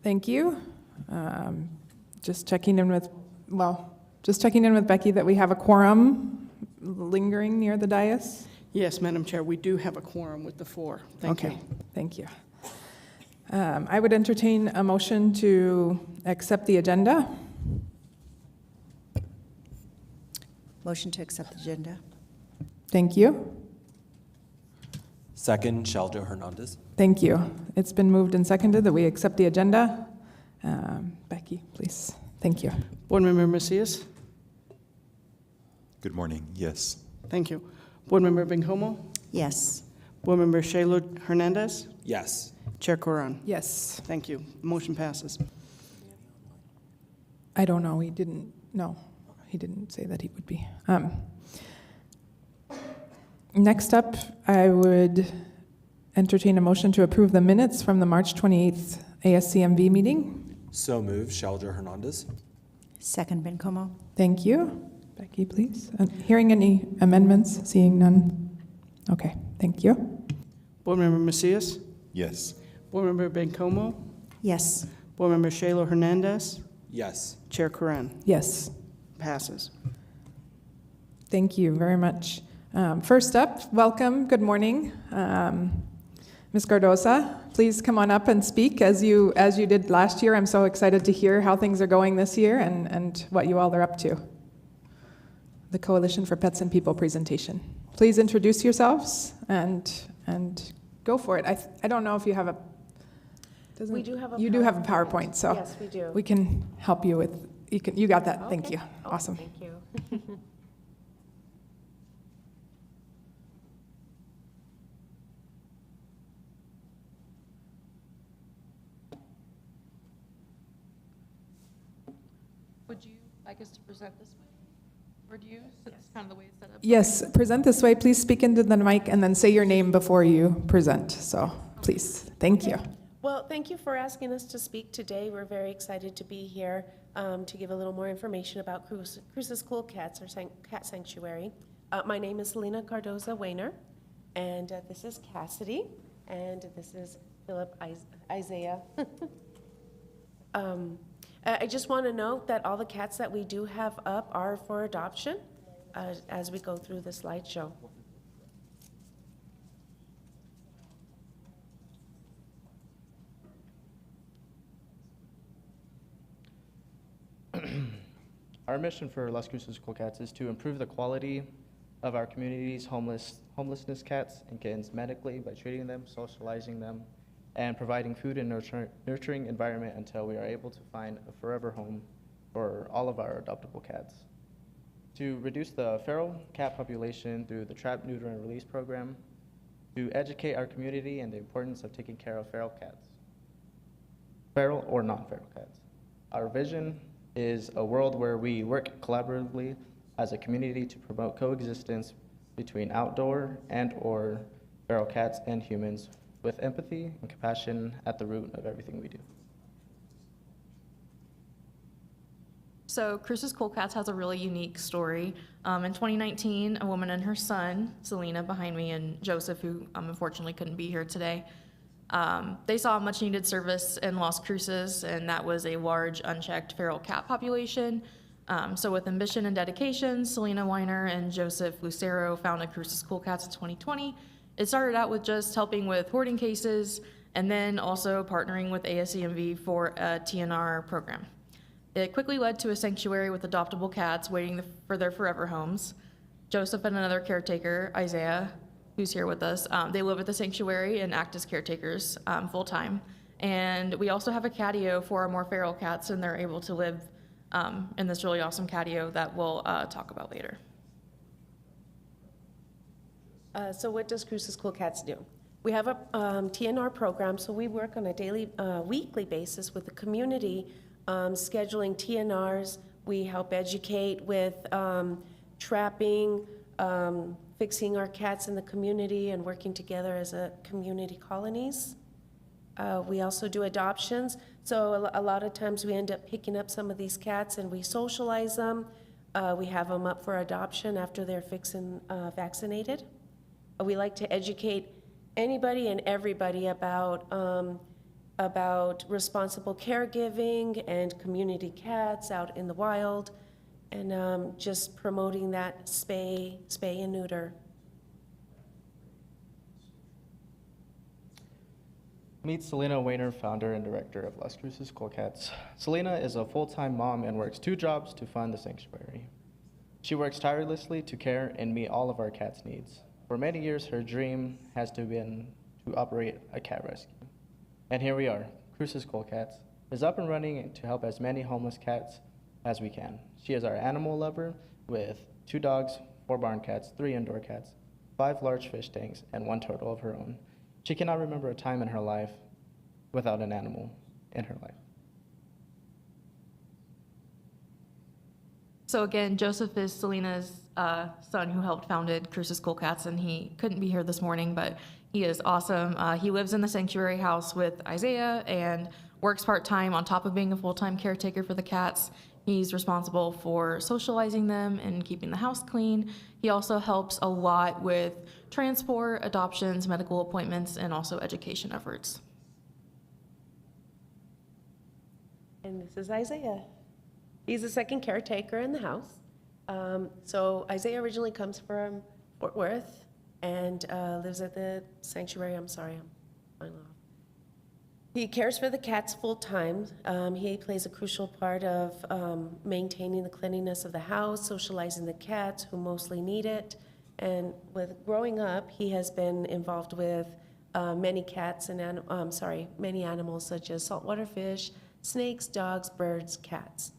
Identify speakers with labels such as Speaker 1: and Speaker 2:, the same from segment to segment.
Speaker 1: Thank you. Just checking in with Becky that we have a quorum lingering near the dais.
Speaker 2: Yes, Madam Chair, we do have a quorum with the 4. Thank you.
Speaker 1: Thank you. I would entertain a motion to accept the agenda.
Speaker 3: Motion to accept the agenda.
Speaker 1: Thank you.
Speaker 4: Second, Sheldo Hernandez.
Speaker 1: Thank you. It's been moved and seconded that we accept the agenda. Becky, please. Thank you.
Speaker 2: Board Member Macias?
Speaker 5: Good morning. Yes.
Speaker 2: Thank you. Board Member Bencomo?
Speaker 3: Yes.
Speaker 2: Board Member Shayla Hernandez?
Speaker 4: Yes.
Speaker 2: Chair Coran?
Speaker 1: Yes.
Speaker 2: Thank you. Motion passes.
Speaker 1: I don't know. He didn't say that he would be. Next up, I would entertain a motion to approve the minutes from the March 28th ASCMV meeting.
Speaker 4: So moved, Sheldo Hernandez.
Speaker 3: Second, Bencomo.
Speaker 1: Thank you. Becky, please. Hearing any amendments? Seeing none? Okay, thank you.
Speaker 2: Board Member Macias?
Speaker 5: Yes.
Speaker 2: Board Member Bencomo?
Speaker 3: Yes.
Speaker 2: Board Member Shayla Hernandez?
Speaker 4: Yes.
Speaker 2: Chair Coran?
Speaker 1: Yes,
Speaker 2: Passes.
Speaker 1: thank you very much. First up, welcome, good morning. Ms. Cardoza, please come on up and speak as you did last year. I'm so excited to hear how things are going this year and what you all are up to. The Coalition for Pets and People presentation. Please introduce yourselves and go for it. I don't know if you have a...
Speaker 6: We do have a
Speaker 1: You do have a PowerPoint, so
Speaker 6: Yes, we do.
Speaker 1: we can help you with... You got that. Thank
Speaker 6: Okay.
Speaker 1: you. Awesome.
Speaker 6: Thank you.
Speaker 7: Would you like us to present this way? Or do you? That's kind of the way it's set up.
Speaker 1: Yes, present this way. Please speak into the mic and then say your name before you present. So please, thank you.
Speaker 6: Well, thank you for asking us to speak today. We're very excited to be here to give a little more information about Cruces Cool Cats, or Cat Sanctuary. My name is Selena Cardoza Wayner, and this is Cassidy, and this is Philip Isaiah. I just want to note that all the cats that we do have up are for adoption as we go through the slideshow.
Speaker 8: Our mission for Las Cruces Cool Cats is to improve the quality of our community's homelessness cats and kittens medically by treating them, socializing them, and providing food and nurturing environment until we are able to find a forever home for all of our adoptable cats. To reduce the feral cat population through the Trap, Neuter, and Release program, to educate our community and the importance of taking care of feral cats, feral or non-feral cats. Our vision is a world where we work collaboratively as a community to promote coexistence between outdoor and/or feral cats and humans with empathy and compassion at the root of everything we do.
Speaker 7: So Cruces Cool Cats has a really unique story. In 2019, a woman and her son, Selena behind me, and Joseph, who unfortunately couldn't be here today, they saw a much needed service in Las Cruces, and that was a large unchecked feral cat population. So with ambition and dedication, Selena Weiner and Joseph Lucero founded Cruces Cool Cats in 2020. It started out with just helping with hoarding cases, and then also partnering with ASCMV for a TNR program. It quickly led to a sanctuary with adoptable cats waiting for their forever homes. Joseph and another caretaker, Isaiah, who's here with us, they live at the sanctuary and act as caretakers full-time. And we also have a catio for our more feral cats, and they're able to live in this really awesome catio that we'll talk about later.
Speaker 6: So what does Cruces Cool Cats do? We have a TNR program, so we work on a weekly basis with the community, scheduling TNRs. We help educate with trapping, fixing our cats in the community and working together as a community colonies. We also do adoptions, so a lot of times we end up picking up some of these cats and we socialize them. We have them up for adoption after they're fixed and vaccinated. We like to educate anybody and everybody about responsible caregiving and community cats out in the wild, and just promoting that spay and neuter.
Speaker 8: Meet Selena Wayner, founder and director of Las Cruces Cool Cats. Selena is a full-time mom and works 2 jobs to fund the sanctuary. She works tirelessly to care and meet all of our cats' needs. For many years, her dream has been to operate a cat rescue. And here we are. Cruces Cool Cats is up and running to help as many homeless cats as we can. She is our animal lover with 2 dogs, 4 barn cats, 3 indoor cats, 5 large fish tanks, and 1 turtle of her own. She cannot remember a time in her life without an animal in her life.
Speaker 7: So again, Joseph is Selena's son who helped founded Cruces Cool Cats, and he couldn't be here this morning, but he is awesome. He lives in the sanctuary house with Isaiah and works part-time on top of being a full-time caretaker for the cats. He's responsible for socializing them and keeping the house clean. He also helps a lot with transport, adoptions, medical appointments, and also education efforts.
Speaker 6: And this is Isaiah. He's the second caretaker in the house. So Isaiah originally comes from Fort Worth and lives at the sanctuary. I'm sorry, I'm off. He cares for the cats full time. He plays a crucial part of maintaining the cleanliness of the house, socializing the cats who mostly need it. And with growing up, he has been involved with many cats and many animals such as saltwater fish, snakes, dogs, birds, cats.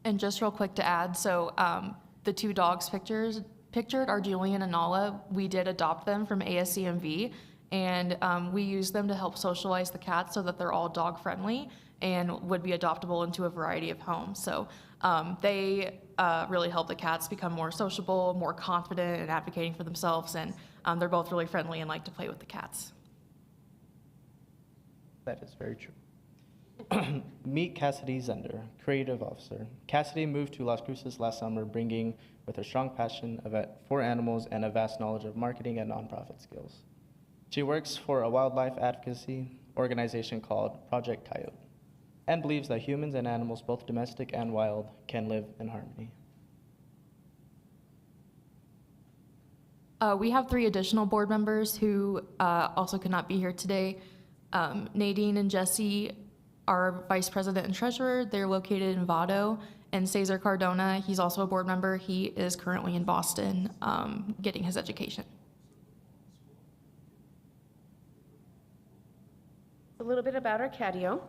Speaker 7: And just real quick to add, so the 2 dogs pictured are Julian and Nala. We did adopt them from ASCMV, and we use them to help socialize the cats so that they're all dog friendly and would be adoptable into a variety of homes. So they really help the cats become more sociable, more confident, and advocating for themselves, and they're both really friendly and like to play with the cats.
Speaker 8: That is very true. Meet Cassidy Zender, creative officer. Cassidy moved to Las Cruces last summer, bringing with her strong passion for animals and a vast knowledge of marketing and nonprofit skills. She works for a wildlife advocacy organization called Project Coyote and believes that humans and animals, both domestic and wild, can live in harmony.
Speaker 7: We have 3 additional board members who also could not be here today. Nadine and Jesse are vice president and treasurer. They're located in Vado. And Cesar Cardona, he's also a board member. He is currently in Boston getting his education.
Speaker 6: A little bit about our catio.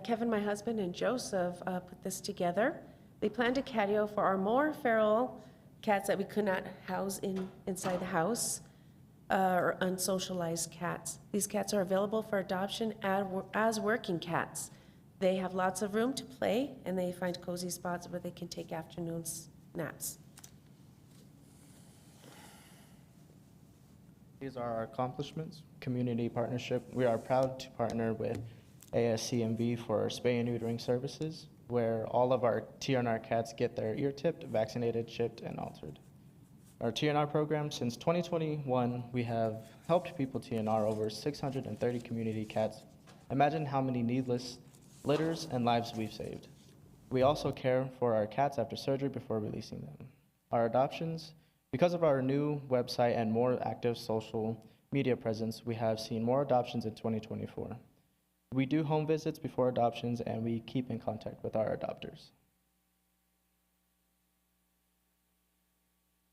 Speaker 6: Kevin, my husband, and Joseph put this together. They planned a catio for our more feral cats that we could not house inside the house, or unsocialized cats. These cats are available for adoption as working cats. They have lots of room to play, and they find cozy spots where they can take afternoon naps.
Speaker 8: These are our accomplishments. Community partnership. We are proud to partner with ASCMV for spay and neutering services, where all of our TNR cats get their ear tipped, vaccinated, chipped, and altered. Our TNR program, since 2021, we have helped people TNR over 630 community cats. Imagine how many needless litters and lives we've saved. We also care for our cats after surgery before releasing them. Our adoptions, because of our new website and more active social media presence, we have seen more adoptions in 2024. We do home visits before adoptions, and we keep in contact with our adopters.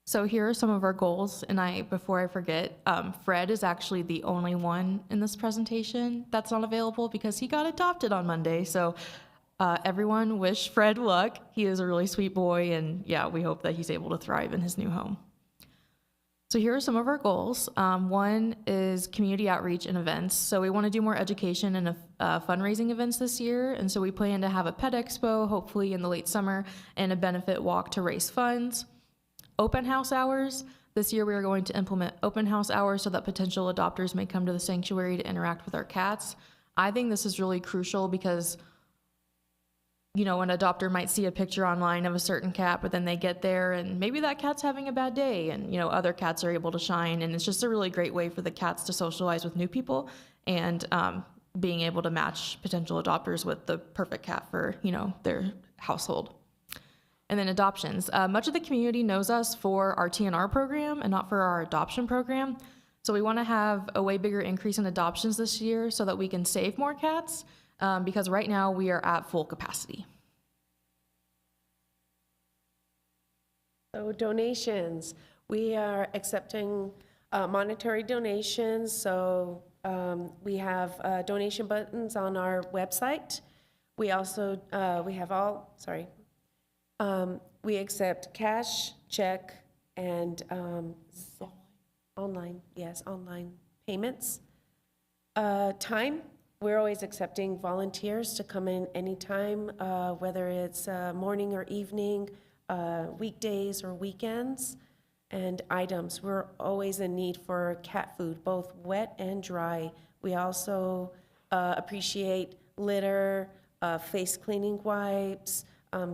Speaker 7: So here are some of our goals, and before I forget, Fred is actually the only one in this presentation that's not available because he got adopted on Monday. So everyone wish Fred luck. He is a really sweet boy, and yeah, we hope that he's able to thrive in his new home. So here are some of our goals. One is community outreach and events. So we want to do more education and fundraising events this year. And so we plan to have a pet expo, hopefully in the late summer, and a benefit walk to raise funds. Open house hours. This year we are going to implement open house hours so that potential adopters may come to the sanctuary to interact with our cats. I think this is really crucial because an adopter might see a picture online of a certain cat, but then they get there and maybe that cat's having a bad day and, other cats are able to shine. And it's just a really great way for the cats to socialize with new people and being able to match potential adopters with the perfect cat for, their household. And then adoptions. Much of the community knows us for our TNR program and not for our adoption program. So we want to have a way bigger increase in adoptions this year so that we can save more cats. Because right now we are at full capacity.
Speaker 6: So donations, we are accepting monetary donations. So we have donation buttons on our website. We also, we accept cash, check, and online payments. Time. We're always accepting volunteers to come in anytime, whether it's morning or evening, weekdays or weekends. And items, we're always in need for cat food, both wet and dry. We also appreciate litter, face cleaning wipes,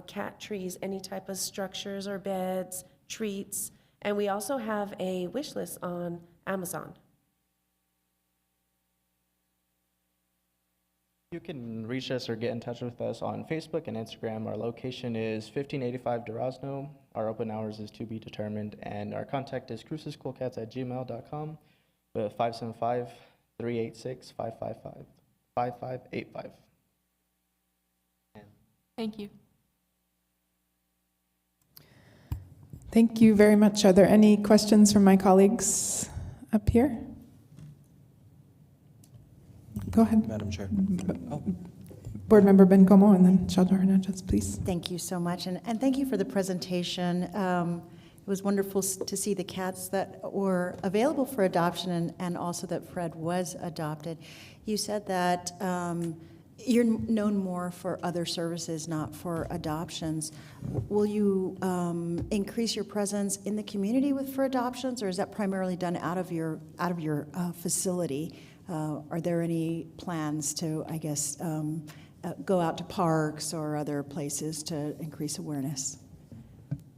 Speaker 6: cat trees, any type of structures or beds, treats. And we also have a wish list on Amazon.
Speaker 8: You can reach us or get in touch with us on Facebook and Instagram. Our location is 1585 Durazno. Our open hours is to be determined, and our contact is crucescoolcats@gmail.com with 575-386-555-5585.
Speaker 7: Thank you.
Speaker 1: Thank you very much. Are there any questions from my colleagues up here? Go ahead.
Speaker 4: Madam Chair.
Speaker 1: Board Member Bencomo and then Sheldon Hernandez, please.
Speaker 3: Thank you so much, and thank you for the presentation. It was wonderful to see the cats that were available for adoption and also that Fred was adopted. You said that you're known more for other services, not for adoptions. Will you increase your presence in the community for adoptions, or is that primarily done out of your facility? Are there any plans to, go out to parks or other places to increase awareness?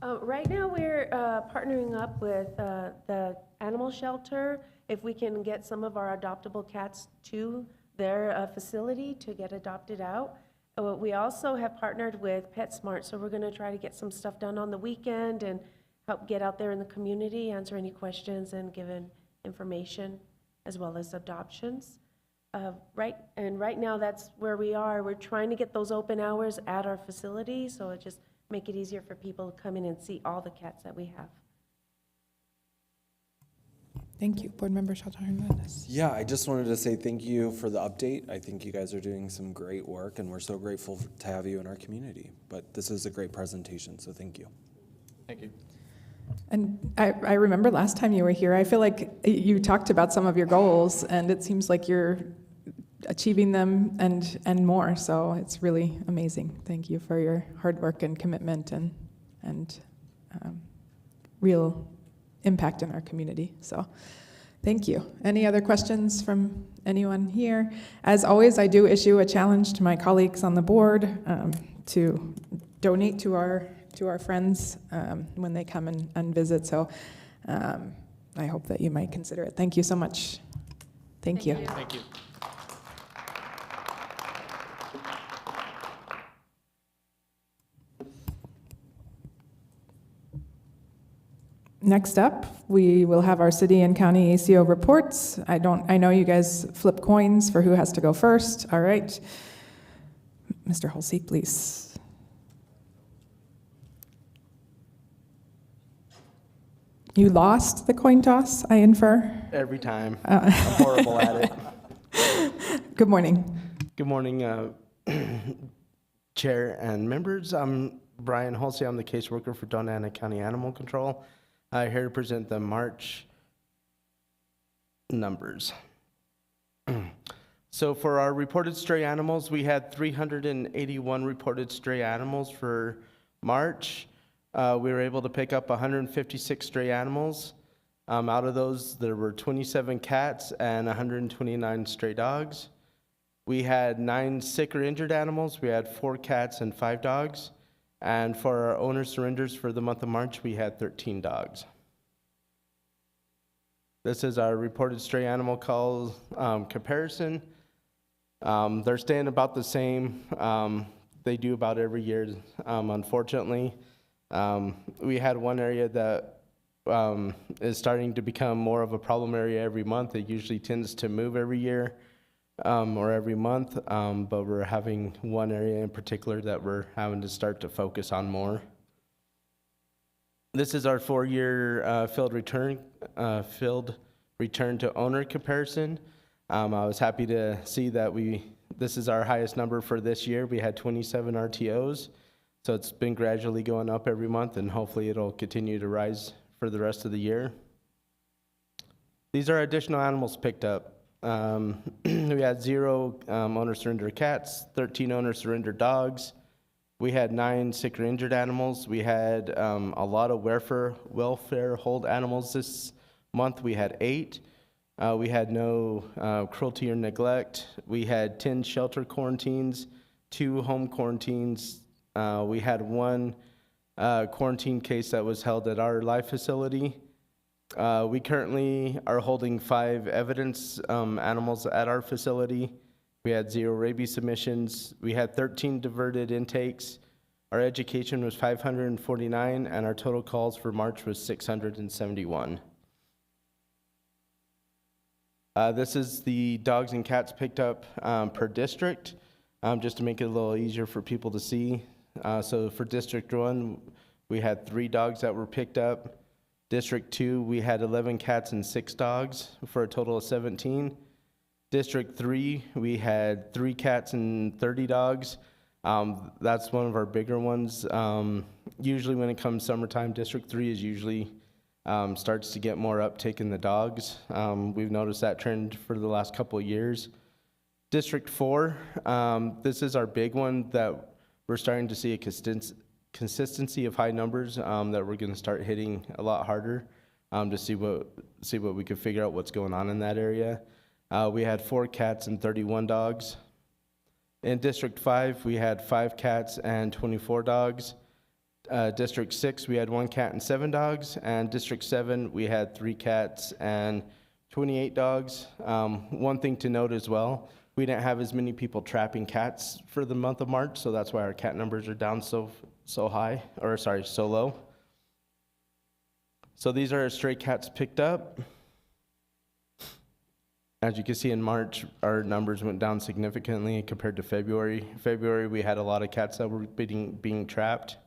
Speaker 6: Right now, we're partnering up with the animal shelter. If we can get some of our adoptable cats to their facility to get adopted out. We also have partnered with PetSmart, so we're going to try to get some stuff done on the weekend and help get out there in the community, answer any questions, and give information, as well as adoptions. Right now, that's where we are. We're trying to get those open hours at our facility, so it just make it easier for people to come in and see all the cats that we have.
Speaker 1: Thank you. Board Member Sheldon Hernandez.
Speaker 4: Yeah, I just wanted to say thank you for the update. I think you guys are doing some great work, and we're so grateful to have you in our community. But this is a great presentation, so thank you.
Speaker 8: Thank you.
Speaker 1: And I remember last time you were here, I feel like you talked about some of your goals, and it seems like you're achieving them and more. So it's really amazing. Thank you for your hard work and commitment and real impact in our community. So thank you. Any other questions from anyone here? As always, I do issue a challenge to my colleagues on the board to donate to our friends when they come and visit. So I hope that you might consider it. Thank you so much. Thank you.
Speaker 8: Thank you.
Speaker 1: Next up, we will have our city and county ACO reports. I know you guys flip coins for who has to go first. All right. Mr. Halsey, please. You lost the coin toss, I infer?
Speaker 5: Every time. I'm horrible at it.
Speaker 1: Good morning.
Speaker 5: Good morning, Chair and members. I'm Brian Halsey. I'm the caseworker for Doña Ana County Animal Control. Here to present the March numbers. So for our reported stray animals, we had 381 reported stray animals for March. We were able to pick up 156 stray animals. Out of those, there were 27 cats and 129 stray dogs. We had 9 sick or injured animals. We had 4 cats and 5 dogs. And for our owner surrenders for the month of March, we had 13 dogs. This is our reported stray animal call comparison. They're staying about the same. They do about every year, unfortunately. We had one area that is starting to become more of a problem area every month. It usually tends to move every year or every month, but we're having one area in particular that we're having to start to focus on more. This is our 4-year field return to owner comparison. I was happy to see that this is our highest number for this year. We had 27 RTOs, so it's been gradually going up every month, and hopefully it'll continue to rise for the rest of the year. These are additional animals picked up. We had 0 owner surrender cats, 13 owner surrender dogs. We had 9 sick or injured animals. We had a lot of welfare hold animals this month. We had 8. We had no cruelty or neglect. We had 10 shelter quarantines, 2 home quarantines. We had 1 quarantine case that was held at our live facility. We currently are holding 5 evidence animals at our facility. We had 0 rabies submissions. We had 13 diverted intakes. Our education was 549, and our total calls for March was 671. This is the dogs and cats picked up per district, just to make it a little easier for people to see. So for District 1, we had 3 dogs that were picked up. District 2, we had 11 cats and 6 dogs for a total of 17. District 3, we had 3 cats and 30 dogs. That's one of our bigger ones. Usually when it comes summertime, District 3 is usually starts to get more uptake in the dogs. We've noticed that trend for the last couple of years. District 4, this is our big one that we're starting to see a consistency of high numbers that we're going to start hitting a lot harder to see what we could figure out what's going on in that area. We had 4 cats and 31 dogs. In District 5, we had 5 cats and 24 dogs. District 6, we had 1 cat and 7 dogs. And District 7, we had 3 cats and 28 dogs. One thing to note as well, we didn't have as many people trapping cats for the month of March, so that's why our cat numbers are down so low. So these are our stray cats picked up. As you can see in March, our numbers went down significantly compared to February. February, we had a lot of cats that were being trapped.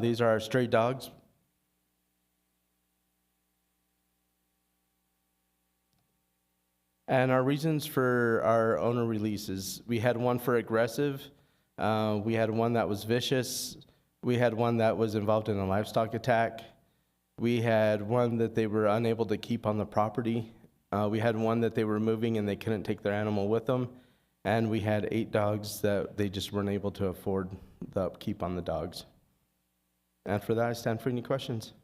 Speaker 5: These are our stray dogs. And our reasons for our owner releases, we had 1 for aggressive, we had 1 that was vicious, we had 1 that was involved in a livestock attack, we had 1 that they were unable to keep on the property, we had 1 that they were moving and they couldn't take their animal with them, and we had 8 dogs that they just weren't able to afford the upkeep on the dogs. And for that, I stand for any questions.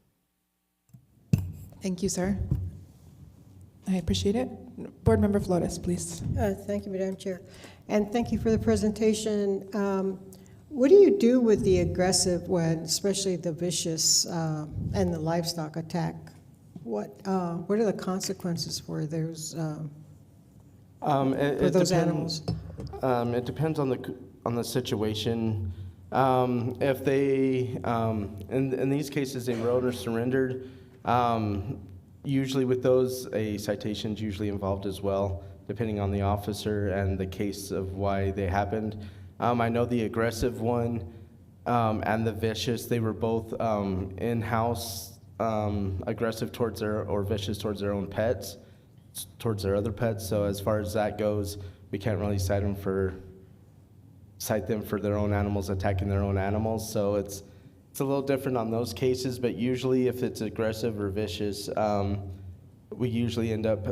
Speaker 1: Thank you, sir. I appreciate it. Board Member Flores, please.
Speaker 9: Thank you, Madam Chair. And thank you for the presentation. What do you do with the aggressive one, especially the vicious and the livestock attack? What are the consequences for those animals?
Speaker 5: It depends on the situation. If they, in these cases, they were owner surrendered. Usually with those, a citation's usually involved as well, depending on the officer and the case of why they happened. I know the aggressive one and the vicious, they were both in-house aggressive towards or vicious towards their own pets, towards their other pets. So as far as that goes, we can't really cite them for their own animals attacking their own animals. So it's it's a little different on those cases, but usually if it's aggressive or vicious, we usually end up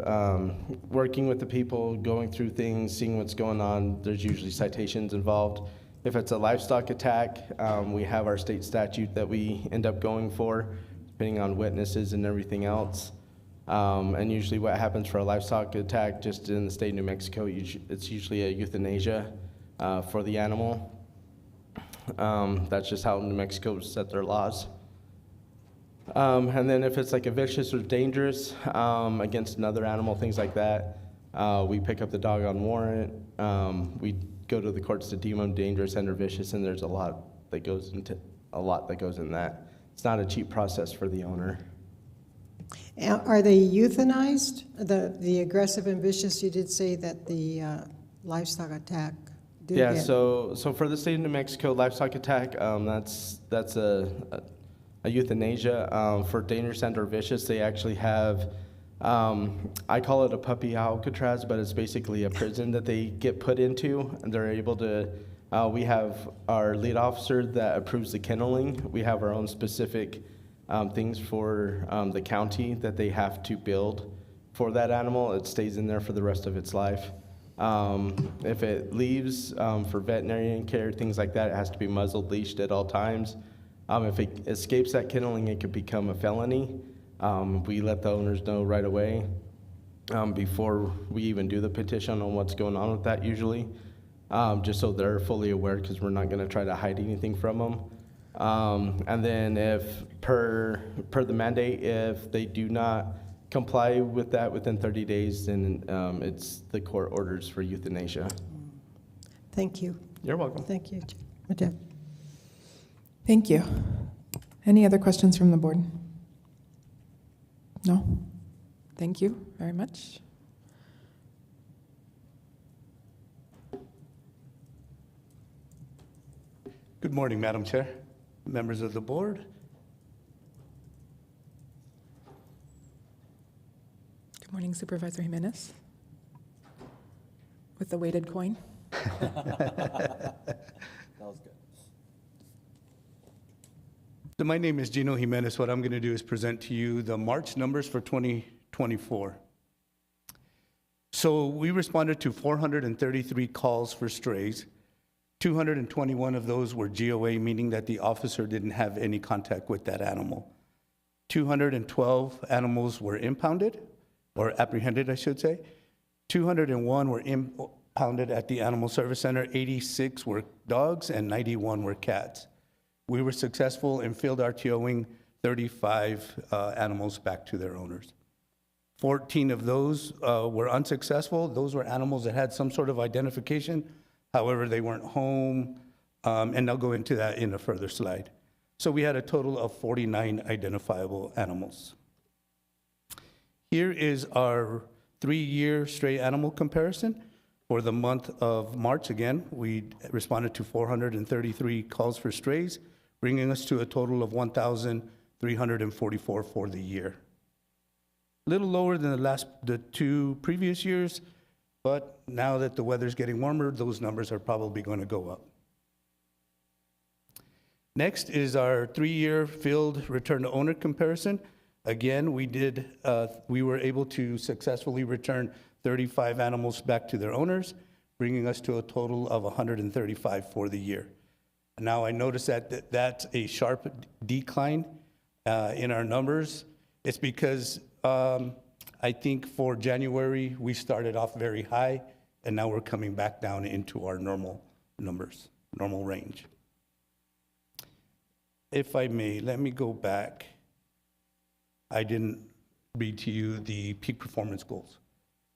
Speaker 5: working with the people, going through things, seeing what's going on. There's usually citations involved. If it's a livestock attack, we have our state statute that we end up going for, depending on witnesses and everything else. And usually what happens for a livestock attack, just in the state of New Mexico, it's usually a euthanasia for the animal. That's just how New Mexico set their laws. And then if it's like a vicious or dangerous against another animal, things like that, we pick up the dog on warrant. We go to the courts to deem them dangerous and or vicious, and there's a lot that goes in that. It's not a cheap process for the owner.
Speaker 9: Are they euthanized? The aggressive and vicious, you did say that the livestock attack do
Speaker 5: Yeah,
Speaker 9: get.
Speaker 5: so for the state of New Mexico, livestock attack, that's a euthanasia. For dangerous and or vicious, they actually have, I call it a puppy Alcatraz, but it's basically a prison that they get put into, and they're able to, we have our lead officer that approves the kenneling. We have our own specific things for the county that they have to build for that animal. It stays in there for the rest of its life. If it leaves for veterinarian care, things like that, it has to be muzzled, leashed at all times. If it escapes that kenneling, it could become a felony. We let the owners know right away before we even do the petition on what's going on with that usually, just so they're fully aware, because we're not going to try to hide anything from them. And then if per the mandate, if they do not comply with that within 30 days, then it's the court orders for euthanasia.
Speaker 9: Thank you.
Speaker 5: You're welcome.
Speaker 9: Thank you. Madam.
Speaker 1: Thank you. Any other questions from the board? No? Thank you very much.
Speaker 10: Good morning, Madam Chair, members of the board.
Speaker 1: Good morning, Supervisor Jimenez. With the weighted coin.
Speaker 4: That was good.
Speaker 10: So my name is Gino Jimenez. What I'm going to do is present to you the March numbers for 2024. So we responded to 433 calls for strays. 221 of those were GOA, meaning that the officer didn't have any contact with that animal. 212 animals were impounded, or apprehended, I should say. 201 were impounded at the Animal Service Center. 86 were dogs, and 91 were cats. We were successful in field RTOing 35 animals back to their owners. 14 of those were unsuccessful. Those were animals that had some sort of identification. However, they weren't home, and I'll go into that in a further slide. So we had a total of 49 identifiable animals. Here is our 3-year stray animal comparison. For the month of March, again, we responded to 433 calls for strays, bringing us to a total of 1,344 for the year. A little lower than the 2 previous years, but now that the weather's getting warmer, those numbers are probably going to go up. Next is our 3-year field return to owner comparison. Again, we were able to successfully return 35 animals back to their owners, bringing us to a total of 135 for the year. Now I notice that that's a sharp decline in our numbers. It's because I think for January, we started off very high, and now we're coming back down into our normal numbers, normal range. If I may, let me go back. I didn't read to you the peak performance goals.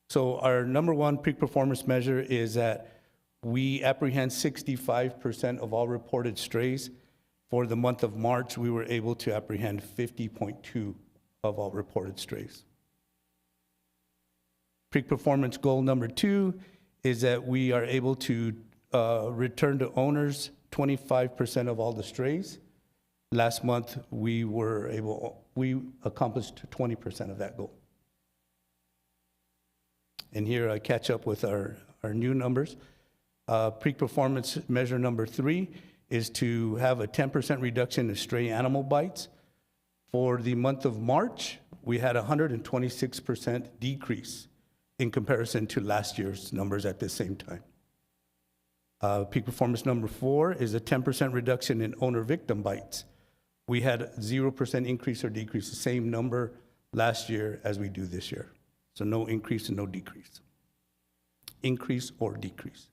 Speaker 10: So our number 1 peak performance measure is that we apprehend 65% of all reported strays. For the month of March, we were able to apprehend 50.2 of all reported strays. Peak performance goal number 2 is that we are able to return to owners 25% of all the strays. Last month, we accomplished 20% of that goal. And here I catch up with our new numbers. Peak performance measure number 3 is to have a 10% reduction in stray animal bites. For the month of March, we had a 126% decrease in comparison to last year's numbers at the same time. Peak performance number 4 is a 10% reduction in owner-victim bites. We had 0% increase or decrease, the same number last year as we do this year. So no increase and no decrease. Increase or decrease.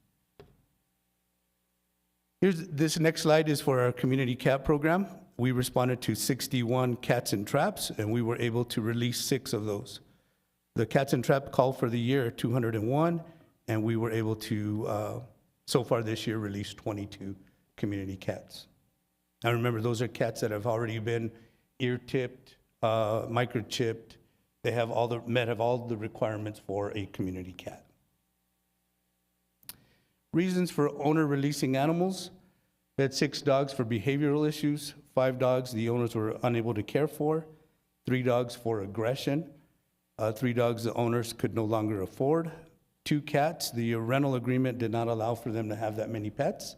Speaker 10: This next slide is for our community cat program. We responded to 61 cats and traps, and we were able to release 6 of those. The cats and trap call for the year 201, and we were able to, so far this year, release 22 community cats. Now remember, those are cats that have already been ear-tipped, microchipped. They have all the requirements for a community cat. Reasons for owner releasing animals. We had 6 dogs for behavioral issues, 5 dogs the owners were unable to care for, 3 dogs for aggression, 3 dogs the owners could no longer afford, 2 cats, the rental agreement did not allow for them to have that many pets,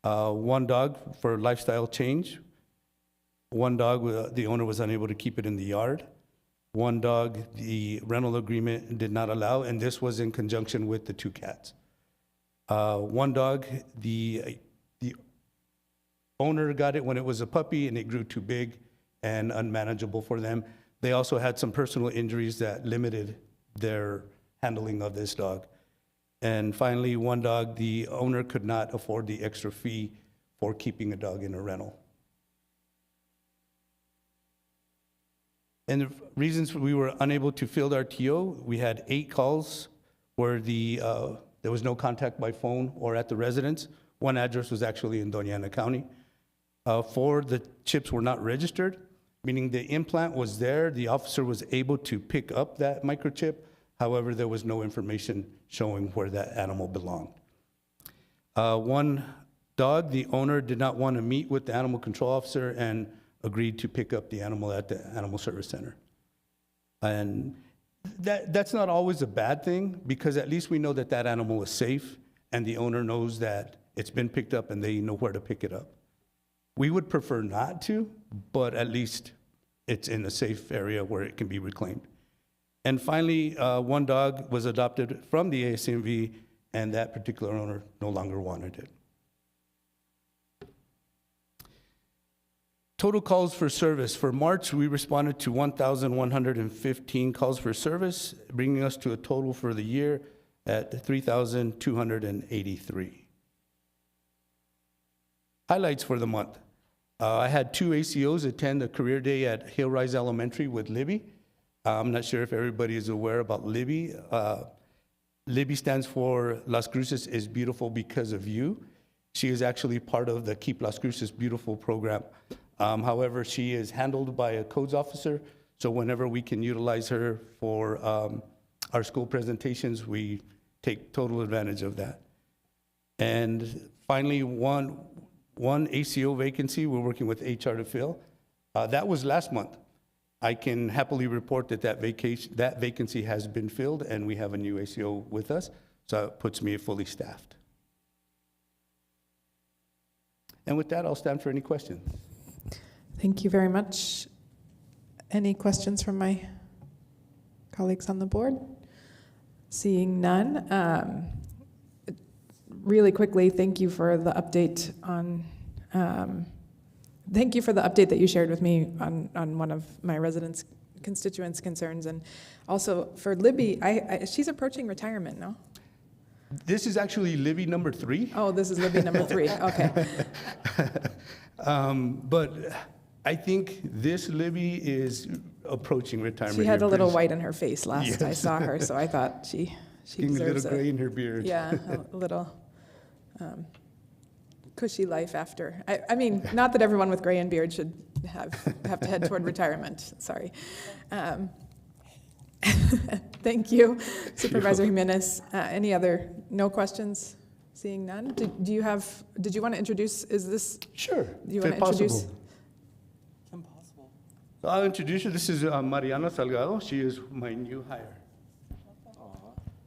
Speaker 10: 1 dog for lifestyle change, 1 dog the owner was unable to keep it in the yard, 1 dog the rental agreement did not allow, and this was in conjunction with the 2 cats. 1 dog, the owner got it when it was a puppy and it grew too big and unmanageable for them. They also had some personal injuries that limited their handling of this dog. And finally, 1 dog, the owner could not afford the extra fee for keeping a dog in a rental. And the reasons we were unable to field our TO, we had 8 calls where there was no contact by phone or at the residence. 1 address was actually in Doña Ana County. 4, the chips were not registered, meaning the implant was there. The officer was able to pick up that microchip. However, there was no information showing where that animal belonged. 1 dog, the owner did not want to meet with the animal control officer and agreed to pick up the animal at the animal service center. And that's not always a bad thing, because at least we know that that animal is safe and the owner knows that it's been picked up and they know where to pick it up. We would prefer not to, but at least it's in a safe area where it can be reclaimed. And finally, 1 dog was adopted from the ASCMV, and that particular owner no longer wanted it. Total calls for service. For March, we responded to 1,115 calls for service, bringing us to a total for the year at 3,283. Highlights for the month. I had 2 ACOs attend a career day at Hillrise Elementary with Libby. I'm not sure if everybody is aware about Libby. Libby stands for Las Cruces is Beautiful Because of You. She is actually part of the Keep Las Cruces Beautiful program. However, she is handled by a codes officer, so whenever we can utilize her for our school presentations, we take total advantage of that. And finally, one ACO vacancy we're working with HR to fill. That was last month. I can happily report that that vacancy has been filled, and we have a new ACO with us, so it puts me fully staffed. And with that, I'll stand for any questions.
Speaker 1: Thank you very much. Any questions from my colleagues on the board? Seeing none. Really quickly, thank you for the update on. Thank you for the update that you shared with me on one of my constituents' concerns, and also for Libby. She's approaching retirement, no?
Speaker 10: This is actually Libby number 3.
Speaker 1: Oh, this is Libby number 3. Okay.
Speaker 10: But I think this Libby is approaching retirement.
Speaker 1: She had a little white in her face last I saw her, so I thought she
Speaker 10: Getting
Speaker 1: deserves
Speaker 10: a little gray in her beard.
Speaker 1: Yeah, a little cushy life after. I mean, not that everyone with gray and beard should have to head toward retirement. Sorry. Thank you, Supervisor Jimenez. Any other, no questions? Seeing none. Did you want to introduce, is this?
Speaker 10: Sure,
Speaker 1: Do you want to introduce?
Speaker 10: So I'll introduce you. This is Mariana Salgado. She is my new hire.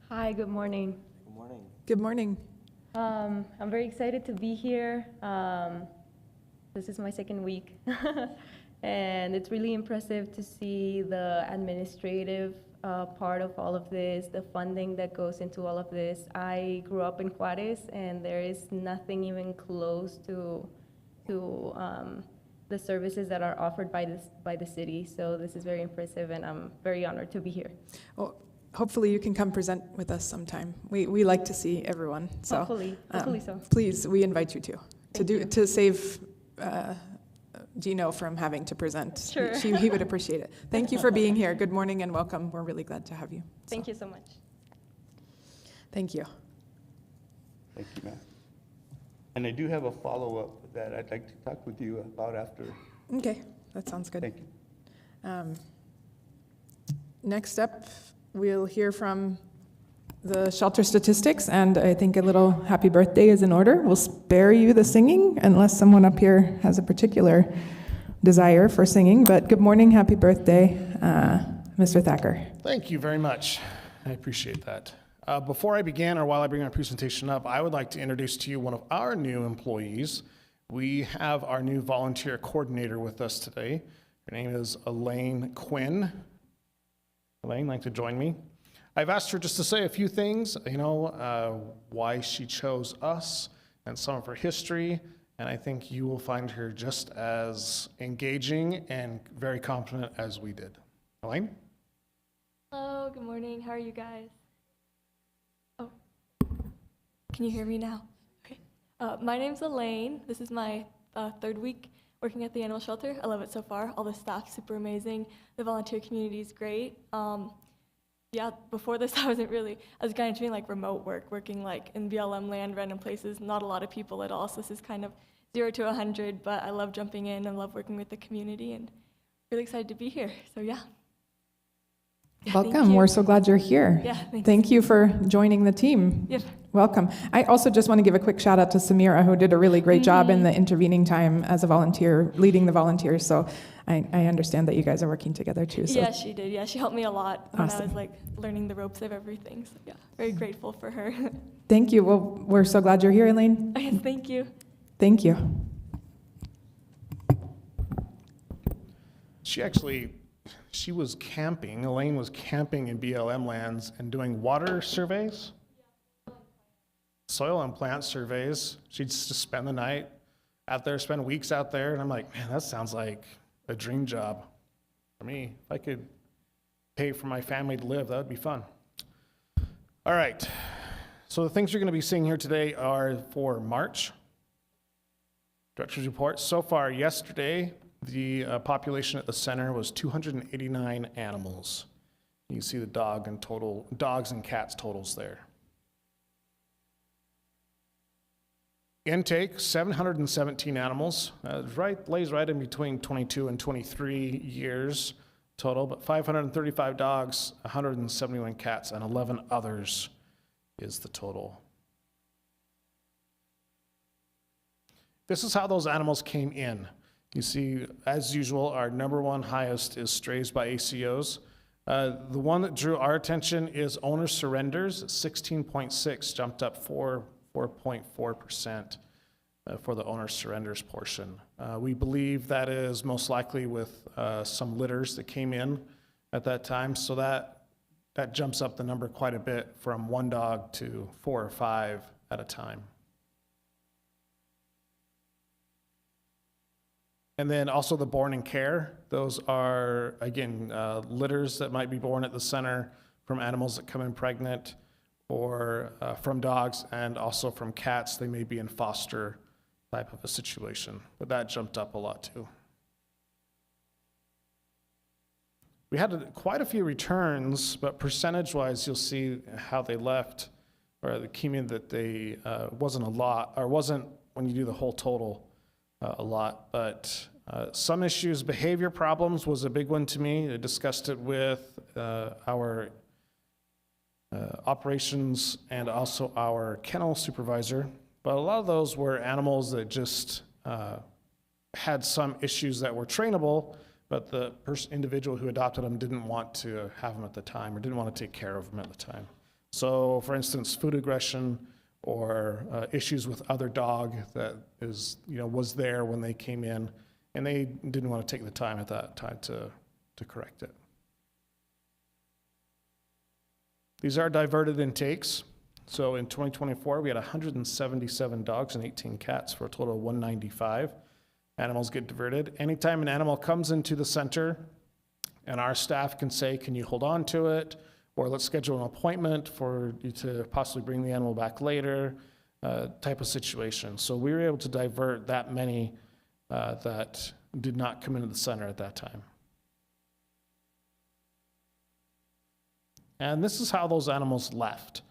Speaker 11: Hi, good morning.
Speaker 1: Good morning.
Speaker 11: I'm very excited to be here. This is my second week, and it's really impressive to see the administrative part of all of this, the funding that goes into all of this. I grew up in Juarez, and there is nothing even close to the services that are offered by the city. So this is very impressive, and I'm very honored to be here.
Speaker 1: Well, hopefully you can come present with us sometime. We like to see everyone. So
Speaker 11: Hopefully so.
Speaker 1: Please, we invite you
Speaker 11: Thank you.
Speaker 1: to save Gino from having to present.
Speaker 11: Sure.
Speaker 1: He would appreciate it. Thank you for being here. Good morning and welcome. We're really glad to have you.
Speaker 11: Thank you so much.
Speaker 1: Thank you.
Speaker 10: Thank you, ma'am. And I do have a follow-up that I'd like to talk with you about after.
Speaker 1: Okay, that sounds good.
Speaker 10: Thank you.
Speaker 1: Next up, we'll hear from the shelter statistics, and I think a little happy birthday is in order. We'll spare you the singing unless someone up here has a particular desire for singing, but good morning, happy birthday, Mr. Thacker.
Speaker 12: Thank you very much. I appreciate that. Before I begin, or while I bring my presentation up, I would like to introduce to you one of our new employees. We have our new volunteer coordinator with us today. Her name is Elaine Quinn. Elaine, like to join me? I've asked her just to say a few things, why she chose us and some of her history, and I think you will find her just as engaging and very competent as we did. Elaine?
Speaker 13: Hello, good morning. How are you guys? Oh, can you hear me now? Okay. My name's Elaine. This is my third week working at the animal shelter. I love it so far. All the staff super amazing. The volunteer community is great. Yeah, before this, I was kind of doing like remote work, working like in BLM land, random places, not a lot of people at all. So this is kind of 0 to 100, but I love jumping in and love working with the community and really excited to be here. So yeah.
Speaker 1: Welcome. We're so glad you're here.
Speaker 13: Yeah, thanks.
Speaker 1: Thank you for joining the team.
Speaker 13: Yep.
Speaker 1: Welcome. I also just want to give a quick shout out to Samira, who did a really great job in the intervening time as a volunteer, leading the volunteers. So I understand that you guys are working together too. So.
Speaker 13: Yeah, she did. Yeah, she helped me a lot when I
Speaker 1: Awesome.
Speaker 13: was like learning the ropes of everything. So yeah, very grateful for her.
Speaker 1: Thank you. Well, we're so glad you're here, Elaine.
Speaker 13: Yes, thank you.
Speaker 1: Thank you.
Speaker 12: She was camping, Elaine was camping in BLM lands and doing water surveys, soil and plant surveys. She'd just spend the night out there, spend weeks out there, and I'm like, man, that sounds like a dream job for me. If I could pay for my family to live, that would be fun. All right, so the things you're gonna be seeing here today are for March. Director's report. So far, yesterday, the population at the center was 289 animals. You can see the dogs and cats totals there. Intake, 717 animals. Lays right in between 22 and 23 years total, but 535 dogs, 171 cats, and 11 others is the total. This is how those animals came in. You see, as usual, our number one highest is strays by ACOs. The one that drew our attention is owner surrenders. 16.6 jumped up 4.4% for the owner surrenders portion. We believe that is most likely with some litters that came in at that time, so that jumps up the number quite a bit from 1 dog to 4 or 5 at a time. And then also the born in care. Those are, again, litters that might be born at the center from animals that come in pregnant or from dogs and also from cats. They may be in foster type of a situation, but that jumped up a lot too. We had quite a few returns, but percentage-wise, you'll see how they left, or the came in that they wasn't a lot, or wasn't, when you do the whole total, a lot, but some issues, behavior problems was a big one to me. I discussed it with our operations and also our kennel supervisor, but a lot of those were animals that just had some issues that were trainable, but the individual who adopted them didn't want to have them at the time or didn't want to take care of them at the time. So for instance, food aggression or issues with other dog that is, was there when they came in, and they didn't want to take the time at that time to correct it. These are diverted intakes. So in 2024, we had 177 dogs and 18 cats for a total of 195. Animals get diverted. Anytime an animal comes into the center and our staff can say, can you hold on to it? Or let's schedule an appointment for you to possibly bring the animal back later, type of situation. So we were able to divert that many that did not come into the center at that time. And this is how those animals left.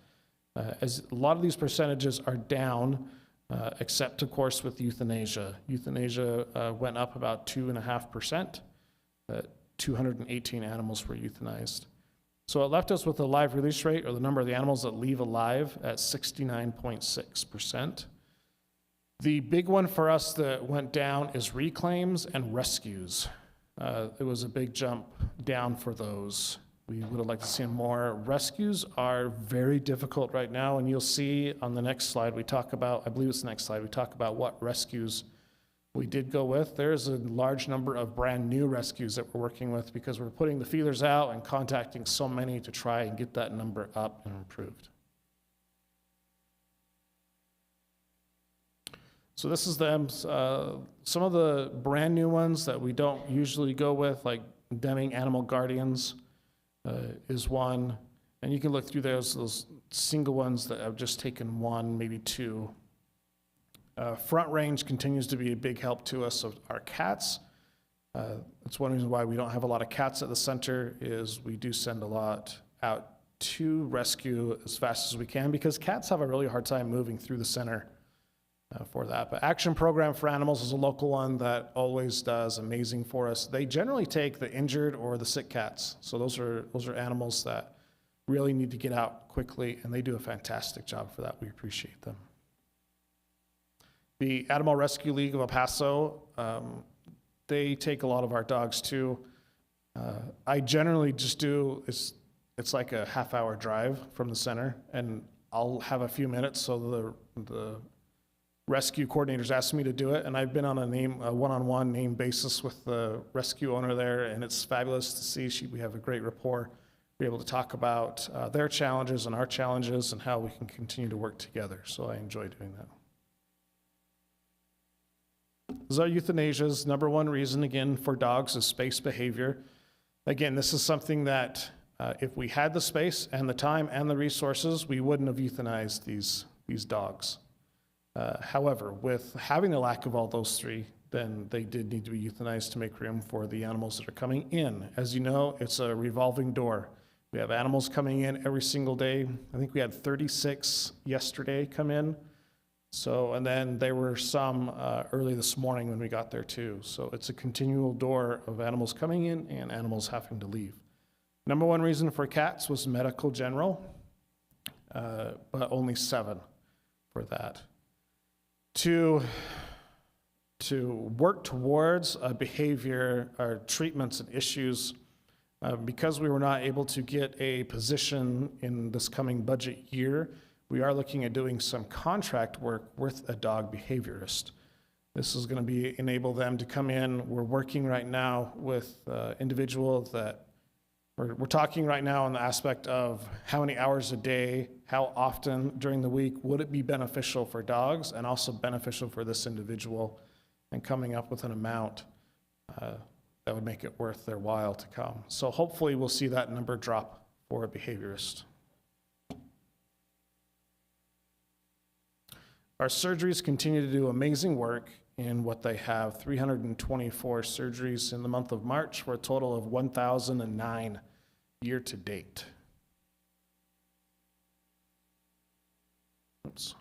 Speaker 12: As a lot of these percentages are down, except of course with euthanasia. Euthanasia went up about 2.5%. 218 animals were euthanized. So it left us with a live release rate, or the number of the animals that leave alive, at 69.6%. The big one for us that went down is reclaims and rescues. It was a big jump down for those. We would have liked to see more. Rescues are very difficult right now, and you'll see on the next slide we talk about, I believe it's the next slide, we talk about what rescues we did go with. There's a large number of brand new rescues that we're working with because we're putting the feelers out and contacting so many to try and get that number up and improved. So this is them. Some of the brand new ones that we don't usually go with, like Deming Animal Guardians is one. And you can look through those single ones that have just taken one, maybe two. Front Range continues to be a big help to us of our cats. That's one reason why we don't have a lot of cats at the center, is we do send a lot out to rescue as fast as we can, because cats have a really hard time moving through the center for that. But Action Program for Animals is a local one that always does amazing for us. They generally take the injured or the sick cats. So those are animals that really need to get out quickly, and they do a fantastic job for that. We appreciate them. The Animal Rescue League of El Paso, they take a lot of our dogs too. I generally just do, it's like a half-hour drive from the center, and I'll have a few minutes, so the rescue coordinators asked me to do it, and I've been on a one-on-one name basis with the rescue owner there, and it's fabulous to see. We have a great rapport. We're able to talk about their challenges and our challenges and how we can continue to work together, so I enjoy doing that. Those are euthanasias. Number one reason, again, for dogs is space behavior. Again, this is something that if we had the space and the time and the resources, we wouldn't have euthanized these dogs. However, with having the lack of all those three, then they did need to be euthanized to make room for the animals that are coming in. As you know, it's a revolving door. We have animals coming in every single day. I think we had 36 yesterday come in. So, and then there were some early this morning when we got there too. So it's a continual door of animals coming in and animals having to leave. Number one reason for cats was medical general, but only 7 for that. To work towards a behavior or treatments and issues, because we were not able to get a position in this coming budget year, we are looking at doing some contract work with a dog behaviorist. This is going to enable them to come in. We're working right now with individuals that we're talking right now on the aspect of how many hours a day, how often during the week would it be beneficial for dogs and also beneficial for this individual, and coming up with an amount that would make it worth their while to come. So hopefully we'll see that number drop for a behaviorist. Our surgeries continue to do amazing work in what they have, 324 surgeries in the month of March for a total of 1,009 year to date. Oops.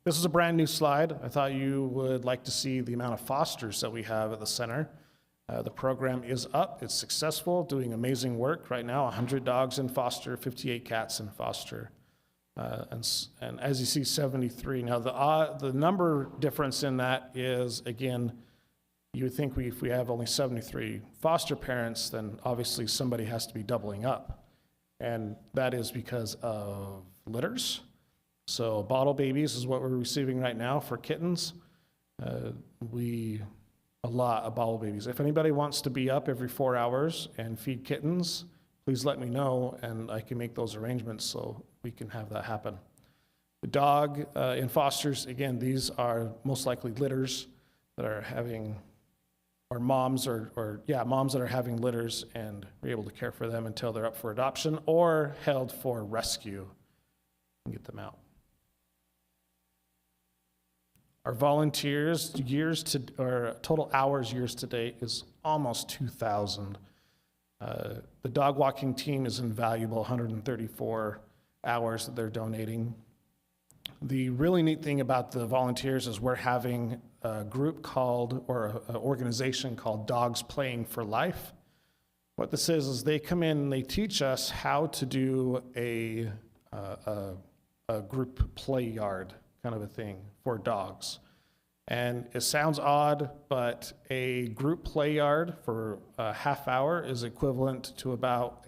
Speaker 12: This is a brand new slide. I thought you would like to see the amount of fosters that we have at the center. The program is up, it's successful, doing amazing work right now, 100 dogs in foster, 58 cats in foster. And as you see, 73. Now, the number difference in that is, again, you would think if we have only 73 foster parents, then obviously somebody has to be doubling up. And that is because of litters. So bottle babies is what we're receiving right now for kittens. A lot of bottle babies. If anybody wants to be up every 4 hours and feed kittens, please let me know and I can make those arrangements so we can have that happen. The dog in fosters, again, these are most likely litters that are having, or moms moms that are having litters, and we're able to care for them until they're up for adoption or held for rescue and get them out. Our volunteers total hours years to date is almost 2,000. The dog walking team is invaluable, 134 hours that they're donating. The really neat thing about the volunteers is we're having a group called, or an organization called Dogs Playing for Life. What this is they come in and they teach us how to do a group play yard kind of a thing for dogs. And it sounds odd, but a group play yard for a half hour is equivalent to about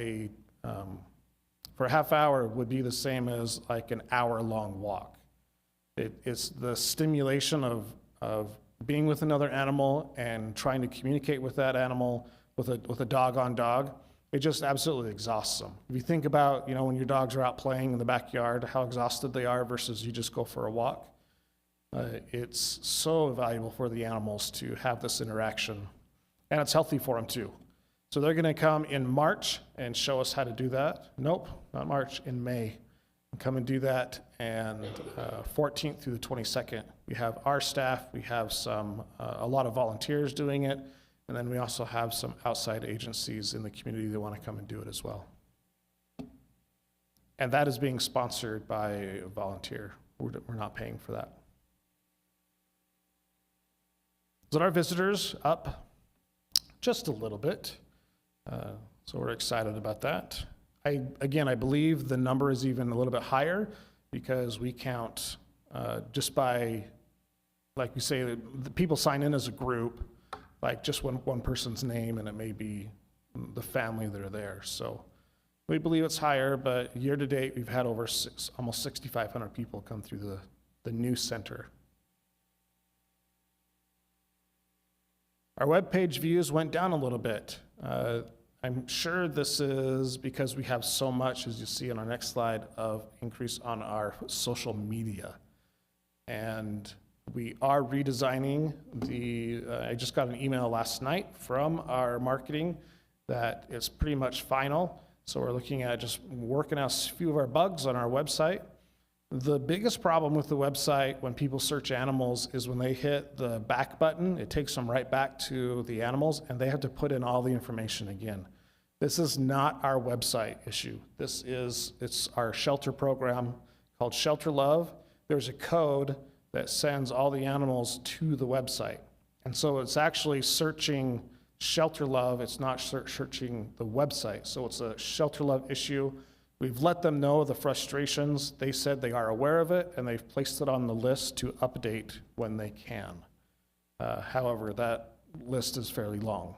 Speaker 12: for a half hour would be the same as like an hour-long walk. It's the stimulation of being with another animal and trying to communicate with that animal with a dog on dog. It just absolutely exhausts them. If you think about, when your dogs are out playing in the backyard, how exhausted they are versus you just go for a walk. It's so valuable for the animals to have this interaction, and it's healthy for them too. So they're gonna come in March and show us how to do that. Nope, not March, in May. Come and do that, and 14th through the 22nd, we have our staff, we have a lot of volunteers doing it, and then we also have some outside agencies in the community that wanna come and do it as well. And that is being sponsored by a volunteer. We're not paying for that. So our visitors up just a little bit. So we're excited about that. I believe the number is even a little bit higher because we count just by, like we say, the people sign in as a group, like just one person's name, and it may be the family that are there. So we believe it's higher, but year to date, we've had over almost 6,500 people come through the new center. Our webpage views went down a little bit. I'm sure this is because we have so much, as you see on our next slide, of increase on our social media. And we are redesigning I just got an email last night from our marketing that it's pretty much final. So we're looking at just working out a few of our bugs on our website. The biggest problem with the website when people search animals is when they hit the back button, it takes them right back to the animals, and they have to put in all the information again. This is not our website issue. It's our shelter program called Shelter Love. There's a code that sends all the animals to the website. And so it's actually searching Shelter Love, it's not searching the website. So it's a Shelter Love issue. We've let them know the frustrations. They said they are aware of it, and they've placed it on the list to update when they can. However, that list is fairly long.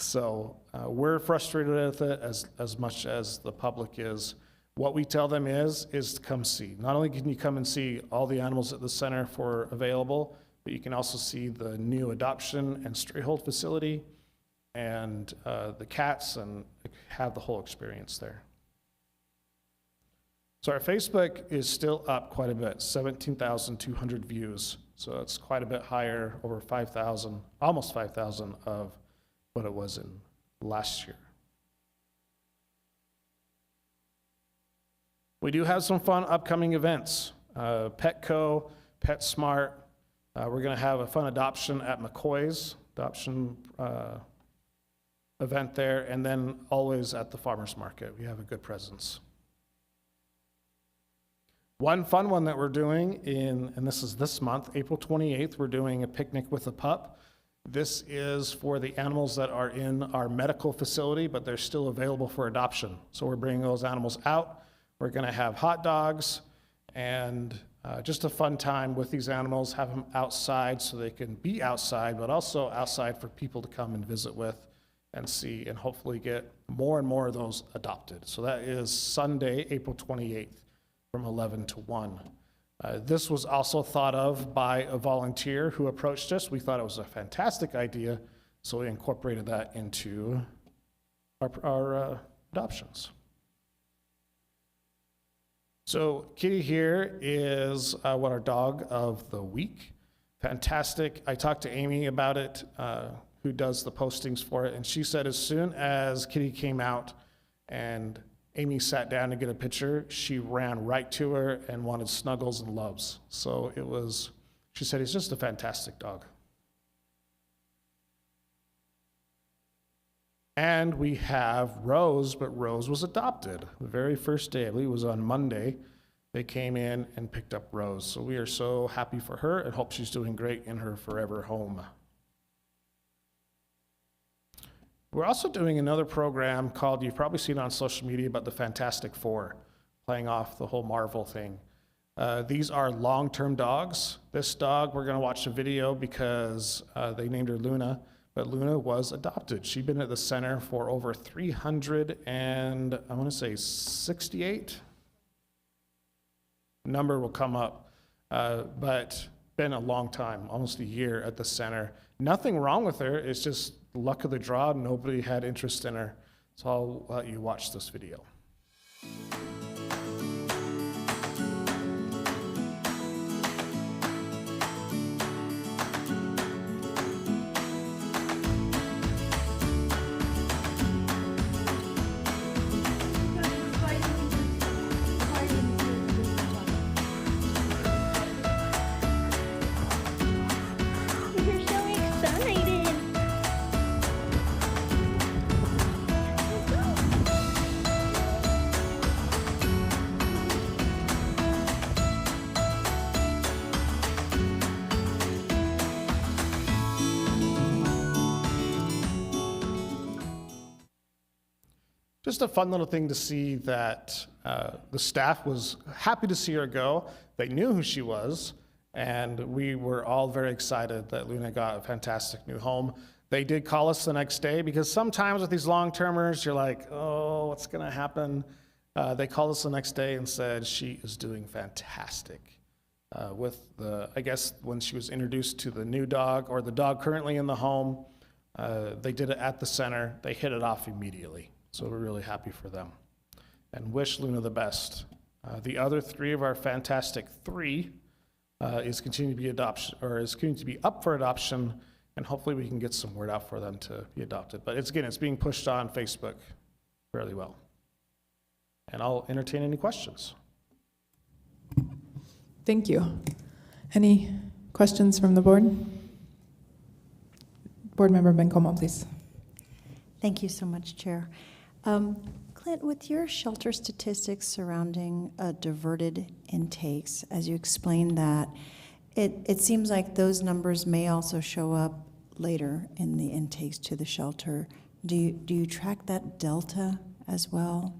Speaker 12: So we're frustrated with it as much as the public is. What we tell them is to come see. Not only can you come and see all the animals at the center for available, but you can also see the new adoption and stray hold facility and the cats, and have the whole experience there. So our Facebook is still up quite a bit, 17,200 views. So it's quite a bit higher, over 5,000, almost 5,000 of what it was in last year. We do have some fun upcoming events. Petco, PetSmart. We're gonna have a fun adoption at McCoy's, adoption event there, and then always at the farmer's market. We have a good presence. One fun one that we're doing and this is this month, April 28th, we're doing a picnic with a pup. This is for the animals that are in our medical facility, but they're still available for adoption. So we're bringing those animals out. We're gonna have hot dogs and just a fun time with these animals, have them outside so they can be outside, but also outside for people to come and visit with and see, and hopefully get more and more of those adopted. So that is Sunday, April 28th. from 11 to 1. This was also thought of by a volunteer who approached us. We thought it was a fantastic idea, so we incorporated that into our adoptions. So Kitty here is what our dog of the week. Fantastic. I talked to Amy about it, who does the postings for it, and she said as soon as Kitty came out and Amy sat down to get a picture, she ran right to her and wanted snuggles and loves. So it was, she said, he's just a fantastic dog. And we have Rose, but Rose was adopted the very first day. I believe it was on Monday. They came in and picked up Rose. So we are so happy for her and hope she's doing great in her forever home. We're also doing another program called, you've probably seen it on social media, about the Fantastic Four, playing off the whole Marvel thing. These are long-term dogs. This dog, we're gonna watch a video because they named her Luna, but Luna was adopted. She'd been at the center for over 300 and I wanna say 68? Number will come up, but been a long time, almost a year at the center. Nothing wrong with her, it's just luck of the draw, nobody had interest in her. So I'll let you watch this video.
Speaker 13: You're so excited.
Speaker 12: Just a fun little thing to see that the staff was happy to see her go. They knew who she was, and we were all very excited that Luna got a fantastic new home. They did call us the next day because sometimes with these long-termers, you're like, oh, what's gonna happen? They called us the next day and said she is doing fantastic. With the, I guess when she was introduced to the new dog or the dog currently in the home, they did it at the center. They hit it off immediately. So we're really happy for them and wish Luna the best. The other three of our fantastic three is continuing to be adoption, or is continuing to be up for adoption, and hopefully we can get some word out for them to be adopted. But it's being pushed on Facebook fairly well. And I'll entertain any questions.
Speaker 1: Thank you. Any questions from the board? Board Member Bencomo, please.
Speaker 3: Thank you so much, Chair. Clint, with your shelter statistics surrounding diverted intakes, as you explained that, it seems like those numbers may also show up later in the intakes to the shelter. Do you track that delta as well?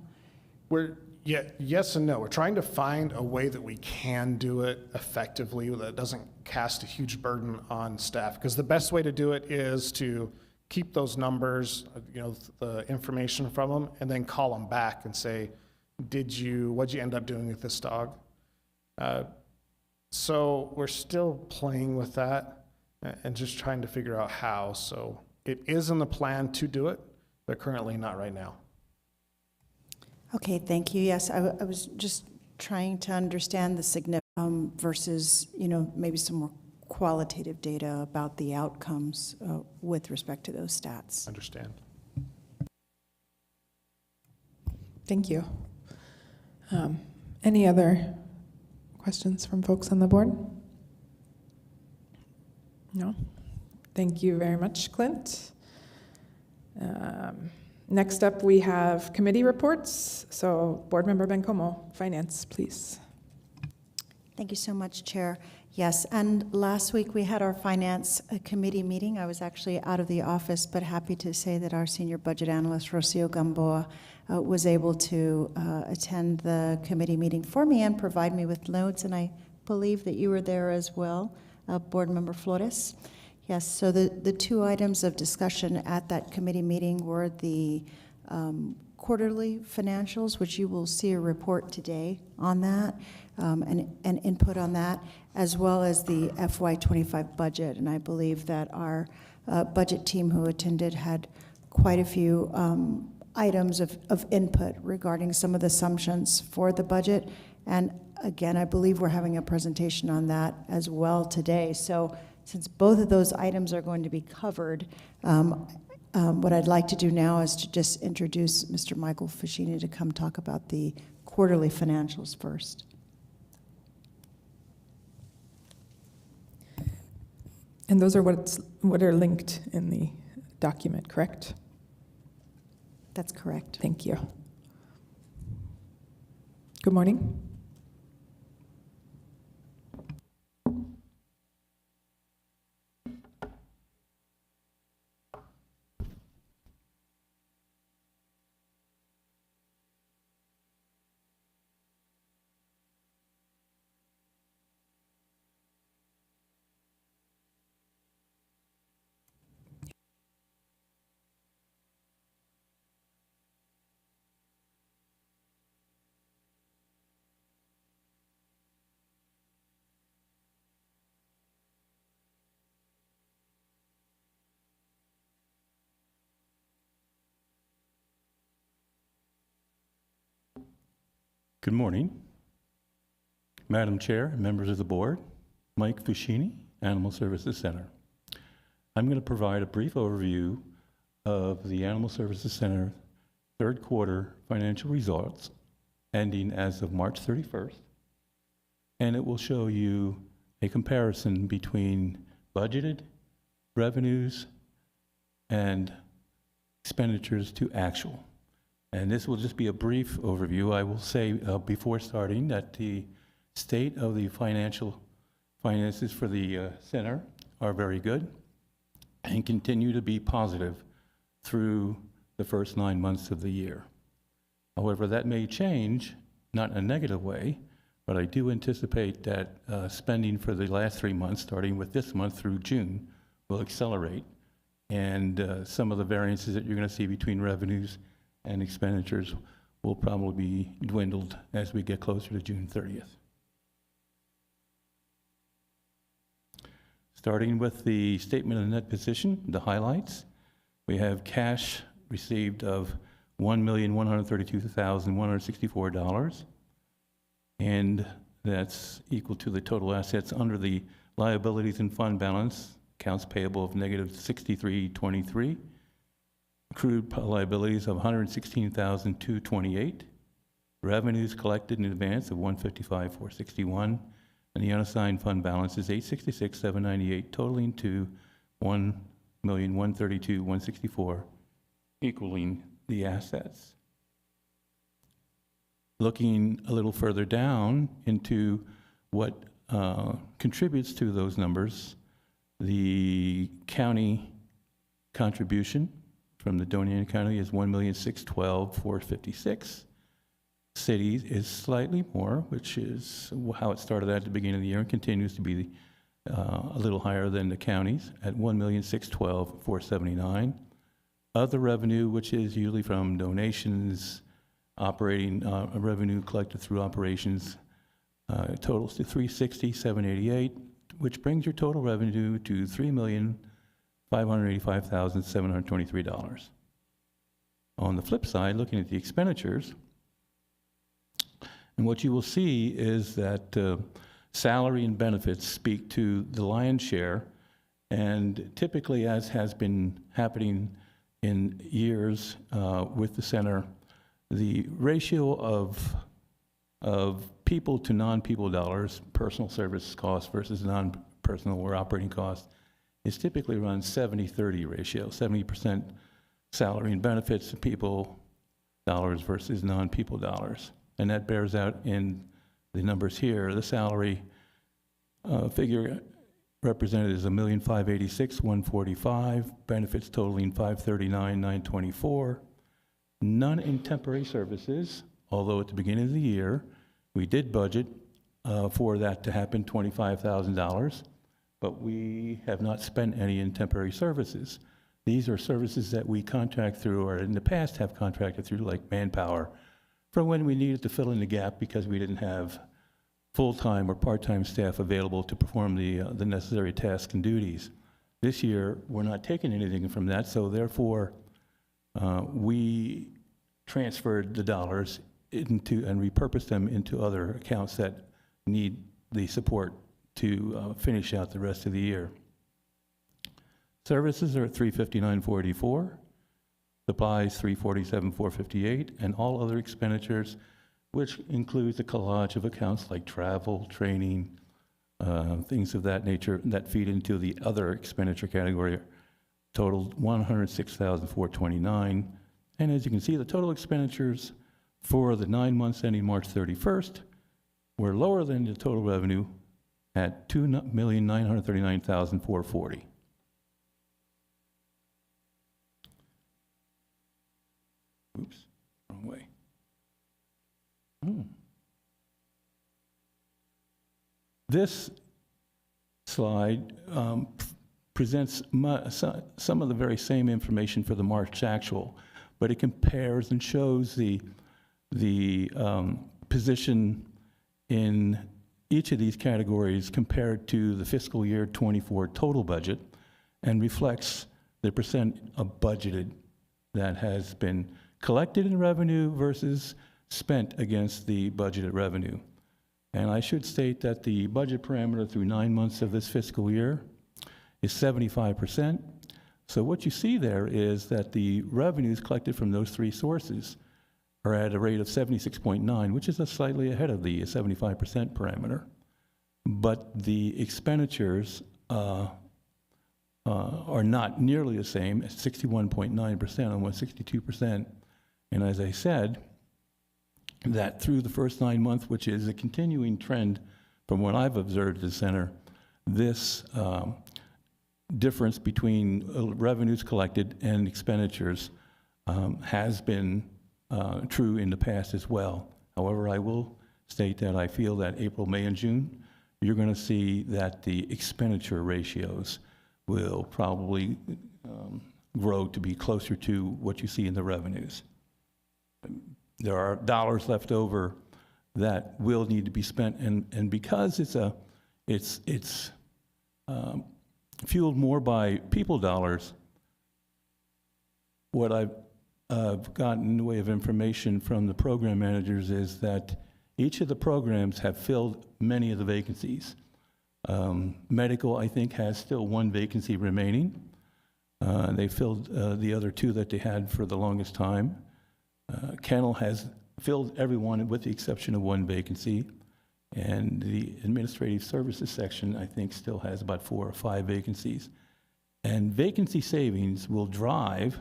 Speaker 12: Yes and no. We're trying to find a way that we can do it effectively that doesn't cast a huge burden on staff. Because the best way to do it is to keep those numbers, the information from them, and then call them back and say, what'd you end up doing with this dog? So we're still playing with that and just trying to figure out how. So it is in the plan to do it, but currently not right now.
Speaker 3: Okay, thank you. Yes, I was just trying to understand the significance versus, maybe some more qualitative data about the outcomes with respect to those stats.
Speaker 12: Understand.
Speaker 1: Thank you. Any other questions from folks on the board? No? Thank you very much, Clint. Next up, we have committee reports. So Board Member Bencomo, Finance, please.
Speaker 3: Thank you so much, Chair. Yes, and last week we had our Finance Committee meeting. I was actually out of the office, but happy to say that our Senior Budget Analyst, Rocio Gamboa, was able to attend the committee meeting for me and provide me with notes, and I believe that you were there as well, Board Member Flores. Yes, so the two items of discussion at that committee meeting were the quarterly financials, which you will see a report today on that, and input on that, as well as the FY25 budget. And I believe that our budget team who attended had quite a few items of input regarding some of the assumptions for the budget. And again, I believe we're having a presentation on that as well today. So since both of those items are going to be covered, what I'd like to do now is to just introduce Mr. Michael Fashini to come talk about the quarterly financials first.
Speaker 1: And those are what are linked in the document, correct?
Speaker 3: That's correct.
Speaker 1: Thank you. Good morning.
Speaker 14: Good morning, Madam Chair and members of the board. Mike Fashini, Animal Services Center. I'm going to provide a brief overview of the Animal Services Center third quarter financial results ending as of March 31st, and it will show you a comparison between budgeted revenues and expenditures to actual. And this will just be a brief overview. I will say before starting that the state of the finances for the center are very good and continue to be positive through the first 9 months of the year. However, that may change, not in a negative way, but I do anticipate that spending for the last 3 months, starting with this month through June, will accelerate. And some of the variances that you're going to see between revenues and expenditures will probably be dwindled as we get closer to June 30th. Starting with the statement of net position, the highlights, we have cash received of $1,132,164, and that's equal to the total assets under the liabilities and fund balance, accounts payable of negative $63.23, accrued liabilities of $116,228, revenues collected in advance of $155,461, and the unassigned fund balance is $866,798, totaling to $1,132,164, equaling the assets. Looking a little further down into what contributes to those numbers, the county contribution from the donating county is $1,612,456. Cities is slightly more, which is how it started at the beginning of the year and continues to be a little higher than the counties at $1,612,479. Other revenue, which is usually from donations, operating revenue collected through operations, totals to $360,788, which brings your total revenue to $3,585,723. On the flip side, looking at the expenditures, and what you will see is that salary and benefits speak to the lion's share, and typically, as has been happening in years with the center, the ratio of people to non-people dollars, personal service costs versus non-personal or operating costs, is typically around 70-30 ratio, 70% salary and benefits to people dollars versus non-people dollars. And that bears out in the numbers here. The salary figure represented is $1,586,145, benefits totaling $539,924. None in temporary services, although at the beginning of the year, we did budget for that to happen, $25,000, but we have not spent any in temporary services. These are services that we contract through, or in the past have contracted through, like Manpower, for when we needed to fill in the gap because we didn't have full-time or part-time staff available to perform the necessary tasks and duties. This year, we're not taking anything from that, so therefore, we transferred the dollars into and repurposed them into other accounts that need the support to finish out the rest of the year. Services are at $359,484, supplies $347,458, and all other expenditures, which includes a collage of accounts like travel, training, things of that nature that feed into the other expenditure category, totaled $106,429. And as you can see, the total expenditures for the 9 months ending March 31st were lower than the total revenue at $2,939,440. Oops, wrong way. This slide presents some of the very same information for the March actual, but it compares and shows the position in each of these categories compared to the fiscal year 24 total budget and reflects the percent of budgeted that has been collected in revenue versus spent against the budgeted revenue. And I should state that the budget parameter through 9 months of this fiscal year is 75%. So what you see there is that the revenues collected from those three sources are at a rate of 76.9, which is slightly ahead of the 75% parameter. But the expenditures are not nearly the same, at 61.9%, almost 62%. And as I said, that through the first 9 months, which is a continuing trend from what I've observed at the center, this difference between revenues collected and expenditures has been true in the past as well. However, I will state that I feel that April, May, and June, you're going to see that the expenditure ratios will probably grow to be closer to what you see in the revenues. There are dollars left over that will need to be spent, and because it's fueled more by people dollars, what I've gotten in the way of information from the program managers is that each of the programs have filled many of the vacancies. Medical, I think, has still one vacancy remaining. They filled the other two that they had for the longest time. Kennel has filled everyone with the exception of one vacancy. And the administrative services section, I think, still has about 4 or 5 vacancies. And vacancy savings will drive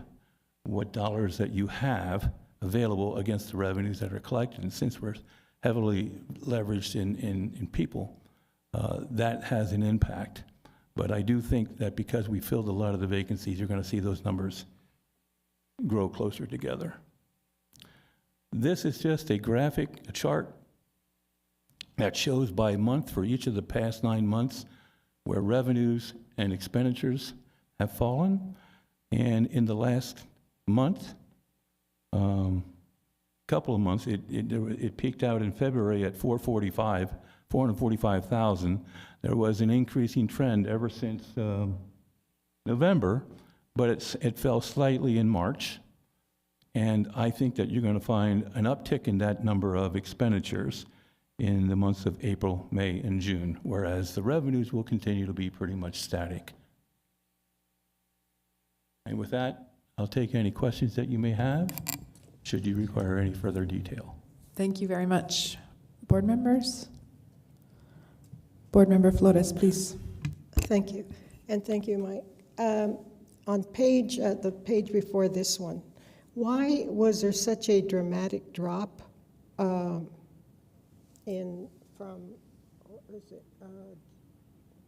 Speaker 14: what dollars that you have available against the revenues that are collected. And since we're heavily leveraged in people, that has an impact. But I do think that because we filled a lot of the vacancies, you're going to see those numbers grow closer together. This is just a graphic, a chart that shows by month for each of the past 9 months where revenues and expenditures have fallen. And in the last month, couple of months, it peaked out in February at 445,000. There was an increasing trend ever since November, but it fell slightly in March. And I think that you're going to find an uptick in that number of expenditures in the months of April, May, and June, whereas the revenues will continue to be pretty much static. And with that, I'll take any questions that you may have, should you require any further detail.
Speaker 1: Thank you very much. Board members? Board Member Flores, please.
Speaker 9: Thank you, and thank you, Mike. On the page before this one, why was there such a dramatic drop from what was it?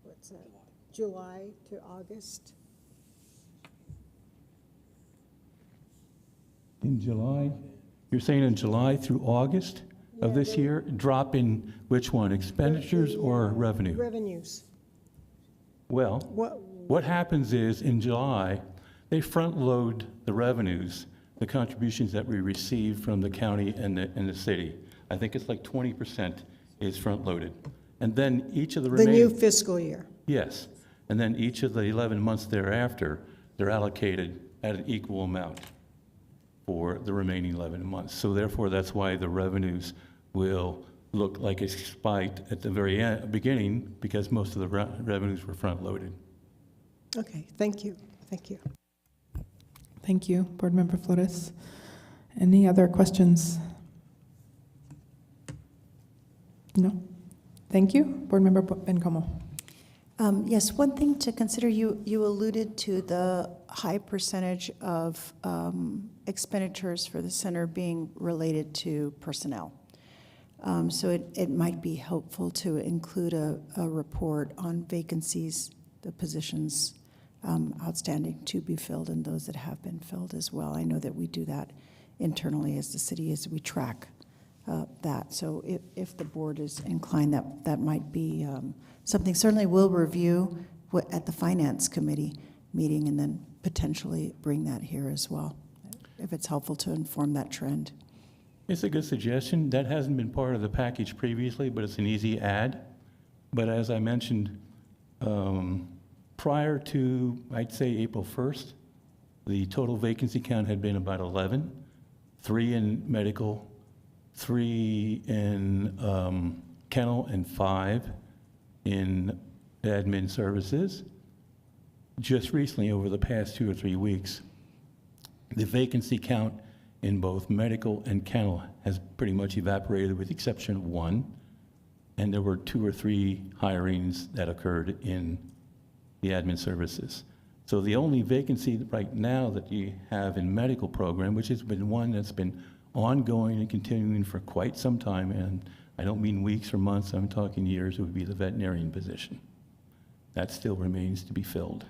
Speaker 9: What's that? July to August?
Speaker 14: In July, you're saying in July through August of this year, drop in which one, expenditures or revenue?
Speaker 9: Revenues.
Speaker 14: Well, what happens is in July, they front load the revenues, the contributions that we receive from the county and the city. I think it's like 20% is front loaded. And then each of the
Speaker 9: The
Speaker 14: remaining.
Speaker 9: new fiscal year.
Speaker 14: Yes. And then each of the 11 months thereafter, they're allocated at an equal amount for the remaining 11 months. So therefore, that's why the revenues will look like a spike at the very beginning, because most of the revenues were front-loaded.
Speaker 9: Okay, thank you. Thank you.
Speaker 1: Thank you, Board Member Flores. Any other questions? No? Thank you. Board Member Bencomo.
Speaker 3: Yes, one thing to consider, you alluded to the high percentage of expenditures for the center being related to personnel. So it might be helpful to include a report on vacancies, the positions outstanding to be filled, and those that have been filled as well. I know that we do that internally as the city, as we track that. So if the board is inclined, that might be something. Certainly we'll review at the Finance Committee meeting and then potentially bring that here as well, if it's helpful to inform that trend.
Speaker 14: It's a good suggestion. That hasn't been part of the package previously, but it's an easy add. But as I mentioned, prior to, I'd say, April 1st, the total vacancy count had been about 11, 3 in medical, 3 in kennel, and 5 in admin services. Just recently, over the past 2 or 3 weeks, the vacancy count in both medical and kennel has pretty much evaporated, with the exception of 1. And there were 2 or 3 hirings that occurred in the admin services. So the only vacancy right now that you have in medical program, which has been one that's been ongoing and continuing for quite some time, and I don't mean weeks or months, I'm talking years, would be the veterinarian position. That still remains to be filled.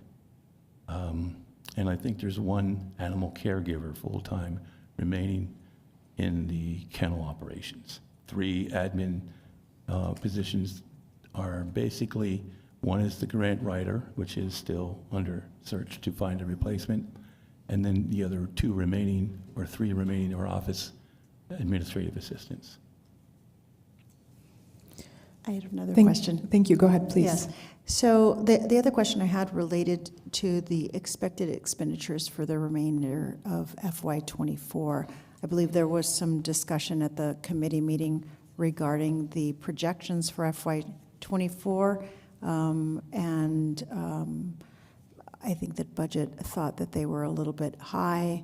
Speaker 14: And I think there's 1 animal caregiver full-time remaining in the kennel operations. 3 admin positions are basically, 1 is the grant writer, which is still under search to find a replacement, and then the other 2 remaining, or 3 remaining, are office administrative assistants.
Speaker 3: I had another question.
Speaker 1: Thank you. Go ahead, please.
Speaker 3: Yes. So the other question I had related to the expected expenditures for the remainder of FY24. I believe there was some discussion at the committee meeting regarding the projections for FY24, I think that budget thought that they were a little bit high,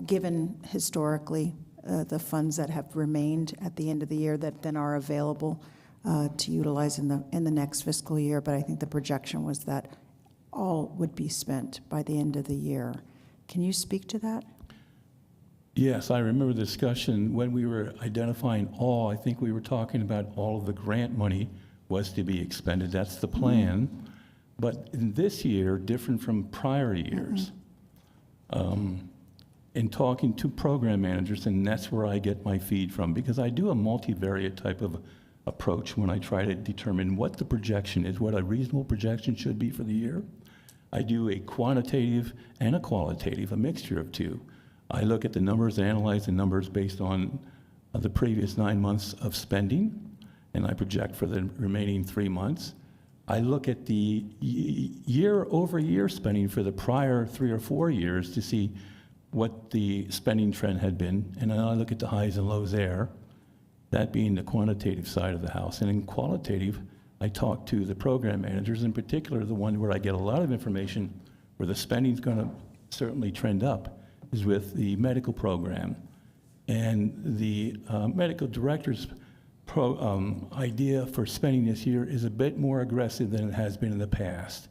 Speaker 3: given historically the funds that have remained at the end of the year that then are available to utilize in the next fiscal year. But I think the projection was that all would be spent by the end of the year. Can you speak to that?
Speaker 14: Yes, I remember the discussion when we were identifying all. I think we were talking about all of the grant money was to be expended. That's the plan. Mm-hmm. But in this year, different from prior years, in talking to program managers, and that's where I get my feed from, because I do a multivariate type of approach when I try to determine what the projection is, what a reasonable projection should be for the year. I do a quantitative and a qualitative, a mixture of 2. I look at the numbers, analyze the numbers based on the previous 9 months of spending, and I project for the remaining 3 months. I look at the year-over-year spending for the prior 3 or 4 years to see what the spending trend had been, and then I look at the highs and lows there, that being the quantitative side of the house. And in qualitative, I talk to the program managers, in particular the one where I get a lot of information where the spending's going to certainly trend up, is with the medical program. And the medical director's idea for spending this year is a bit more aggressive than it has been in the past,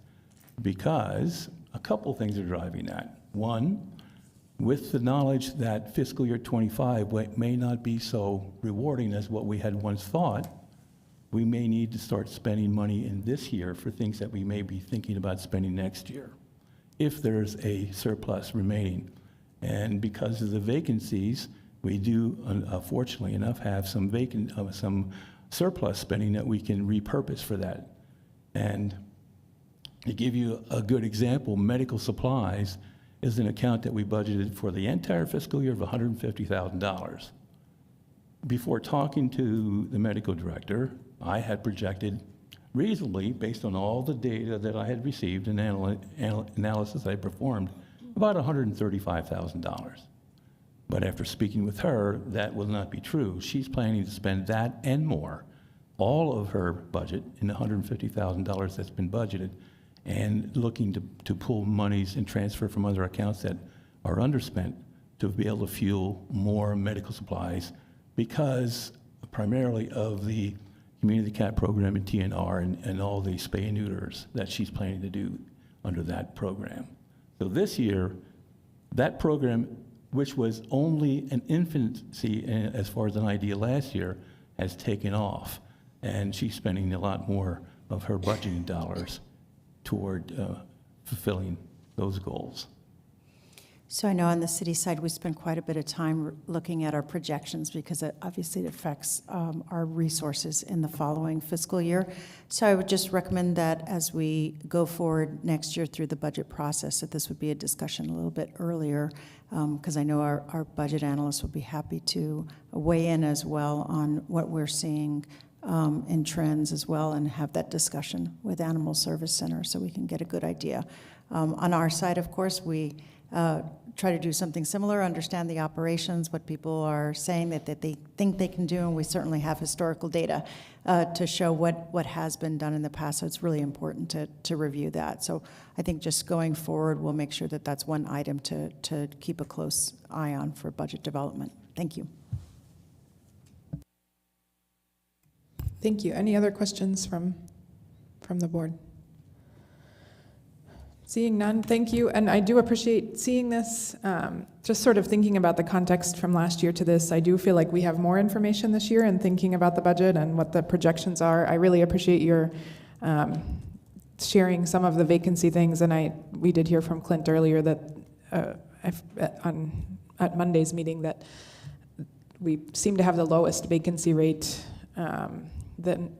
Speaker 14: because a couple things are driving that. 1, with the knowledge that fiscal year 25 may not be so rewarding as what we had once thought, we may need to start spending money in this year for things that we may be thinking about spending next year, if there's a surplus remaining. And because of the vacancies, we do, fortunately enough, have some surplus spending that we can repurpose for that. And To give you a good example, medical supplies is an account that we budgeted for the entire fiscal year of $150,000. Before talking to the medical director, I had projected reasonably, based on all the data that I had received and analysis I performed, about $135,000. But after speaking with her, that will not be true. She's planning to spend that and more, all of her budget in the $150,000 that's been budgeted, and looking to pull monies and transfer from other accounts that are underspent to be able to fuel more medical supplies because primarily of the community cat program in TNR and all the spay and neuters that she's planning to do under that program. So this year, that program, which was only an infancy as far as an idea last year, has taken off. And she's spending a lot more of her budgeting dollars toward fulfilling those goals.
Speaker 3: So I know on the city side, we spend quite a bit of time looking at our projections because it affects our resources in the following fiscal year. So I would just recommend that as we go forward next year through the budget process, that this would be a discussion a little bit earlier, because I know our budget analysts will be happy to weigh in as well on what we're seeing in trends as well, and have that discussion with Animal Service Center so we can get a good idea. On our side, of course, we try to do something similar, understand the operations, what people are saying that they think they can do, and we certainly have historical data to show what has been done in the past, so it's really important to review that. So I think just going forward, we'll make sure that that's one item to keep a close eye on for budget development. Thank you.
Speaker 1: Thank you. Any other questions from the board? Seeing none, thank you. And I do appreciate seeing this. Just sort of thinking about the context from last year to this, I do feel like we have more information this year and thinking about the budget and what the projections are. I really appreciate your sharing some of the vacancy things. And we did hear from Clint earlier that at Monday's meeting that we seem to have the lowest vacancy rate than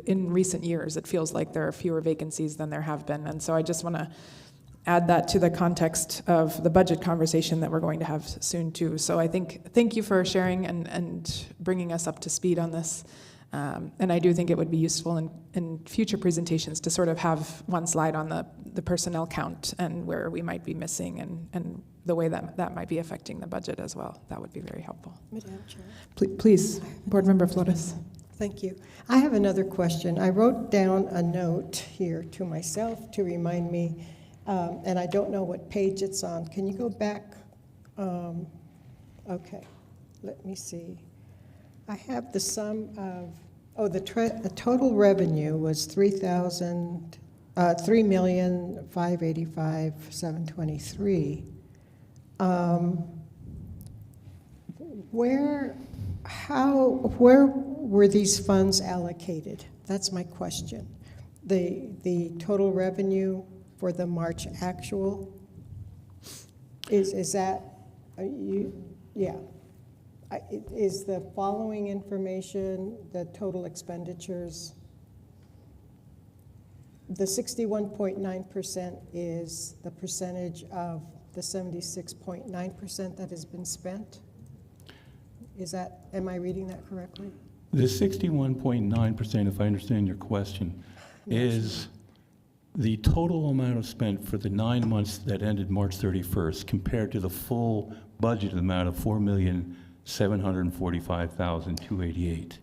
Speaker 1: in recent years. It feels like there are fewer vacancies than there have been. And so I just want to add that to the context of the budget conversation that we're going to have soon too. So I think, thank you for sharing and bringing us up to speed on this. And I do think it would be useful in future presentations to sort of have one slide on the personnel count and where we might be missing and the way that might be affecting the budget as well. That would be very helpful.
Speaker 9: Madam Chair.
Speaker 1: Please, Board Member Flores.
Speaker 9: Thank you. I have another question. I wrote down a note here to myself to remind me, and I don't know what page it's on. Can you go back? Okay, let me see. I have the sum of, the total revenue was $3,585,723. Where were these funds allocated? That's my question. The total revenue for the March actual, is that, yeah. Is the following information the total expenditures? The 61.9% is the percentage of the 76.9% that has been spent? Am I reading that correctly?
Speaker 14: The 61.9%, if I understand your question, is the total amount spent for the 9 months that ended March 31st compared to the full budgeted amount of $4,745,288.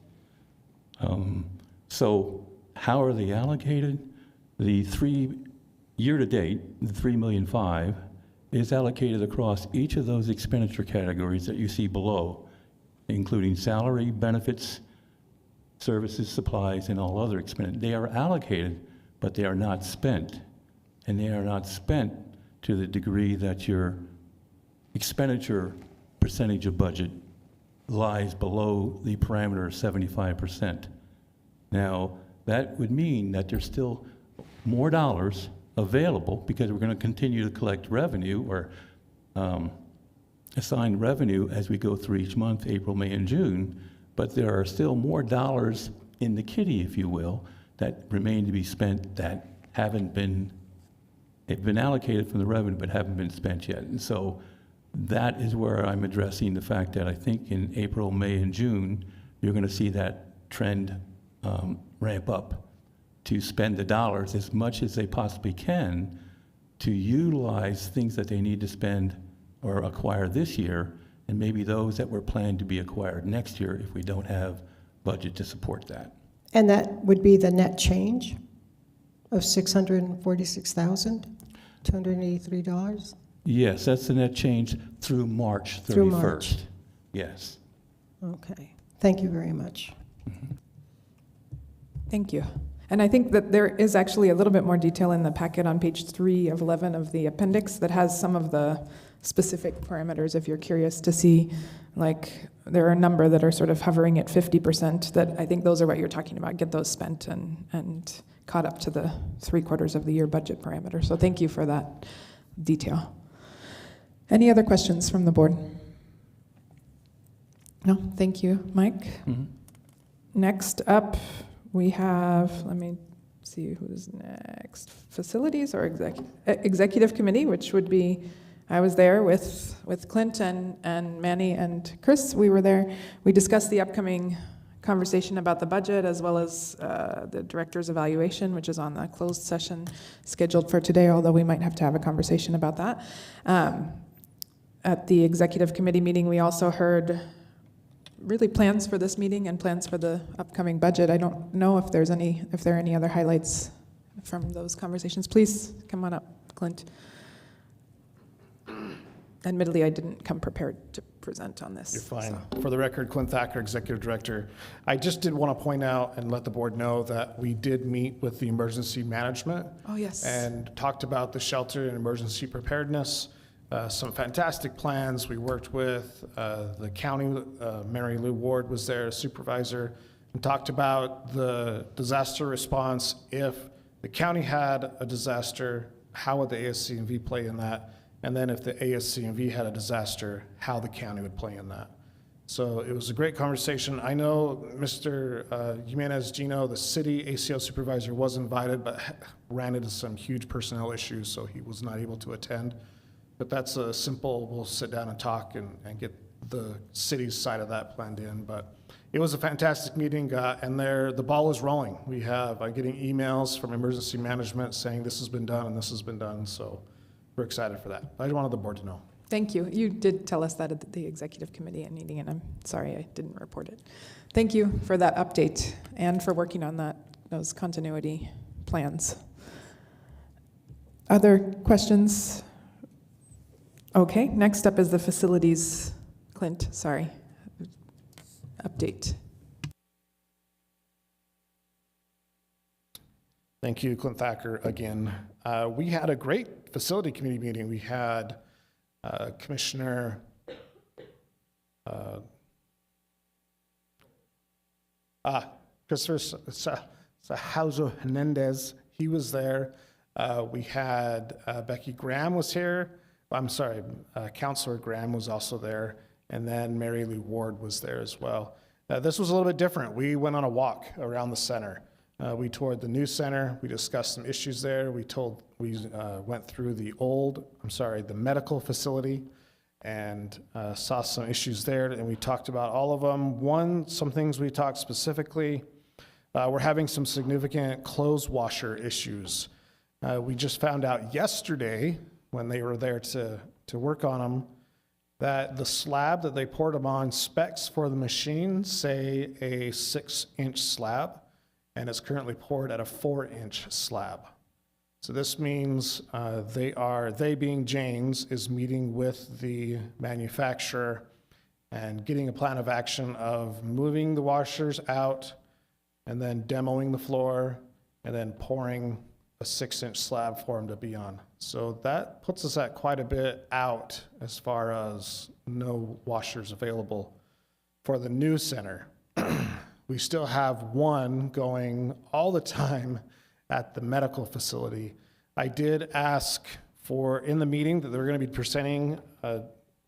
Speaker 14: So how are they allocated? The year-to-date, the $3.5 million is allocated across each of those expenditure categories that you see below, including salary, benefits, services, supplies, and all other expenditures. They are allocated, but they are not spent. And they are not spent to the degree that your expenditure percentage of budget lies below the parameter of 75%. Now, that would mean that there's still more dollars available because we're going to continue to collect revenue or assign revenue as we go through each month, April, May, and June, but there are still more dollars in the kitty, if you will, that remain to be spent that haven't been have been allocated from the revenue but haven't been spent yet. And so that is where I'm addressing the fact that I think in April, May, and June, you're going to see that trend ramp up to spend the dollars as much as they possibly can to utilize things that they need to spend or acquire this year, and maybe those that were planned to be acquired next year if we don't have budget to support that.
Speaker 9: And that would be the net change of $646,283?
Speaker 14: Yes, that's the net change through March 31st.
Speaker 9: Through March.
Speaker 14: Yes.
Speaker 9: Okay. Thank you very much.
Speaker 1: Thank you. And I think that there is actually a little bit more detail in the packet on page 3 of 11 of the appendix that has some of the specific parameters if you're curious to see. Like, there are a number that are sort of hovering at 50% that I think those are what you're talking about, get those spent and caught up to the 3/4 of the year budget parameter. So thank you for that detail. Any other questions from the board? No, thank you, Mike.
Speaker 14: Mm-hmm.
Speaker 1: Next up, we have, let me see who's next. Facilities or executive committee, which would be, I was there with Clint and Manny and Chris. We were there. We discussed the upcoming conversation about the budget as well as the director's evaluation, which is on the closed session scheduled for today, although we might have to have a conversation about that. At the executive committee meeting, we also heard really plans for this meeting and plans for the upcoming budget. I don't know if there are any other highlights from those conversations. Please come on up, Clint. Admittedly, I didn't come prepared to present on this.
Speaker 12: You're fine.
Speaker 1: So.
Speaker 12: For the record, Clint Thacker, Executive Director. I just did want to point out and let the board know that we did meet with the emergency management.
Speaker 1: Oh, yes.
Speaker 12: And talked about the shelter and emergency preparedness. Some fantastic plans. We worked with the county. Mary Lou Ward was there, supervisor, and talked about the disaster response. If the county had a disaster, how would the ASCMV play in that? And then if the ASCMV had a disaster, how the county would play in that. So it was a great conversation. I know Mr. Jimenez Gino, the city ACO supervisor, was invited, but ran into some huge personnel issues, so he was not able to attend. But that's a simple, we'll sit down and talk and get the city's side of that planned in. But it was a fantastic meeting, and the ball is rolling. I'm getting emails from emergency management saying this has been done and this has been done, so we're excited for that. I wanted the board to know.
Speaker 1: Thank you. You did tell us that at the executive committee meeting, and I'm sorry I didn't report it. Thank you for that update and for working on those continuity plans. Other questions? Okay, next up is the facilities, Clint, sorry, update.
Speaker 12: Thank you, Clint Thacker, again. We had a great facility committee meeting. We had Commissioner Christopher Sahauzo Hernandez. He was there. We had Becky Graham was here. I'm sorry, Councilor Graham was also there, and then Mary Lou Ward was there as well. This was a little bit different. We went on a walk around the center. We toured the new center. We discussed some issues there. We went through the medical facility and saw some issues there, and we talked about all of them. Some things we talked specifically, we're having some significant clothes washer issues. We just found out yesterday when they were there to work on them, that the slab that they poured them on, specs for the machine say a 6-inch slab, and it's currently poured at a 4-inch slab. So this means they being Janes, is meeting with the manufacturer and getting a plan of action of moving the washers out and then demoing the floor and then pouring a 6-inch slab for them to be on. So that puts us at quite a bit out as far as no washers available for the new center. We still have one going all the time at the medical facility. I did ask in the meeting that they're going to be presenting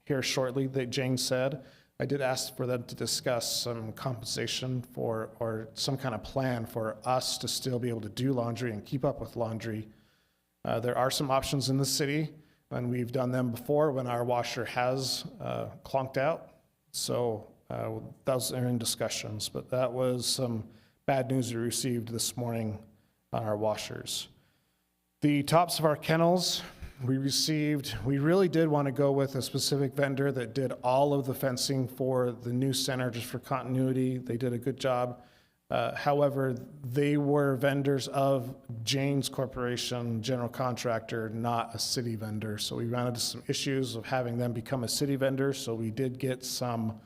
Speaker 12: here shortly, that Jane said, I did ask for them to discuss some compensation or some kind of plan for us to still be able to do laundry and keep up with laundry There are some options in the city, and we've done them before when our washer has clunked out. So those are in discussions, but that was some bad news we received this morning on our washers. The tops of our kennels, we really did want to go with a specific vendor that did all of the fencing for the new center just for continuity. They did a good job. However, they were vendors of Jane's Corporation, general contractor, not a city vendor. So we ran into some issues of having them become a city vendor. So we did get some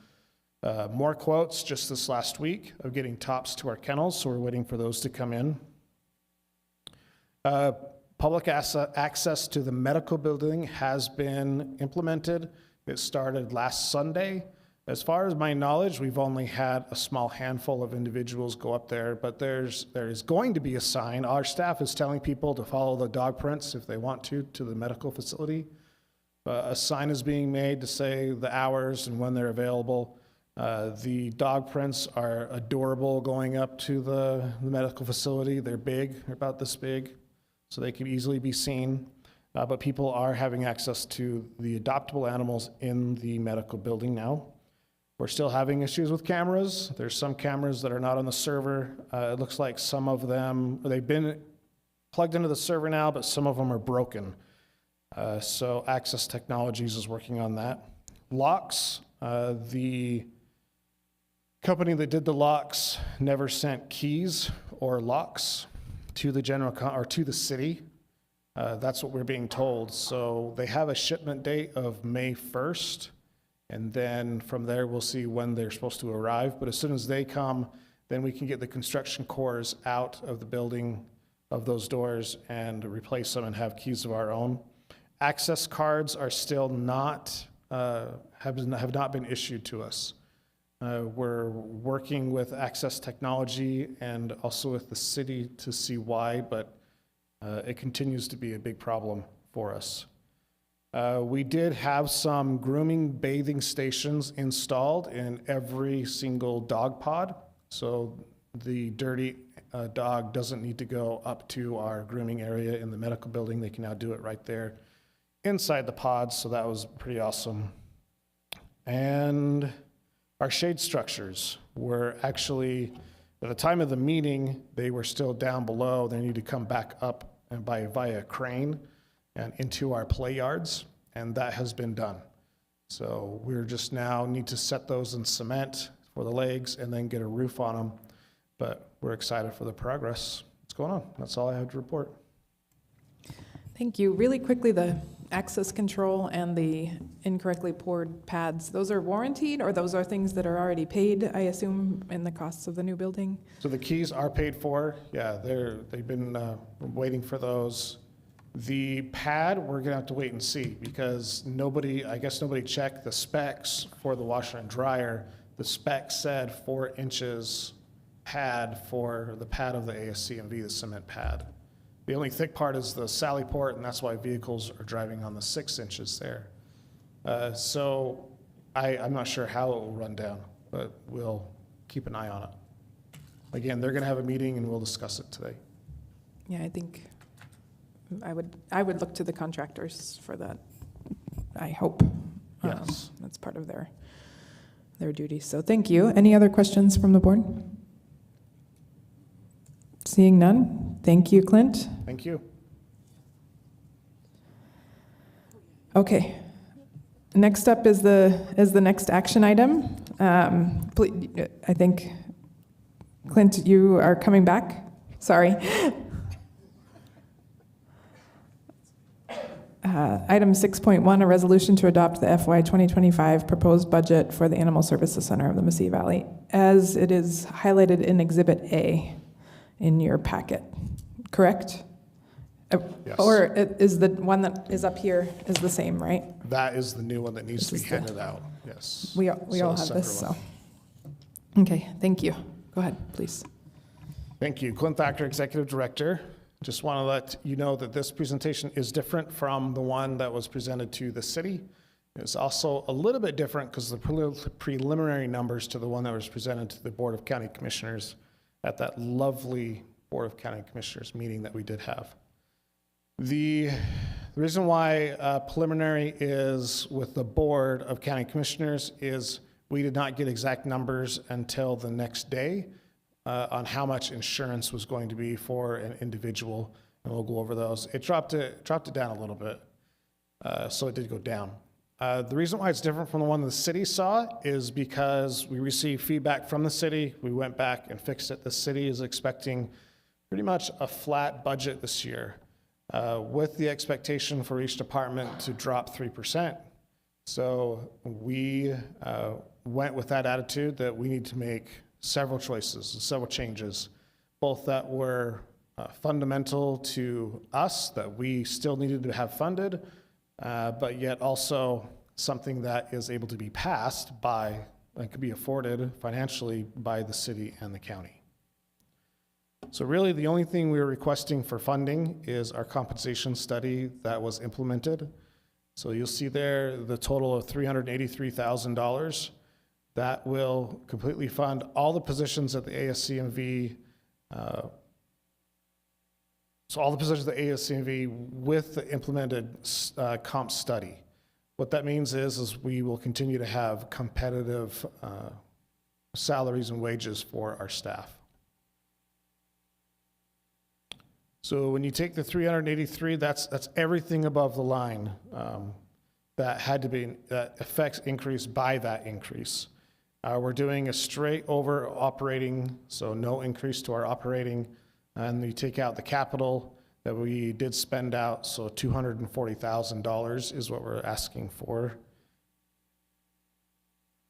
Speaker 12: more quotes just this last week of getting tops to our kennels. So we're waiting for those to come in. Public access to the medical building has been implemented. It started last Sunday. As far as my knowledge, we've only had a small handful of individuals go up there, but there is going to be a sign. Our staff is telling people to follow the dog prints if they want to the medical facility. A sign is being made to say the hours and when they're available. The dog prints are adorable going up to the medical facility. They're big, they're about this big, so they can easily be seen. But people are having access to the adoptable animals in the medical building now. We're still having issues with cameras. There's some cameras that are not on the server. It looks like some of them, they've been plugged into the server now, but some of them are broken. So Access Technologies is working on that. Locks, the company that did the locks never sent keys or locks to the to the city. That's what we're being told. So they have a shipment date of May 1st. And then from there, we'll see when they're supposed to arrive. But as soon as they come, then we can get the construction cores out of the building of those doors and replace them and have keys of our own. Access cards are still not, have not been issued to us. We're working with Access Technology and also with the city to see why, but it continues to be a big problem for us. We did have some grooming bathing stations installed in every single dog pod. So the dirty dog doesn't need to go up to our grooming area in the medical building. They can now do it right there inside the pods. So that was pretty awesome. And our shade structures were actually, at the time of the meeting, they were still down below. They need to come back up and via crane and into our play yards, and that has been done. So we're just now need to set those in cement for the legs and then get a roof on them. But we're excited for the progress that's going on. That's all I have to report.
Speaker 1: Thank you. Really quickly, the access control and the incorrectly poured pads, those are warranted, or those are things that are already paid, I assume, in the costs of the new building?
Speaker 12: So the keys are paid for. Yeah, they've been waiting for those. The pad, we're gonna have to wait and see because I guess nobody checked the specs for the washer and dryer. The spec said 4 inches pad for the pad of the ASCMV, the cement pad. The only thick part is the sally port, and that's why vehicles are driving on the 6 inches there. So I'm not sure how it will run down, but we'll keep an eye on it. Again, they're gonna have a meeting and we'll discuss it today.
Speaker 1: Yeah, I think I would look to the contractors for that, I hope.
Speaker 12: Yes.
Speaker 1: That's part of their duty. So thank you. Any other questions from the board? Seeing none. Thank you, Clint.
Speaker 12: Thank you.
Speaker 1: Okay. Next up is the next action item. I think, Clint, you are coming back? Sorry. Item 6.1, a resolution to adopt the FY 2025 proposed budget for the Animal Services Center of the Mesilla Valley, as it is highlighted in Exhibit A in your packet, correct?
Speaker 12: Yes.
Speaker 1: Or is the one that is up here is the same, right?
Speaker 12: That is the new one that needs to be handed out, yes.
Speaker 1: We all have this, so. Okay, thank you. Go ahead, please.
Speaker 12: Thank you. Clint Thacker, Executive Director. Just want to let you know that this presentation is different from the one that was presented to the city. It's also a little bit different because the preliminary numbers to the one that was presented to the Board of County Commissioners at that lovely Board of County Commissioners meeting that we did have. The reason why preliminary is with the Board of County Commissioners is we did not get exact numbers until the next day on how much insurance was going to be for an individual, and we'll go over those. It dropped it down a little bit, so it did go down. The reason why it's different from the one the city saw is because we received feedback from the city. We went back and fixed it. The city is expecting pretty much a flat budget this year, with the expectation for each department to drop 3%. So we went with that attitude that we need to make several choices and several changes, both that were fundamental to us, that we still needed to have funded, but yet also something that is able to be passed by, and could be afforded financially by the city and the county. So really the only thing we were requesting for funding is our compensation study that was implemented. So you'll see there the total of $383,000. That will completely fund all the positions at the ASCMV, so all the positions at the ASCMV with the implemented comp study. What that means is we will continue to have competitive salaries and wages for our staff. So when you take the 383, that's everything above the line that had to be, that affects increase by that increase. We're doing a straight over operating, so no increase to our operating, and you take out the capital that we did spend out, so $240,000 is what we're asking for.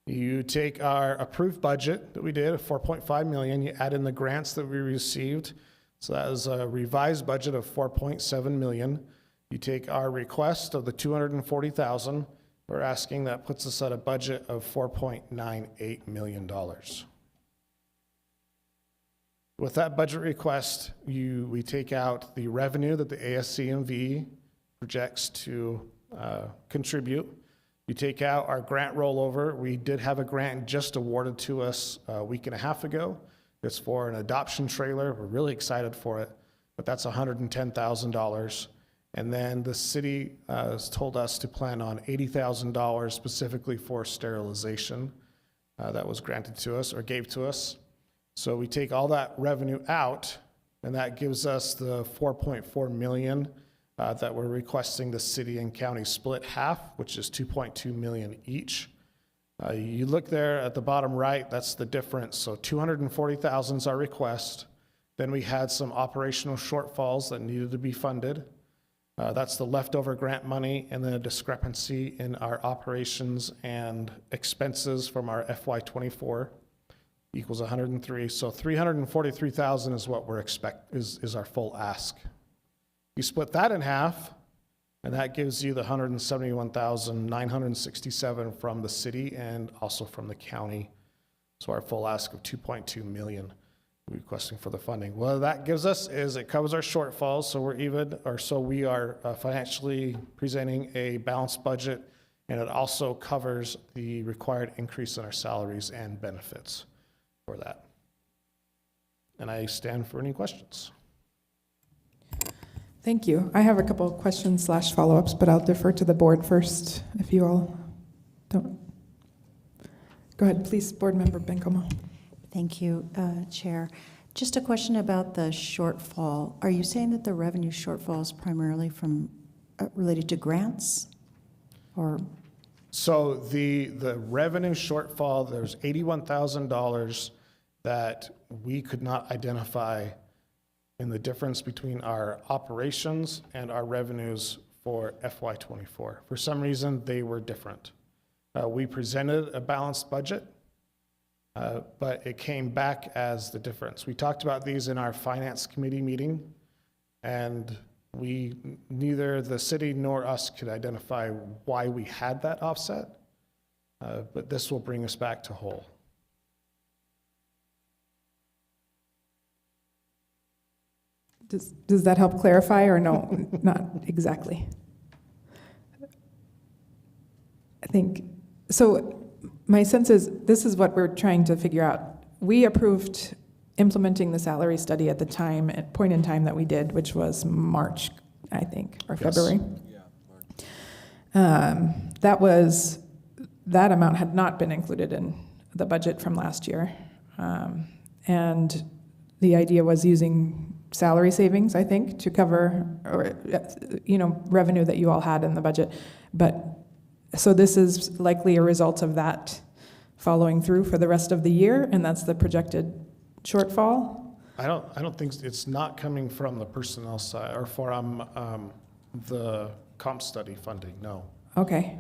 Speaker 12: You take our approved budget that we did of $4.5 million, you add in the grants that we received, so that is a revised budget of $4.7 million. You take our request of the $240,000, we're asking, that puts us at a budget of $4.98 million. With that budget request, we take out the revenue that the ASCMV projects to contribute. You take out our grant rollover. We did have a grant just awarded to us a week and a half ago. It's for an adoption trailer. We're really excited for it, but that's $110,000. And then the city has told us to plan on $80,000 specifically for sterilization that was granted to us or gave to us. So we take all that revenue out, and that gives us the $4.4 million that we're requesting the city and county split half, which is $2.2 million each. You look there at the bottom right, that's the difference. So $240,000 is our request. Then we had some operational shortfalls that needed to be funded. That's the leftover grant money, and then a discrepancy in our operations and expenses from our FY24 equals 103. So 343,000 is what we're is our full ask. You split that in half, and that gives you the 171,967 from the city and also from the county. So our full ask of 2.2 million requesting for the funding. What that gives us is it covers our shortfalls, so we're even, or so we are financially presenting a balanced budget, and it also covers the required increase in our salaries and benefits for that. And I stand for any questions.
Speaker 1: Thank you. I have a couple of questions / follow-ups, but I'll defer to the board first if you all don't. Go ahead, please, Board Member Bencomo.
Speaker 3: Thank you, Chair. Just a question about the shortfall. Are you saying that the revenue shortfall is primarily from related to grants, or?
Speaker 12: So the revenue shortfall, there's $81,000 that we could not identify in the difference between our operations and our revenues for FY24. For some reason, they were different. We presented a balanced budget, but it came back as the difference. We talked about these in our finance committee meeting, and neither the city nor us could identify why we had that offset, but this will bring us back to whole.
Speaker 1: Does that help clarify, or no, not exactly? I think, so my sense is this is what we're trying to figure out. We approved implementing the salary study at the point in time that we did, which was March I think, or
Speaker 12: Yes.
Speaker 1: February. That amount had not been included in the budget from last year. And the idea was using salary savings, I think, to cover, or, revenue that you all had in the budget. But, so this is likely a result of that following through for the rest of the year, and that's the projected shortfall?
Speaker 12: I don't think, it's not coming from the personnel side, or from the comp study funding, no.
Speaker 1: Okay.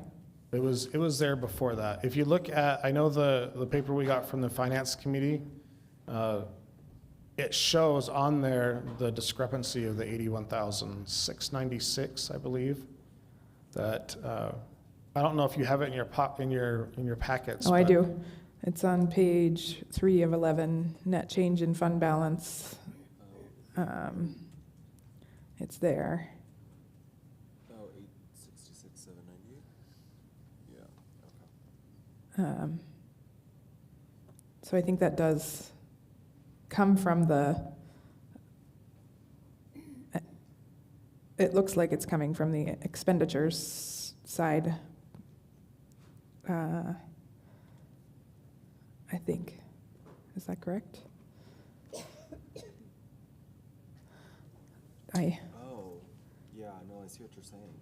Speaker 12: It was there before that. If you look at, I know the paper we got from the finance committee, it shows on there the discrepancy of the 81,696, I believe. That I don't know if you have it in your packets.
Speaker 1: Oh, I
Speaker 12: but
Speaker 1: do. It's on page 3 of 11, net change in fund balance. It's there.
Speaker 4: Oh, 866, 798? Yeah, okay.
Speaker 1: So I think that does come from it looks like it's coming from the expenditures side. I think. Is that correct?
Speaker 4: Oh, yeah, no, I see what you're saying.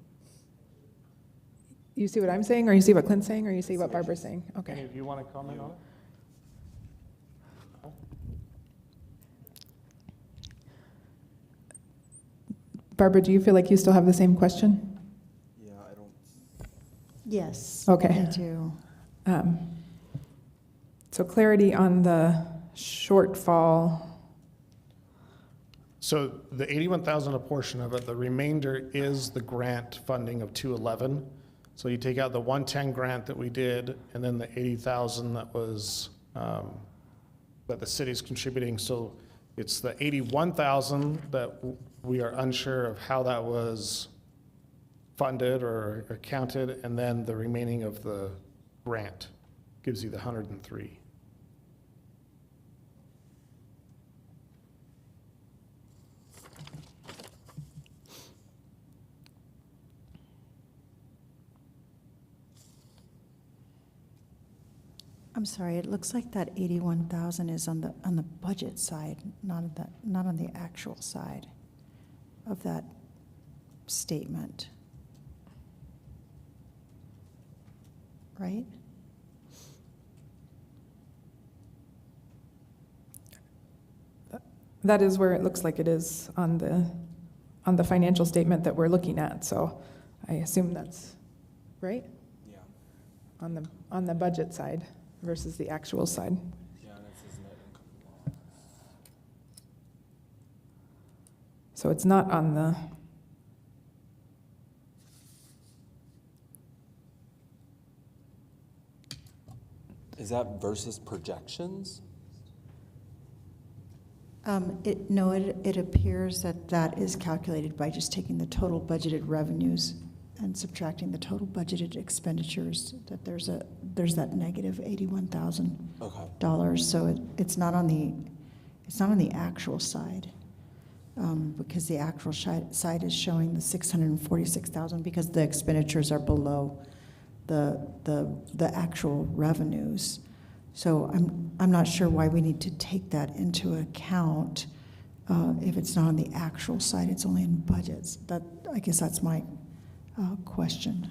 Speaker 1: You see what I'm saying, or you see what Clint's saying, or you see what Barbara's saying? Okay.
Speaker 12: Any of you want to comment on it?
Speaker 1: Barbara, do you feel like you still have the same question?
Speaker 4: Yeah, I don't.
Speaker 3: Yes.
Speaker 1: Okay.
Speaker 3: I do.
Speaker 1: So clarity on the shortfall.
Speaker 12: So the 81,000, a portion of it, the remainder is the grant funding of 211. So you take out the 110 grant that we did, and then the 80,000 that was, that the city's contributing. So it's the 81,000 that we are unsure of how that was funded or counted, and then the remaining of the grant gives you the 103.
Speaker 3: I'm sorry, it looks like that 81,000 is on the budget side, not on the actual side of that statement. Right?
Speaker 1: That is where it looks like it is on the financial statement that we're looking at. So I assume that's right?
Speaker 4: Yeah.
Speaker 1: On the budget side versus the actual side.
Speaker 4: Yeah, that's his net income.
Speaker 1: So it's not on the,
Speaker 4: Is that versus projections?
Speaker 3: It appears that is calculated by just taking the total budgeted revenues and subtracting the total budgeted expenditures, that there's that negative $81,000. So it's not on the actual side, because the actual side is showing the 646,000 because the expenditures are below the actual revenues. So I'm not sure why we need to take that into account if it's not on the actual side. It's only in budgets. I guess that's my question.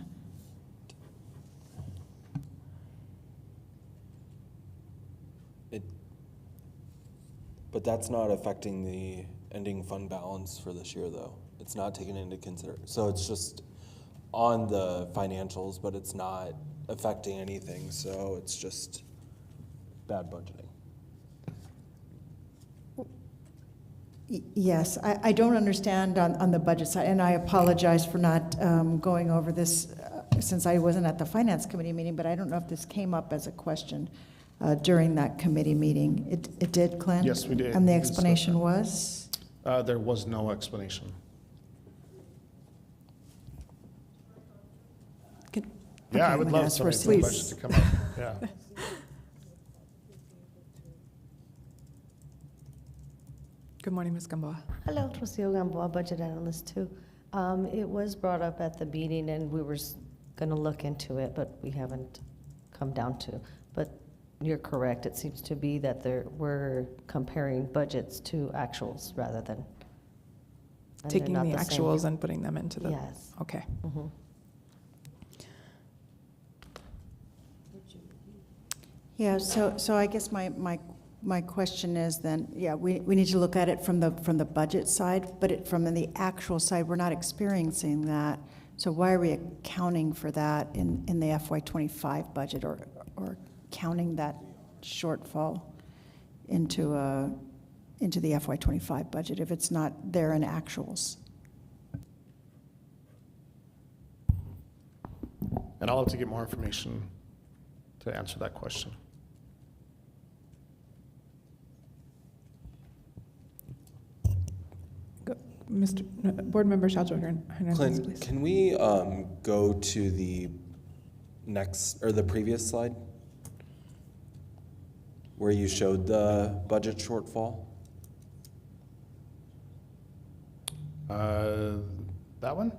Speaker 4: But that's not affecting the ending fund balance for this year, though. It's not taken into consideration. So it's just on the financials, but it's not affecting anything. So it's just bad budgeting.
Speaker 3: Yes, I don't understand on the budget side, and I apologize for not going over this since I wasn't at the Finance Committee meeting, but I don't know if this came up as a question during that committee meeting. It did, Clint?
Speaker 12: Yes, we did.
Speaker 3: And the
Speaker 12: We
Speaker 3: explanation was?
Speaker 12: There was no explanation. Yeah, I would love somebody from the budget to come up. Yeah.
Speaker 1: good morning, Ms. Gamboa.
Speaker 15: Hello, Rocio Gamboa, budget analyst too. It was brought up at the meeting, and we were going to look into it, but we haven't come down to. But you're correct. It seems to be that we're comparing budgets to actuals rather than and they're
Speaker 1: Taking
Speaker 15: not
Speaker 1: the
Speaker 15: same.
Speaker 1: actuals and putting them into the.
Speaker 15: Yes.
Speaker 1: Okay.
Speaker 15: Mhm.
Speaker 3: Yeah, so I guess my question is then, yeah, we need to look at it from the budget side, but from the actual side, we're not experiencing that. So why are we accounting for that in the FY25 budget or counting that shortfall into the FY25 budget if it's not there in actuals?
Speaker 12: And I'll have to get more information to answer that question.
Speaker 1: Board Member Shajo Hernandez,
Speaker 4: Clint,
Speaker 1: please.
Speaker 4: can we go to the next, or the previous slide? Where you showed the budget shortfall?
Speaker 12: That one?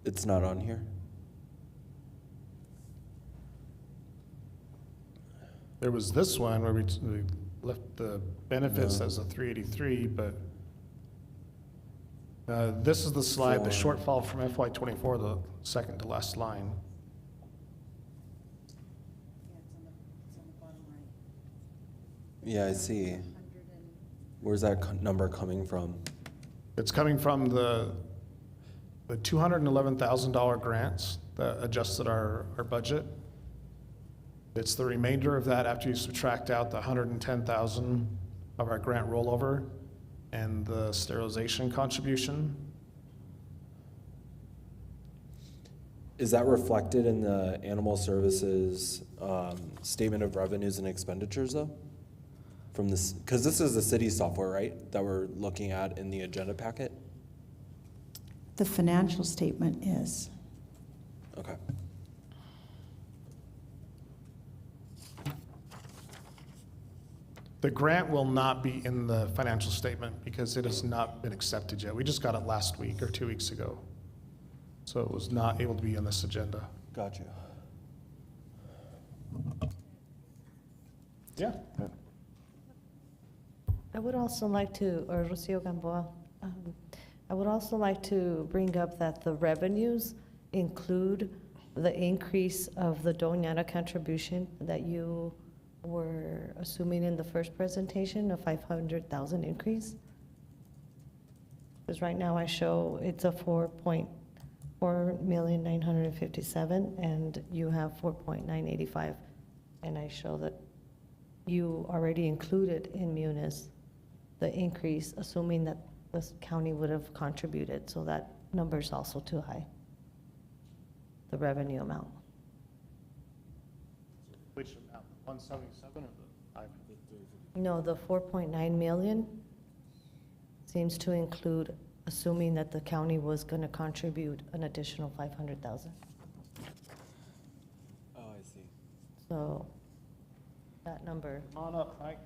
Speaker 4: It's not on here.
Speaker 12: There was this one where we left the benefits as a 383, but this is the slide, the shortfall from FY24, the second to last line.
Speaker 4: Yeah, I see. Where's that number coming from?
Speaker 12: It's coming from the $211,000 grants that adjusted our budget. It's the remainder of that after you subtract out the $110,000 of our grant rollover and the sterilization contribution.
Speaker 4: Is that reflected in the Animal Services Statement of Revenues and Expenditures though? From this, because this is the city software, right, that we're looking at in the agenda packet?
Speaker 3: The financial statement is.
Speaker 4: Okay.
Speaker 12: The grant will not be in the financial statement because it has not been accepted yet. We just got it last week or 2 weeks ago. So it was not able to be on this agenda.
Speaker 4: Got you.
Speaker 12: Yeah.
Speaker 15: I would also like to, or Rocio Gamboa, I would also like to bring up that the revenues include the increase of the Doñana contribution that you were assuming in the first presentation, a 500,000 increase. Because right now I show it's a 4.957 and you have 4.985, and I show that you already included in Munis the increase, assuming that the county would have contributed, so that number is also too high, the revenue amount.
Speaker 12: Which amount, 177 or the 500?
Speaker 15: No, the 4.9 million seems to include, assuming that the county was going to contribute an additional 500,000.
Speaker 4: Oh, I see.
Speaker 15: So that number.
Speaker 12: Come on up, Mike.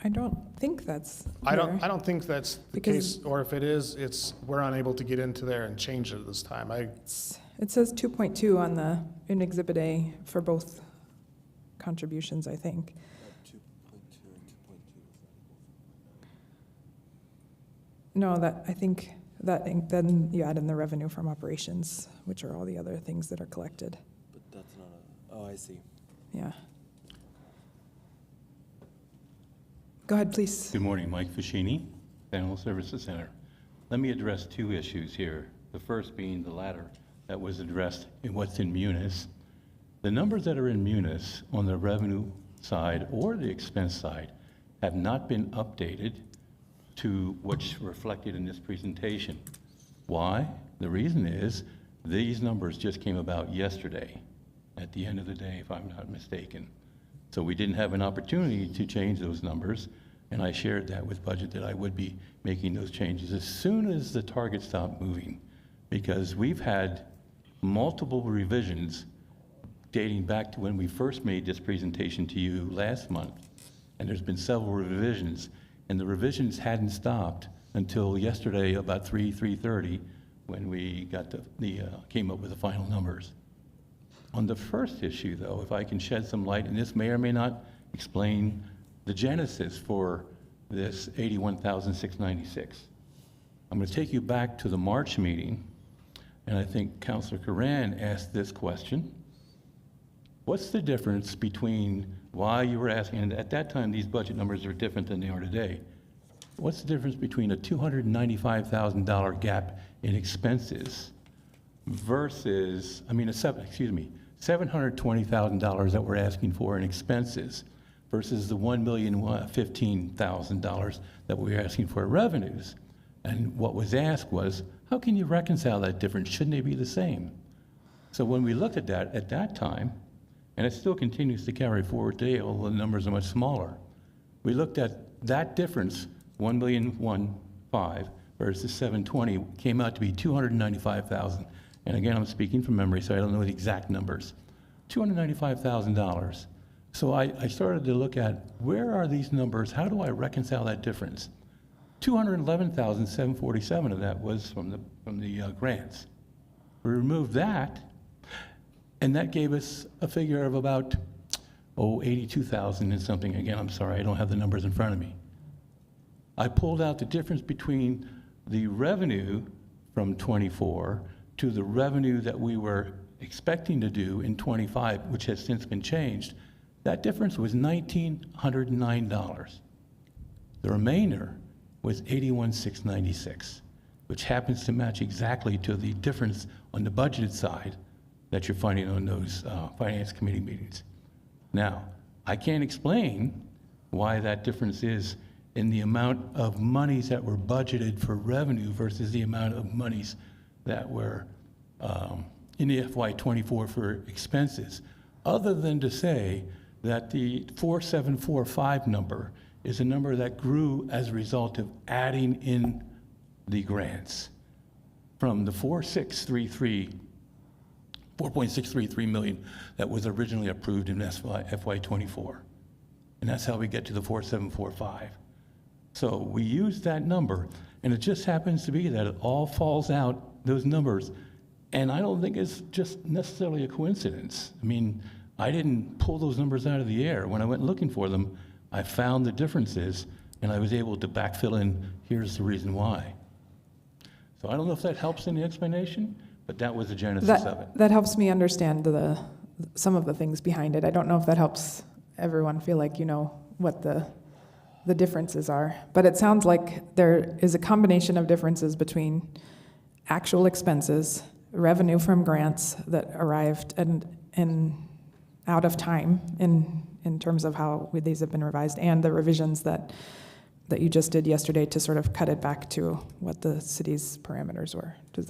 Speaker 1: I don't think that's.
Speaker 12: I
Speaker 1: there.
Speaker 12: don't think that's the
Speaker 1: Because-
Speaker 12: case, or if it is, we're unable to get into there and change it this time.
Speaker 1: It says 2.2 on in Exhibit A for both contributions, I think.
Speaker 4: 2.2 and 2.2.
Speaker 1: No, I think then you add in the revenue from operations, which are all the other things that are collected.
Speaker 4: But that's not oh, I see.
Speaker 1: Yeah. Go ahead, please.
Speaker 14: Good morning, Mike Fashini, Animal Services Center. Let me address two issues here. The first being the latter that was addressed in what's in Munis. The numbers that are in Munis on the revenue side or the expense side have not been updated to what's reflected in this presentation. Why? The reason is these numbers just came about yesterday, at the end of the day, if I'm not mistaken. So we didn't have an opportunity to change those numbers, and I shared that with budget that I would be making those changes as soon as the target stopped moving, because we've had multiple revisions dating back to when we first made this presentation to you last month, and there's been several revisions, and the revisions hadn't stopped until yesterday about 3:30, when we got came up with the final numbers. On the first issue, though, if I can shed some light, and this may or may not explain the genesis for this 81,696. I'm going to take you back to the March meeting, and I think Councilor Coran asked this question. What's the difference between why you were asking, and at that time these budget numbers are different than they are today. What's the difference between a $295,000 gap in expenses versus, $720,000 that we're asking for in expenses versus the $1,015,000 that we're asking for in revenues? And what was asked was, how can you reconcile that difference? Shouldn't they be the same? So when we looked at that time, and it still continues to carry forward today, although the numbers are much smaller, we looked at that difference, 1,115,000 versus 720, came out to be 295,000. And again, I'm speaking from memory, so I don't know the exact numbers. $295,000. So I started to look at, where are these numbers? How do I reconcile that difference? 211,747 of that was from the grants. We removed that, and that gave us a figure of about, 82,000 and something. Again, I'm sorry, I don't have the numbers in front of me. I pulled out the difference between the revenue from 24 to the revenue that we were expecting to do in 25, which has since been changed. That difference was $1,909. The remainder was $81,696, which happens to match exactly to the difference on the budgeted side that you're finding on those Finance Committee meetings. Now, I can't explain why that difference is in the amount of monies that were budgeted for revenue versus the amount of monies that were in the FY24 for expenses, other than to say that the 4745 number is a number that grew as a result of adding in the grants from the 4.633 million that was originally approved in FY24. And that's how we get to the 4745. So we used that number, and it just happens to be that it all falls out, those numbers. And I don't think it's just necessarily a coincidence. I mean, I didn't pull those numbers out of the air. When I went looking for them, I found the differences, and I was able to backfill in, here's the reason why. So I don't know if that helps in the explanation, but that was the genesis of it.
Speaker 1: That helps me understand some of the things behind it. I don't know if that helps everyone feel like you know what the differences are. But it sounds like there is a combination of differences between actual expenses, revenue from grants that arrived and out of time in terms of how these have been revised, and the revisions that you just did yesterday to sort of cut it back to what the city's parameters were. Does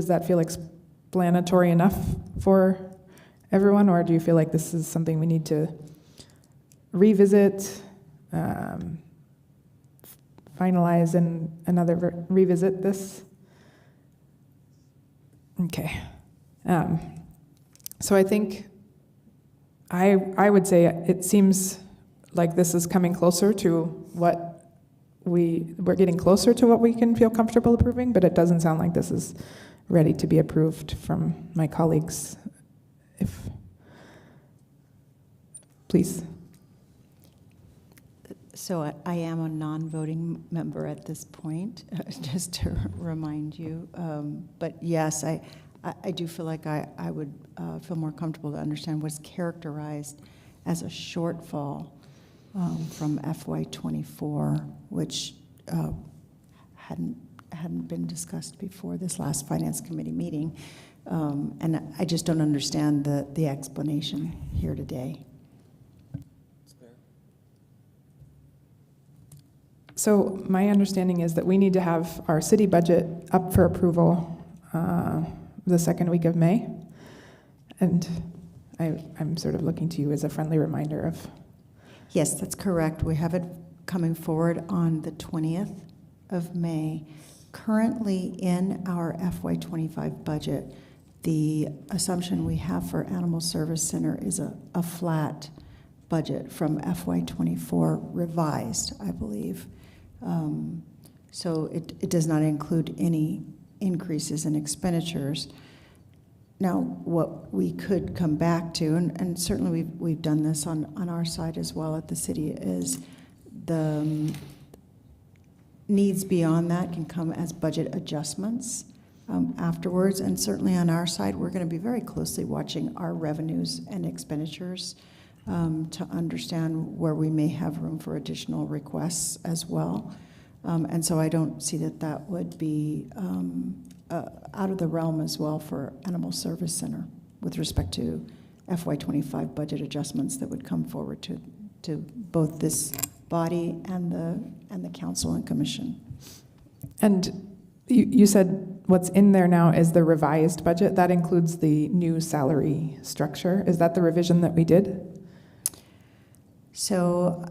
Speaker 1: that feel explanatory enough for everyone, or do you feel like this is something we need to revisit, finalize, and revisit this? Okay. So I think I would say it seems like this is coming closer to what we're getting closer to what we can feel comfortable approving, but it doesn't sound like this is ready to be approved from my colleagues. Please.
Speaker 3: So I am a non-voting member at this point, just to remind you. But yes, I do feel like I would feel more comfortable to understand what's characterized as a shortfall from FY24, which hadn't been discussed before this last Finance Committee meeting. And I just don't understand the explanation here today.
Speaker 1: So my understanding is that we need to have our city budget up for approval the second week of May. And I'm sort of looking to you as a friendly reminder of.
Speaker 3: Yes, that's correct. We have it coming forward on the 20th of May. Currently in our FY25 budget, the assumption we have for Animal Service Center is a flat budget from FY24 revised, I believe. So it does not include any increases in expenditures. Now, what we could come back to, and certainly we've done this on our side as well at the city, is the needs beyond that can come as budget adjustments afterwards. And certainly on our side, we're going to be very closely watching our revenues and expenditures to understand where we may have room for additional requests as well. And so I don't see that would be out of the realm as well for Animal Service Center with respect to FY25 budget adjustments that would come forward to both this body and the council and commission.
Speaker 1: And you said what's in there now is the revised budget. That includes the new salary structure. Is that the revision that we did?
Speaker 3: So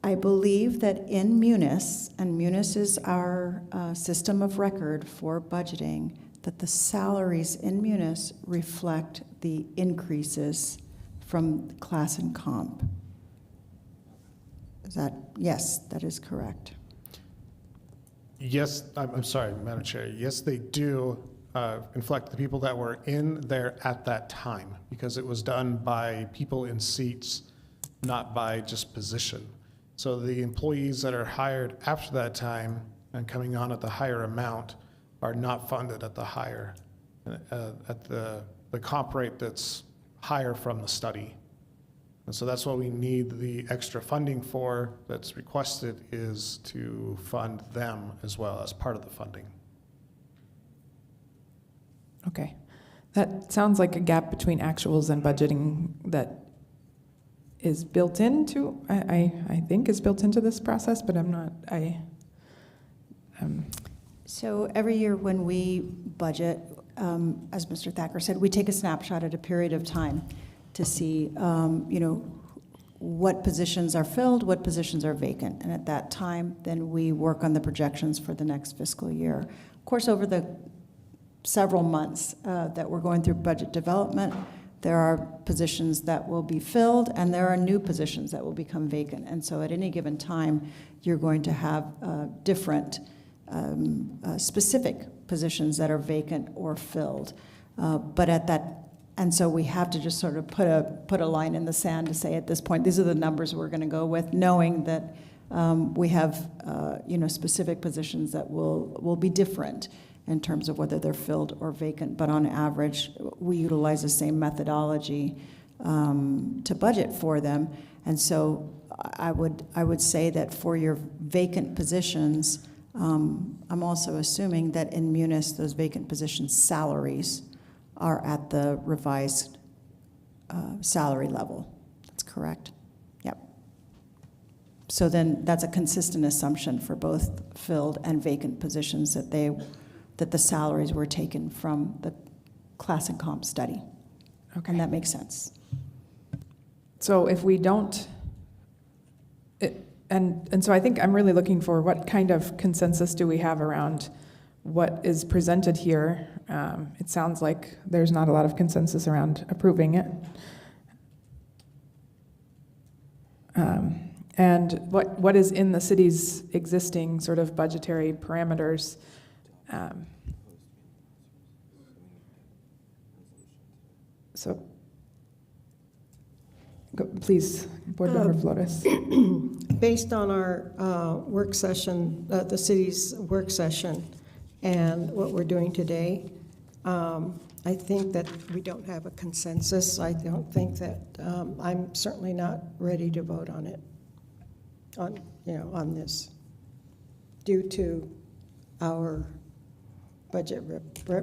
Speaker 3: I believe that in Munis, and Munis is our system of record for budgeting, that the salaries in Munis reflect the increases from class and comp. Yes, that is correct.
Speaker 12: Yes, I'm sorry, Madam Chair. Yes, they do reflect the people that were in there at that time, because it was done by people in seats, not by just position. So the employees that are hired after that time and coming on at the higher amount are not funded at the higher, at the comp rate that's higher from the study. And so that's what we need the extra funding for that's requested, is to fund them as well as part of the funding.
Speaker 1: Okay. That sounds like a gap between actuals and budgeting that is built into, I think is built into this process, but I'm not,
Speaker 3: So every year when we budget, as Mr. Thacker said, we take a snapshot at a period of time to see, what positions are filled, what positions are vacant. And at that time, then we work on the projections for the next fiscal year. Of course, over the several months that we're going through budget development, there are positions that will be filled, and there are new positions that will become vacant. And so at any given time, you're going to have different specific positions that are vacant or filled. But at that, and so we have to just sort of put a line in the sand to say at this point, these are the numbers we're going to go with, knowing that we have specific positions that will be different in terms of whether they're filled or vacant. But on average, we utilize the same methodology to budget for them. And so I would say that for your vacant positions, I'm also assuming that in Munis, those vacant positions' salaries are at the revised salary level. That's correct. Yep. So then that's a consistent assumption for both filled and vacant positions, that the salaries were taken from the class and comp study. Okay. And that makes sense.
Speaker 1: So if we don't, and so I think I'm really looking for what kind of consensus do we have around what is presented here. It sounds like there's not a lot of consensus around approving it. And what is in the city's existing sort of budgetary parameters. So, please, Board Member Flores.
Speaker 9: Based on our work session, the city's work session, and what we're doing today, I think that we don't have a consensus. I don't think that, I'm certainly not ready to vote on it, on this, due to our budget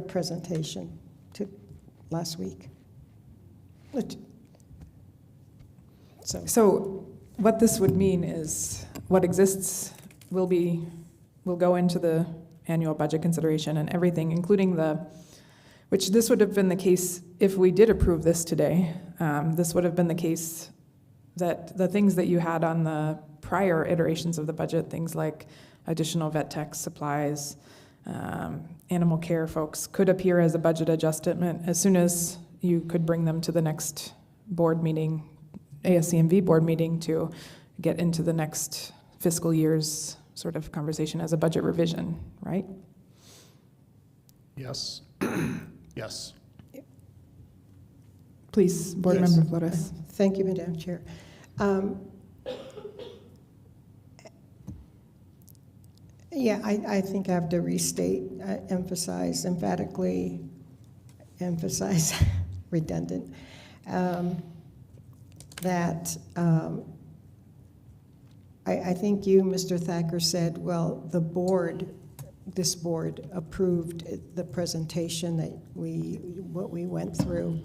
Speaker 9: presentation to last week.
Speaker 1: So what this would mean is what exists will go into the annual budget consideration, and everything, including which this would have been the case if we did approve this today. This would have been the case that the things that you had on the prior iterations of the budget, things like additional vet tech supplies, animal care folks, could appear as a budget adjustment as soon as you could bring them to the next board meeting, ASCMV board meeting, to get into the next fiscal year's sort of conversation as a budget revision, right?
Speaker 12: Yes. Yes.
Speaker 1: Please, Board
Speaker 9: Yes.
Speaker 1: Member Flores.
Speaker 9: Thank you, Madam Chair. Yeah, I think I have to restate, emphatically emphasize, redundant, that I think you, Mr. Thacker, said, well, this board approved the presentation that what we went through.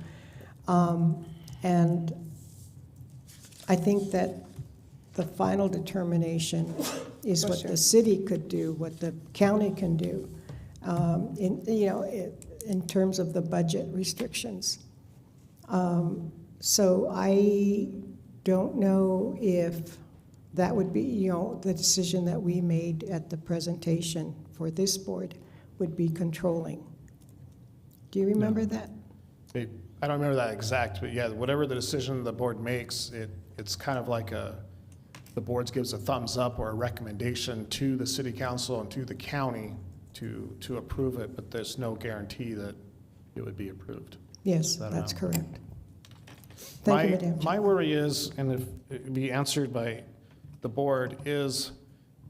Speaker 9: And I think that the final determination is what the city could do, what the county can do, in terms of the budget restrictions. So I don't know if that would be, the decision that we made at the presentation for this board would be controlling. Do you remember that?
Speaker 12: I don't remember that exact, but yeah, whatever the decision the board makes, it's kind of like the board gives a thumbs up or a recommendation to the city council and to the county to approve it, but there's no guarantee that it would be approved.
Speaker 9: Yes, that's correct. Thank you, Madam Chair.
Speaker 12: My worry is, and if it would be answered by the board, is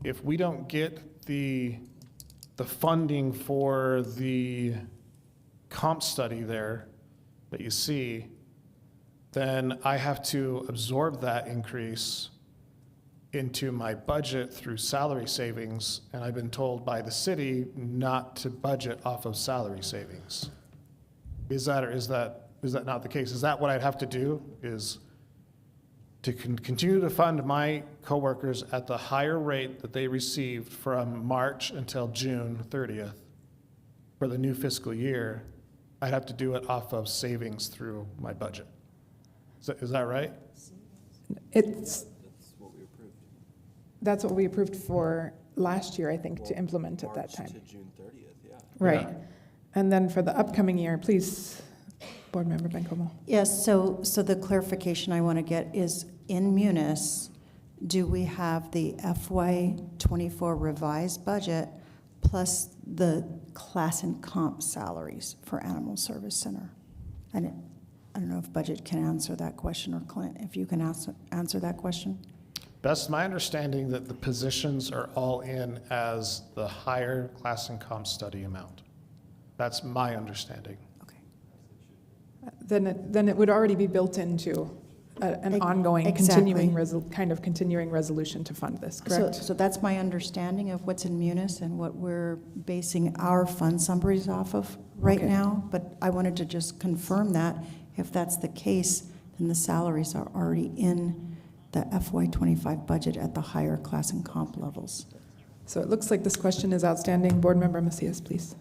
Speaker 12: if we don't get the funding for the comp study there that you see, then I have to absorb that increase into my budget through salary savings, and I've been told by the city not to budget off of salary savings. Is that not the case? Is that what I'd have to do, is to continue to fund my coworkers at the higher rate that they received from March until June 30th for the new fiscal year? I'd have to do it off of savings through my budget. Is that right?
Speaker 1: That's what we approved for last year, I think, to implement at that time.
Speaker 4: March to June 30th, yeah.
Speaker 1: Right. And then for the upcoming year, please, Board Member Bencomo.
Speaker 3: Yes, so the clarification I want to get is, in Munis, do we have the FY24 revised budget plus the class and comp salaries for Animal Service Center? I don't know if budget can answer that question, or Clint, if you can answer that question.
Speaker 12: Best my understanding that the positions are all in as the higher class and comp study amount. That's my understanding.
Speaker 3: Okay.
Speaker 1: Then it would already be built into an ongoing,
Speaker 3: Exactly.
Speaker 1: continuing resolution to fund this, correct?
Speaker 3: So that's my understanding of what's in Munis and what we're basing our fund summaries off of right now. But I wanted to just confirm that if that's the case, then the salaries are already in the FY25 budget at the higher class and comp levels.
Speaker 1: So it looks like this question is outstanding. Board Member Macias, please.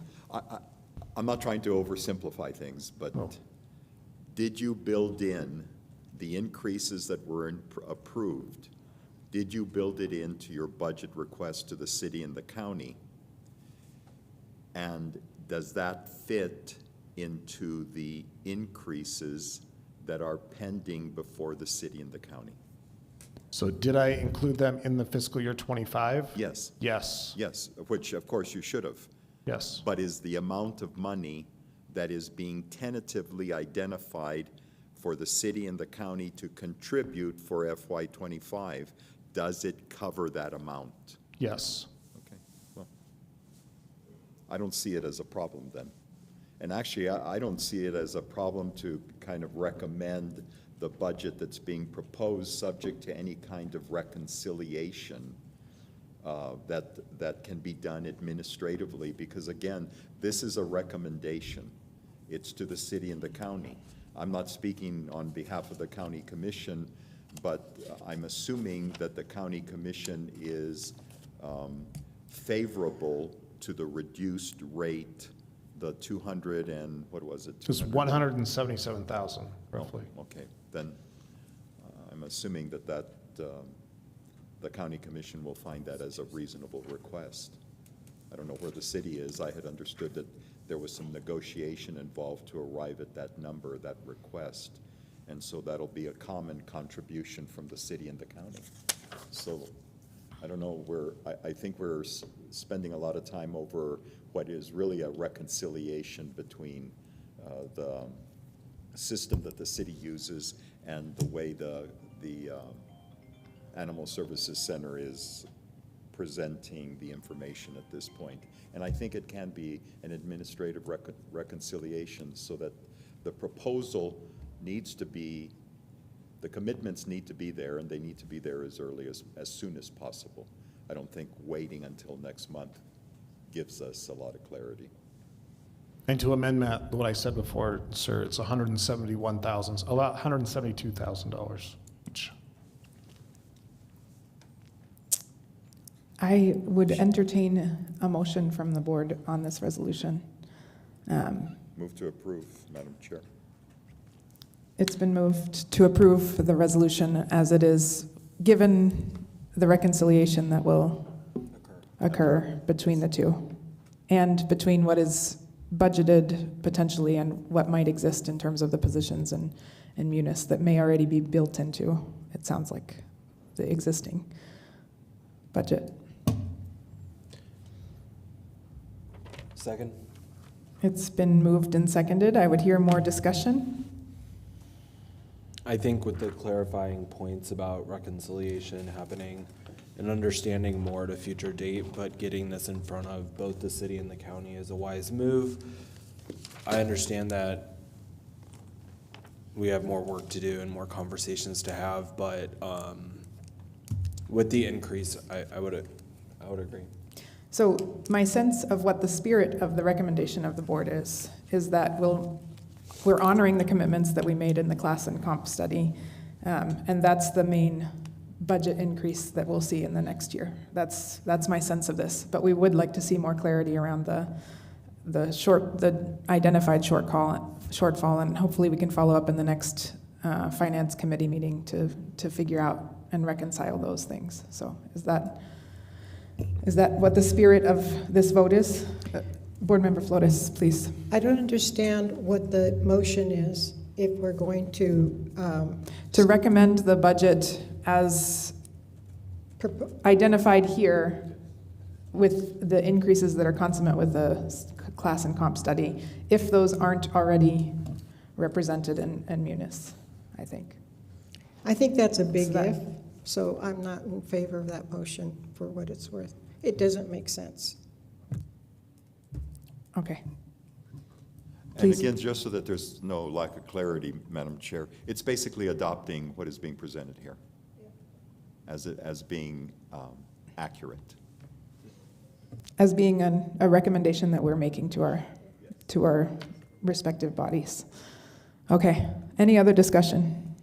Speaker 16: I'm not trying to oversimplify things, but did you build in the increases that were approved? Did you build it into your budget request to the city and the county? And does that fit into the increases that are pending before the city and the county?
Speaker 12: So did I include them in the fiscal year 25?
Speaker 16: Yes.
Speaker 12: Yes.
Speaker 16: Yes, which of course you should have.
Speaker 12: Yes.
Speaker 16: But is the amount of money that is being tentatively identified for the city and the county to contribute for FY25, does it cover that amount?
Speaker 12: Yes.
Speaker 16: Okay, well, I don't see it as a problem then. And actually, I don't see it as a problem to kind of recommend the budget that's being proposed, subject to any kind of reconciliation that can be done administratively, because again, this is a recommendation. It's to the city and the county. I'm not speaking on behalf of the county commission, but I'm assuming that the county commission is favorable to the reduced rate, the 200 and, what was it?
Speaker 12: Just 177,000, roughly.
Speaker 16: Oh, okay, then I'm assuming that the county commission will find that as a reasonable request. I don't know where the city is. I had understood that there was some negotiation involved to arrive at that number, that request. And so that'll be a common contribution from the city and the county. So I don't know, I think we're spending a lot of time over what is really a reconciliation between the system that the city uses and the way the Animal Services Center is presenting the information at this point. And I think it can be an administrative reconciliation so that the proposal needs to be, the commitments need to be there, and they need to be there as soon as possible. I don't think waiting until next month gives us a lot of clarity.
Speaker 12: And to amend that, what I said before, sir, it's $172,000 each.
Speaker 1: I would entertain a motion from the board on this resolution.
Speaker 16: Move to approve, Madam Chair.
Speaker 1: It's been moved to approve the resolution as it is, given the reconciliation that will occur between the two and between what is budgeted potentially and what might exist in terms of the positions in Munis that may already be built into, it sounds like, the existing budget.
Speaker 4: Second?
Speaker 1: It's been moved and seconded. I would hear more discussion.
Speaker 4: I think with the clarifying points about reconciliation happening and understanding more at a future date, but getting this in front of both the city and the county is a wise move. I understand that we have more work to do and more conversations to have, but with the increase, I would agree.
Speaker 1: So my sense of what the spirit of the recommendation of the board is that we're honoring the commitments that we made in the class and comp study, and that's the main budget increase that we'll see in the next year. That's my sense of this. But we would like to see more clarity around the identified shortfall, and hopefully we can follow up in the next finance committee meeting to figure out and reconcile those things. So is that what the spirit of this vote is? Board Member Flores, please.
Speaker 9: I don't understand what the motion is if we're going to
Speaker 1: recommend the budget as identified here with the increases that are consummate with the class and comp study, if those aren't already represented in Munis, I think.
Speaker 9: I think that's a big if, so I'm not in favor of that motion for what it's worth. It doesn't make sense.
Speaker 1: Okay.
Speaker 16: And again, just so that there's no lack of clarity, Madam Chair, it's basically adopting what is being presented here as being accurate.
Speaker 1: As being a recommendation that we're making to our respective bodies. Okay, any other discussion?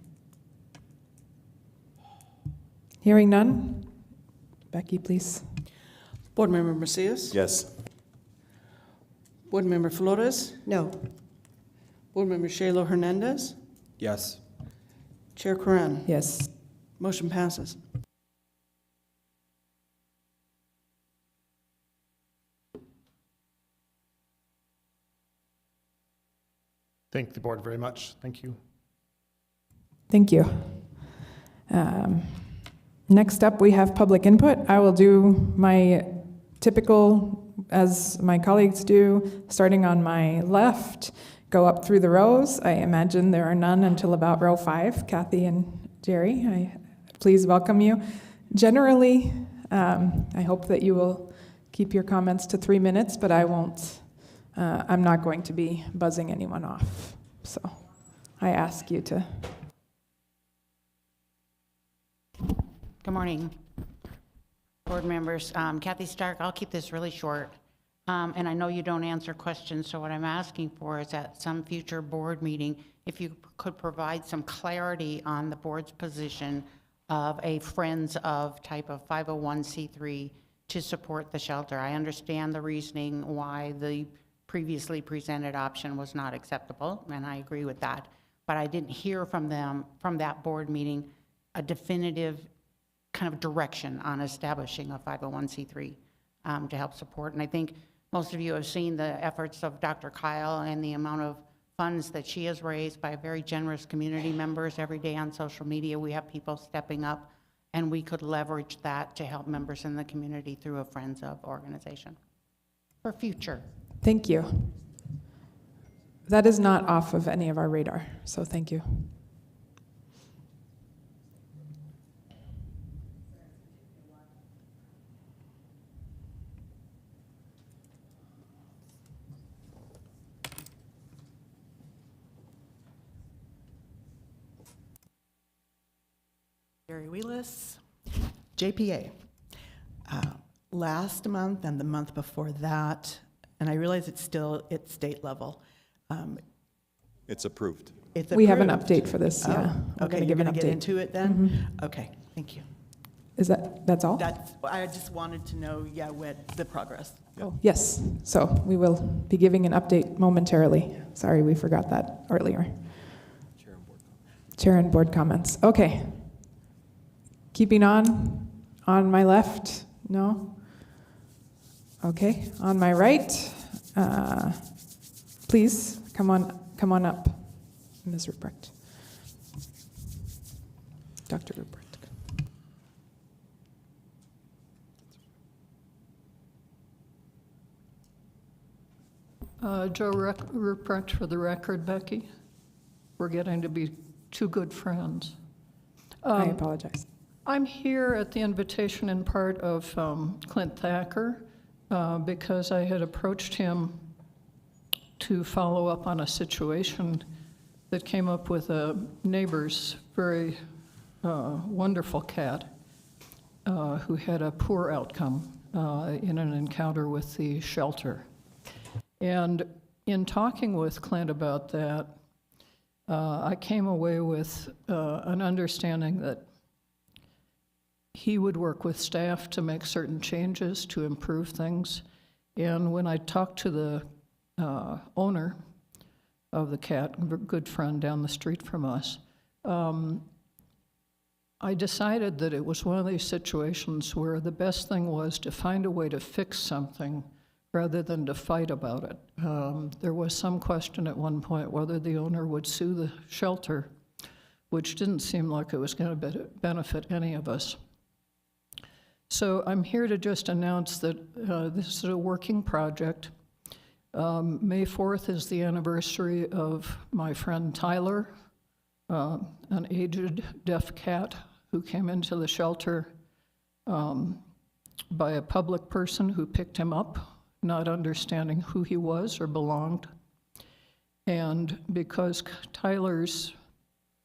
Speaker 1: Hearing none. Becky, please.
Speaker 2: Board Member Macias?
Speaker 4: Yes.
Speaker 2: Board Member Flores?
Speaker 9: No.
Speaker 2: Board Member Shaylo Hernandez?
Speaker 4: Yes.
Speaker 2: Chair Curran?
Speaker 1: Yes.
Speaker 2: Motion passes.
Speaker 12: Thank the board very much. Thank you.
Speaker 1: Thank you. Next up, we have public input. I will do my typical, as my colleagues do, starting on my left, go up through the rows. I imagine there are none until about row 5. Kathy and Jerry, please welcome you. Generally, I hope that you will keep your comments to 3 minutes, but I won't. I'm not going to be buzzing anyone off. So I ask you to.
Speaker 17: Good morning, board members. Kathy Stark, I'll keep this really short. And I know you don't answer questions, so what I'm asking for is at some future board meeting, if you could provide some clarity on the board's position of a Friends of type of 501c3 to support the shelter. I understand the reasoning why the previously presented option was not acceptable, and I agree with that. But I didn't hear from them, from that board meeting, a definitive kind of direction on establishing a 501c3 to help support. And I think most of you have seen the efforts of Dr. Kyle and the amount of funds that she has raised by very generous community members. Every day on social media, we have people stepping up and we could leverage that to help members in the community through a Friends of organization for future.
Speaker 1: Thank you. That is not off of any of our radar, so thank you.
Speaker 18: Gary Wheelis, JPA. Last month and the month before that, and I realize it's still at state level.
Speaker 16: It's approved.
Speaker 18: It's
Speaker 1: We have an
Speaker 18: approved.
Speaker 1: update for this, yeah. We're
Speaker 18: Okay,
Speaker 1: gonna
Speaker 18: you're
Speaker 1: give an
Speaker 18: going to get
Speaker 1: update.
Speaker 18: into it then?
Speaker 1: Mhm.
Speaker 18: Okay, thank you.
Speaker 1: That's all?
Speaker 18: I just wanted to know, yeah, what the progress.
Speaker 1: Oh, yes. So we will be giving an update momentarily. Sorry, we forgot that earlier. Chair and board comments. Okay. Keeping on my left, no? Okay, on my right, please come on up, Ms. Ruprecht. Dr. Ruprecht.
Speaker 19: Joe Ruprecht for the record, Becky. We're getting to be two good friends.
Speaker 1: I apologize.
Speaker 19: I'm here at the invitation in part of Clint Thacker because I had approached him to follow up on a situation that came up with a neighbor's very wonderful cat who had a poor outcome in an encounter with the shelter. And in talking with Clint about that, I came away with an understanding that he would work with staff to make certain changes to improve things. And when I talked to the owner of the cat, a good friend down the street from us, I decided that it was one of these situations where the best thing was to find a way to fix something rather than to fight about it. There was some question at one point whether the owner would sue the shelter, which didn't seem like it was going to benefit any of us. So I'm here to just announce that this is a working project. May 4th is the anniversary of my friend Tyler, an aged deaf cat who came into the shelter by a public person who picked him up, not understanding who he was or belonged. And because Tyler's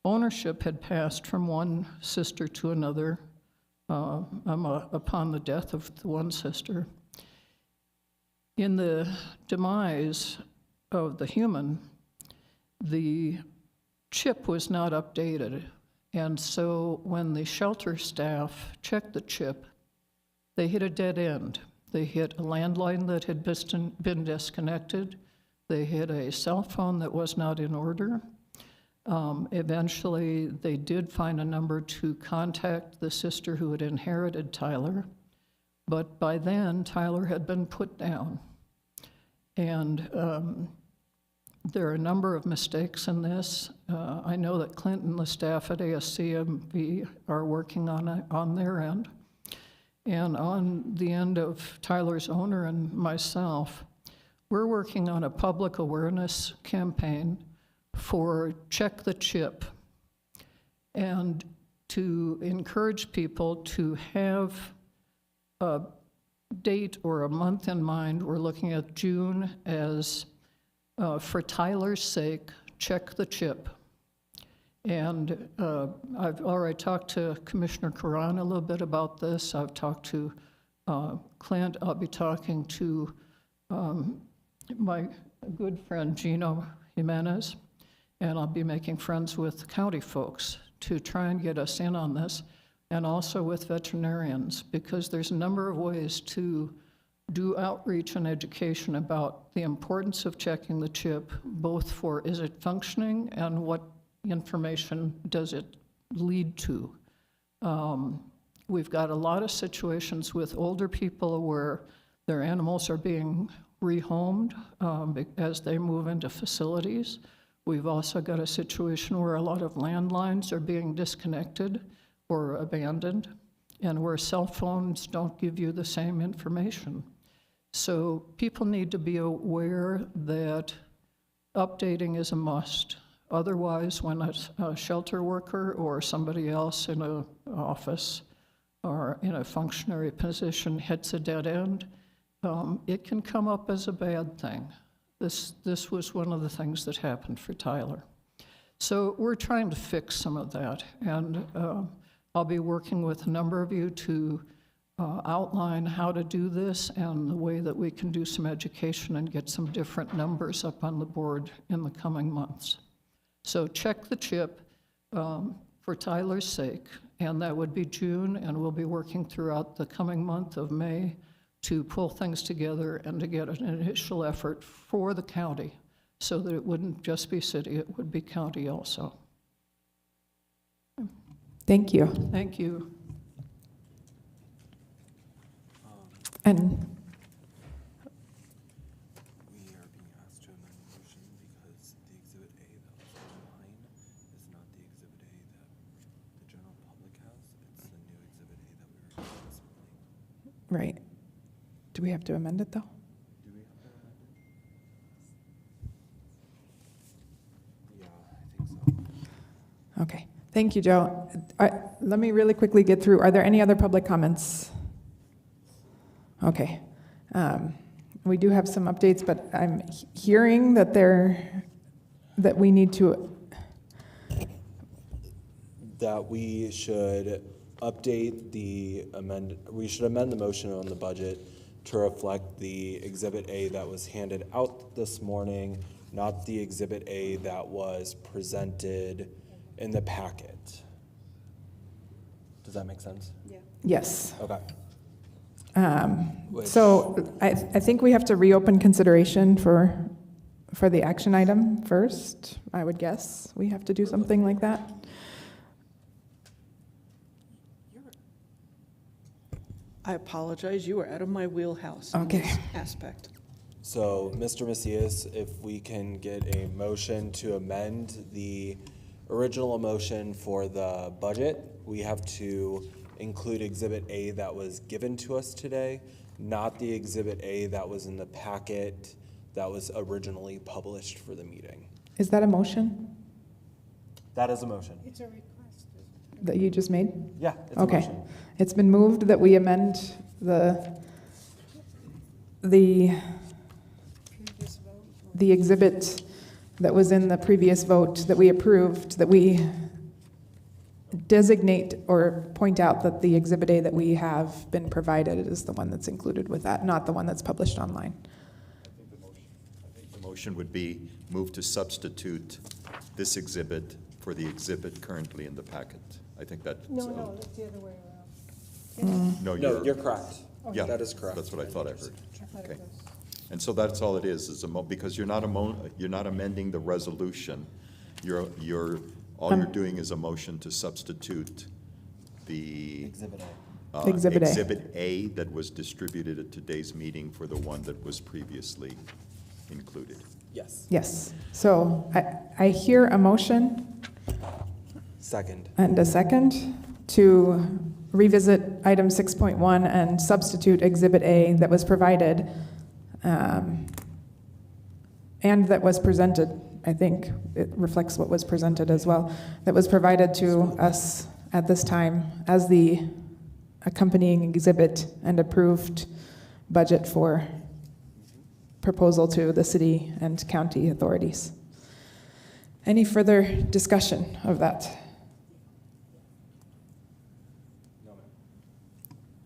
Speaker 19: ownership had passed from one sister to another, upon the death of the one sister, in the demise of the human, the chip was not updated. And so when the shelter staff checked the chip, they hit a dead end. They hit a landline that had been disconnected. They hit a cell phone that was not in order. Eventually, they did find a number to contact the sister who had inherited Tyler, but by then, Tyler had been put down. And there are a number of mistakes in this. I know that Clint and the staff at ASCMV are working on their end. And on the end of Tyler's owner and myself, we're working on a public awareness campaign for Check the Chip, and to encourage people to have a date or a month in mind. We're looking at June as, for Tyler's sake, Check the Chip. And I've already talked to Commissioner Curran a little bit about this. I've talked to Clint. I'll be talking to my good friend Gino Jimenez, and I'll be making friends with county folks to try and get us in on this, and also with veterinarians, because there's a number of ways to do outreach and education about the importance of checking the chip, both for is it functioning and what information does it lead to. We've got a lot of situations with older people where their animals are being rehomed as they move into facilities. We've also got a situation where a lot of landlines are being disconnected, or abandoned, and where cell phones don't give you the same information. So people need to be aware that updating is a must. Otherwise, when a shelter worker or somebody else in an office or in a functionary position hits a dead end, it can come up as a bad thing. This was one of the things that happened for Tyler. So we're trying to fix some of that, and I'll be working with a number of you to outline how to do this and the way that we can do some education and get some different numbers up on the board in the coming months. So check the chip for Tyler's sake, and that would be June, and we'll be working throughout the coming month of May to pull things together and to get an initial effort for the county so that it wouldn't just be city, it would be county also.
Speaker 1: Thank you.
Speaker 19: Thank you.
Speaker 1: And
Speaker 4: We are being asked to amend the motion because the Exhibit A that was online is not the Exhibit A that the general public has. It's the new Exhibit A that we were discussing.
Speaker 1: right. Do we have to amend it though?
Speaker 4: Do we have to amend it? Yeah, I think so.
Speaker 1: Okay. Thank you, Joe. Let me really quickly get through. Are there any other public comments? Okay. We do have some updates, but I'm hearing that we need to.
Speaker 4: That we should we should amend the motion on the budget to reflect the Exhibit A that was handed out this morning, not the Exhibit A that was presented in the packet. Does that make sense?
Speaker 1: Yeah. Yes.
Speaker 4: Okay.
Speaker 1: So I think we have to reopen consideration for the action item first, I would guess. We have to do something like that.
Speaker 2: I apologize, you are out of my wheelhouse in
Speaker 1: Okay.
Speaker 2: this aspect.
Speaker 4: So, Mr. Macias, if we can get a motion to amend the original motion for the budget, we have to include Exhibit A that was given to us today, not the Exhibit A that was in the packet that was originally published for the meeting.
Speaker 1: Is that a motion
Speaker 4: That is a motion.
Speaker 9: It's a request.
Speaker 1: that you just made?
Speaker 4: Yeah, it's
Speaker 1: Okay.
Speaker 4: a motion.
Speaker 1: It's been moved that we amend the exhibit that was in the previous vote that we approved, that we designate or point out that the Exhibit A that we have been provided is the one that's included with that, not the one that's published online.
Speaker 16: I think the motion would be move to substitute this exhibit for the exhibit currently in the packet. I think that.
Speaker 9: No, that's the other way around.
Speaker 16: No,
Speaker 4: No, you're correct.
Speaker 16: Yeah,
Speaker 4: That is correct.
Speaker 16: That's what I thought I heard.
Speaker 9: I thought it
Speaker 16: Okay.
Speaker 9: was-
Speaker 16: And so that's all it is because you're not amending the resolution. All you're doing is a motion to substitute the
Speaker 4: Exhibit A.
Speaker 1: Exhibit A.
Speaker 16: Exhibit A that was distributed at today's meeting for the one that was previously included.
Speaker 4: Yes.
Speaker 1: Yes. So I hear a motion
Speaker 4: Second.
Speaker 1: and a second to revisit item 6.1 and substitute Exhibit A that was provided and that was presented. I think it reflects what was presented as well, that was provided to us at this time as the accompanying exhibit and approved budget for proposal to the city and county authorities. Any further discussion of that?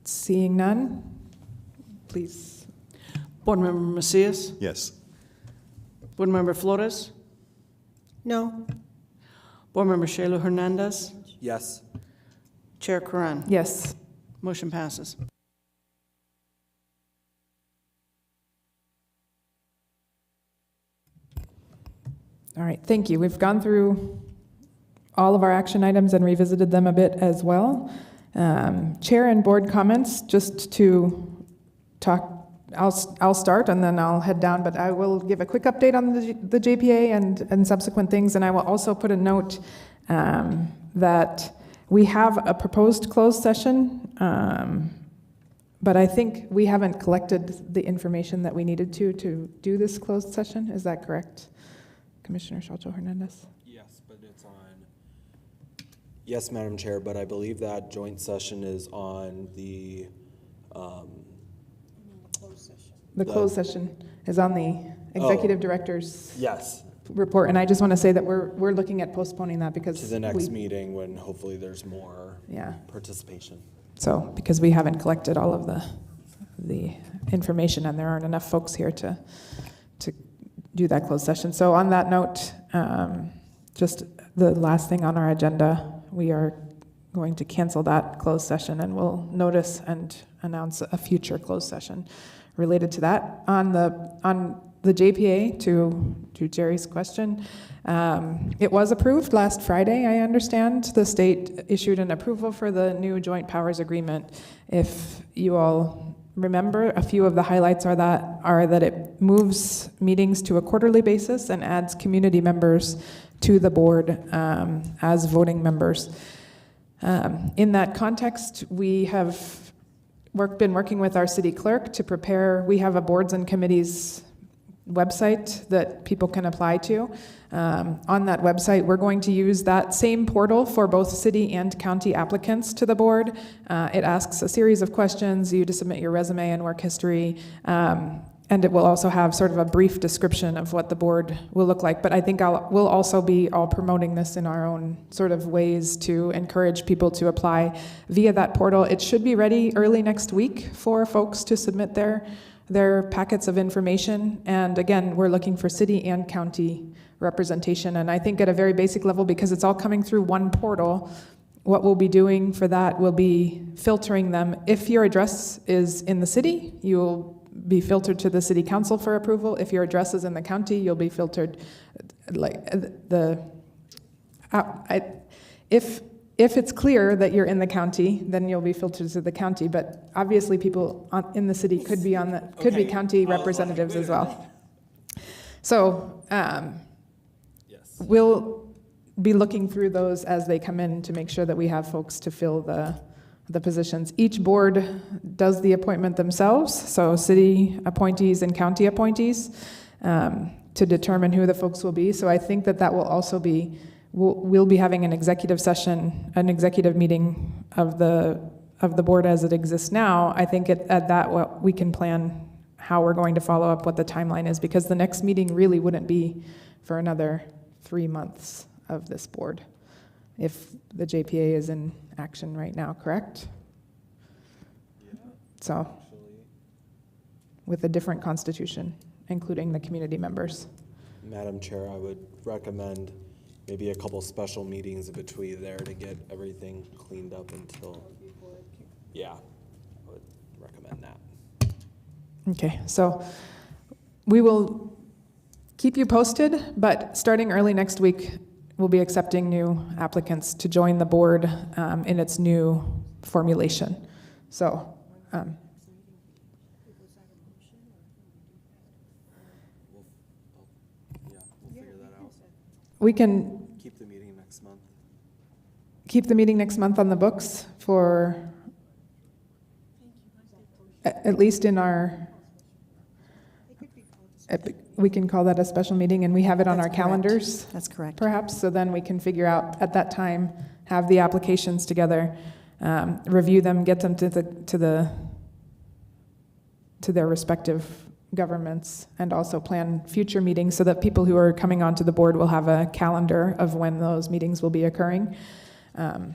Speaker 1: Seeing none, please.
Speaker 2: Board Member Macias?
Speaker 16: Yes.
Speaker 2: Board Member Flores?
Speaker 9: No,
Speaker 2: Board Member Shayla Hernandez?
Speaker 4: Yes.
Speaker 2: Chair Karan?
Speaker 1: Yes.
Speaker 2: Motion passes.
Speaker 1: All right, thank you. We've gone through all of our action items and revisited them a bit as well. Chair and board comments, just to talk, I'll start and then I'll head down, but I will give a quick update on the JPA and subsequent things, and I will also put a note that We have a proposed closed session, but I think we haven't collected the information that we needed to do this closed session. Is that correct, Commissioner Shalcho Hernandez?
Speaker 4: Yes, but it's on. Yes, Madam Chair, but I believe that joint session is on the.
Speaker 1: The closed session is on the executive director's
Speaker 4: Yes.
Speaker 1: report, and I just want to say that we're looking at postponing that because
Speaker 4: To the next meeting when hopefully there's more participation.
Speaker 1: So, because we haven't collected all of the information and there aren't enough folks here to do that closed session. So on that note, just the last thing on our agenda, we are going to cancel that closed session and we'll notice and announce a future closed session related to that. On the JPA, to Jerry's question, it was approved last Friday, I understand. The state issued an approval for the new joint powers agreement. If you all remember, a few of the highlights are that it moves meetings to a quarterly basis and adds community members to the board as voting members. In that context, we have been working with our city clerk to prepare. We have a boards and committees website that people can apply to. On that website, we're going to use that same portal for both city and county applicants to the board. It asks a series of questions, you to submit your resume and work history, and it will also have sort of a brief description of what the board will look like. But I think we'll also be all promoting this in our own sort of ways to encourage people to apply via that portal. It should be ready early next week for folks to submit their packets of information. And again, we're looking for city and county representation. And I think at a very basic level, because it's all coming through one portal, what we'll be doing for that will be filtering them. If your address is in the city, you'll be filtered to the city council for approval. If your address is in the county, you'll be filtered if it's clear that you're in the county, then you'll be filtered to the county. But obviously, people in the city could be be county representatives as well. So we'll be looking through those as they come in to make sure that we have folks to fill the positions. Each board does the appointment themselves, so city appointees and county appointees, to determine who the folks will be. So I think that will also be. We'll be having an executive session, an executive meeting of the board as it exists now. I think at that we can plan how we're going to follow up, what the timeline is, because the next meeting really wouldn't be for another 3 months of this board if the JPA is in action right now, correct? Yeah. So, with a different constitution, including the community members.
Speaker 4: Madam Chair, I would recommend maybe a couple special meetings in between there to get everything cleaned up until, I would recommend that.
Speaker 1: Okay, so we will keep you posted, but starting early next week, we'll be accepting new applicants to join the board in its new formulation. So, we can
Speaker 4: keep the meeting next month.
Speaker 1: Keep the meeting next month on the books for at least in our. We can call that a special meeting, and we have it on our calendars.
Speaker 3: That's correct.
Speaker 1: Perhaps, so then we can figure out at that time, have the applications together, review them, get them to their respective governments, and also plan future meetings so that people who are coming onto the board will have a calendar of when those meetings will be occurring, and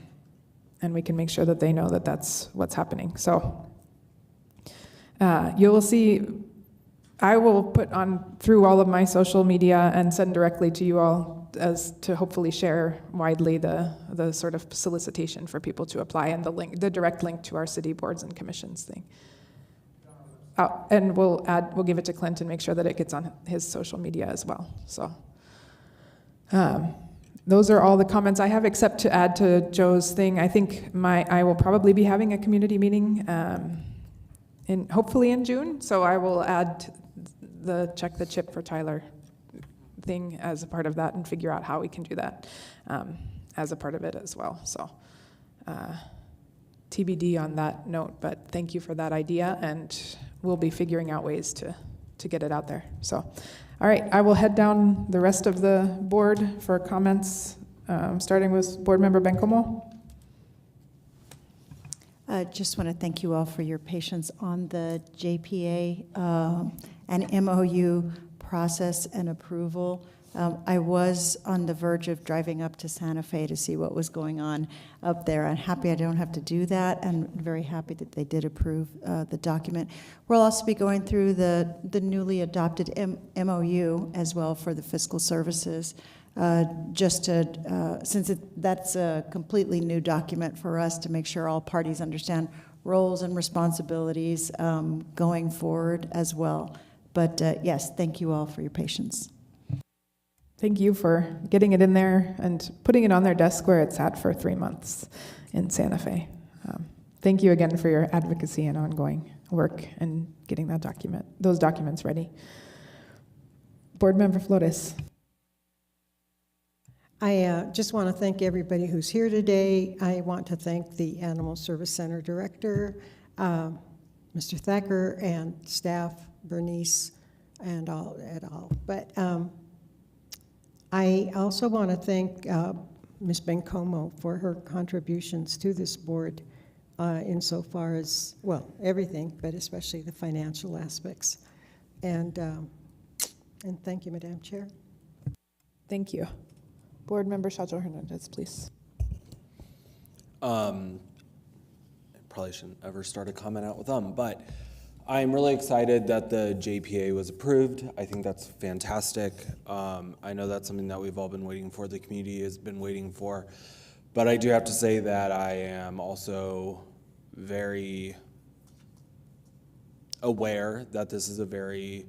Speaker 1: we can make sure that they know that that's what's happening. So you will see. I will put on through all of my social media and send directly to you all as to hopefully share widely the sort of solicitation for people to apply and the direct link to our city boards and commissions thing. And we'll give it to Clint and make sure that it gets on his social media as well. So those are all the comments I have, except to add to Joe's thing. I think I will probably be having a community meeting hopefully in June. So I will add the check the chip for Tyler thing as a part of that and figure out how we can do that as a part of it as well. So TBD on that note, but thank you for that idea, and we'll be figuring out ways to get it out there. So, all right, I will head down the rest of the board for comments, starting with Board Member Bencomo.
Speaker 3: I just want to thank you all for your patience on the JPA and MOU process and approval. I was on the verge of driving up to Santa Fe to see what was going on up there. I'm happy I don't have to do that, and very happy that they did approve the document. We'll also be going through the newly adopted MOU as well for the fiscal services, just to, since that's a completely new document for us, to make sure all parties understand roles and responsibilities going forward as well. But yes, thank you all for your patience.
Speaker 1: Thank you for getting it in there and putting it on their desk where it's at for 3 months in Santa Fe. Thank you again for your advocacy and ongoing work and getting those documents ready. Board Member Flores.
Speaker 9: I just want to thank everybody who's here today. I want to thank the Animal Service Center Director, Mr. Thacker, and staff, Bernice, and all. But I also want to thank Ms. Bencomo for her contributions to this board insofar as, well, everything, but especially the financial aspects. And thank you, Madam Chair.
Speaker 1: Thank you. Board Member Shajo Hernandez, please.
Speaker 4: I probably shouldn't ever start a comment out with them, but I'm really excited that the JPA was approved. I think that's fantastic. I know that's something that we've all been waiting for, the community has been waiting for. But I do have to say that I am also very aware that this is a very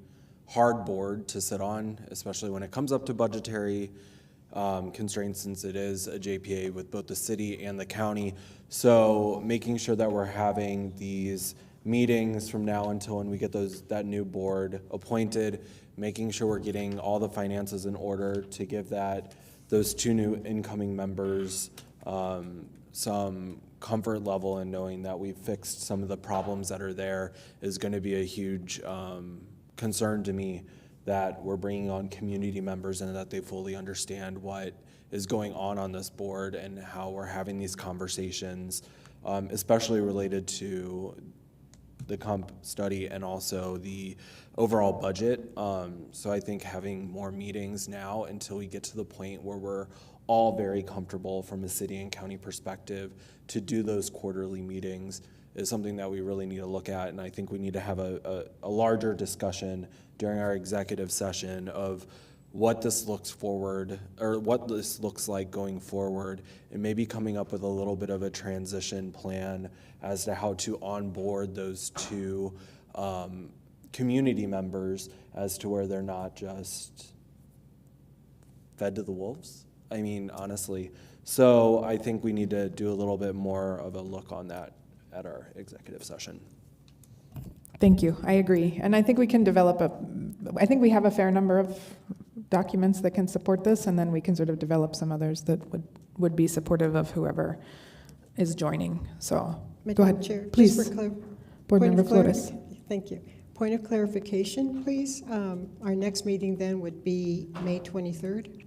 Speaker 4: hard board to sit on, especially when it comes up to budgetary constraints, since it is a JPA with both the city and the county. So making sure that we're having these meetings from now until when we get that new board appointed, making sure we're getting all the finances in order to give those 2 new incoming members some comfort level, and knowing that we've fixed some of the problems that are there is going to be a huge concern to me, that we're bringing on community members and that they fully understand what is going on this board and how we're having these conversations, especially related to the comp study and also the overall budget. So I think having more meetings now until we get to the point where we're all very comfortable from a city and county perspective to do those quarterly meetings is something that we really need to look at. And I think we need to have a larger discussion during our executive session of what this looks like going forward, and maybe coming up with a little bit of a transition plan as to how to onboard those 2 community members, as to where they're not just fed to the wolves. I mean, honestly. So I think we need to do a little bit more of a look on that at our executive session.
Speaker 1: Thank you. I agree. And I think we can I think we have a fair number of documents that can support this, and then we can sort of develop some others that would be supportive of whoever is joining. So go ahead,
Speaker 9: Chair,
Speaker 1: please.
Speaker 9: just for
Speaker 1: Board Member Flores.
Speaker 9: Thank you. Point of clarification, please. Our next meeting then would be May 23rd.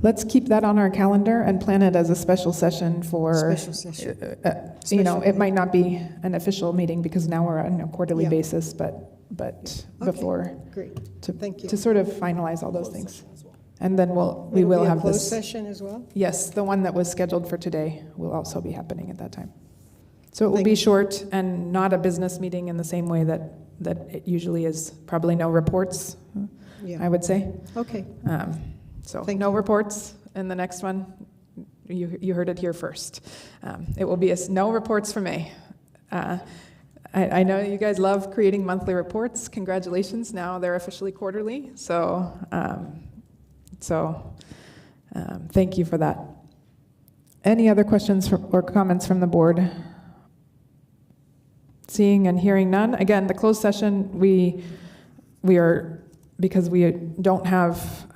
Speaker 1: Let's keep that on our calendar and plan it as a special session for,
Speaker 9: Special session.
Speaker 1: It might not be an official meeting because now we're on a quarterly basis, but before,
Speaker 9: great. Thank you.
Speaker 1: to sort of finalize all those things. And then we
Speaker 9: It'll
Speaker 1: will
Speaker 9: be a
Speaker 1: have
Speaker 9: closed
Speaker 1: this.
Speaker 9: session as well?
Speaker 1: Yes, the one that was scheduled for today will also be happening at that time. So it will
Speaker 9: Thank
Speaker 1: be
Speaker 9: you.
Speaker 1: short and not a business meeting in the same way that it usually is. Probably no reports,
Speaker 9: Yeah.
Speaker 1: I would say.
Speaker 9: Okay.
Speaker 1: So no reports in the next one. You heard it here first. It will be no reports for May. I know you guys love creating monthly reports. Congratulations, now they're officially quarterly. So thank you for that. Any other questions or comments from the board? Seeing and hearing none. Again, the closed session, we are, because we don't have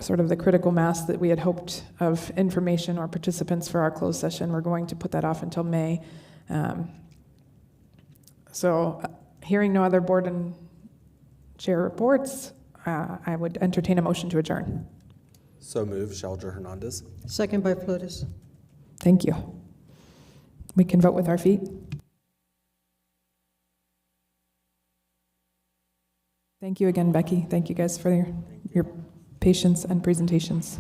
Speaker 1: sort of the critical mass that we had hoped of information or participants for our closed session. We're going to put that off until May. Hearing no other board and chair reports, I would entertain a motion to adjourn.
Speaker 4: So move, Shelter Hernandez.
Speaker 9: Second by Flores.
Speaker 1: Thank you. We can vote with our feet. Thank you again, Becky. Thank you guys for your patience and presentations.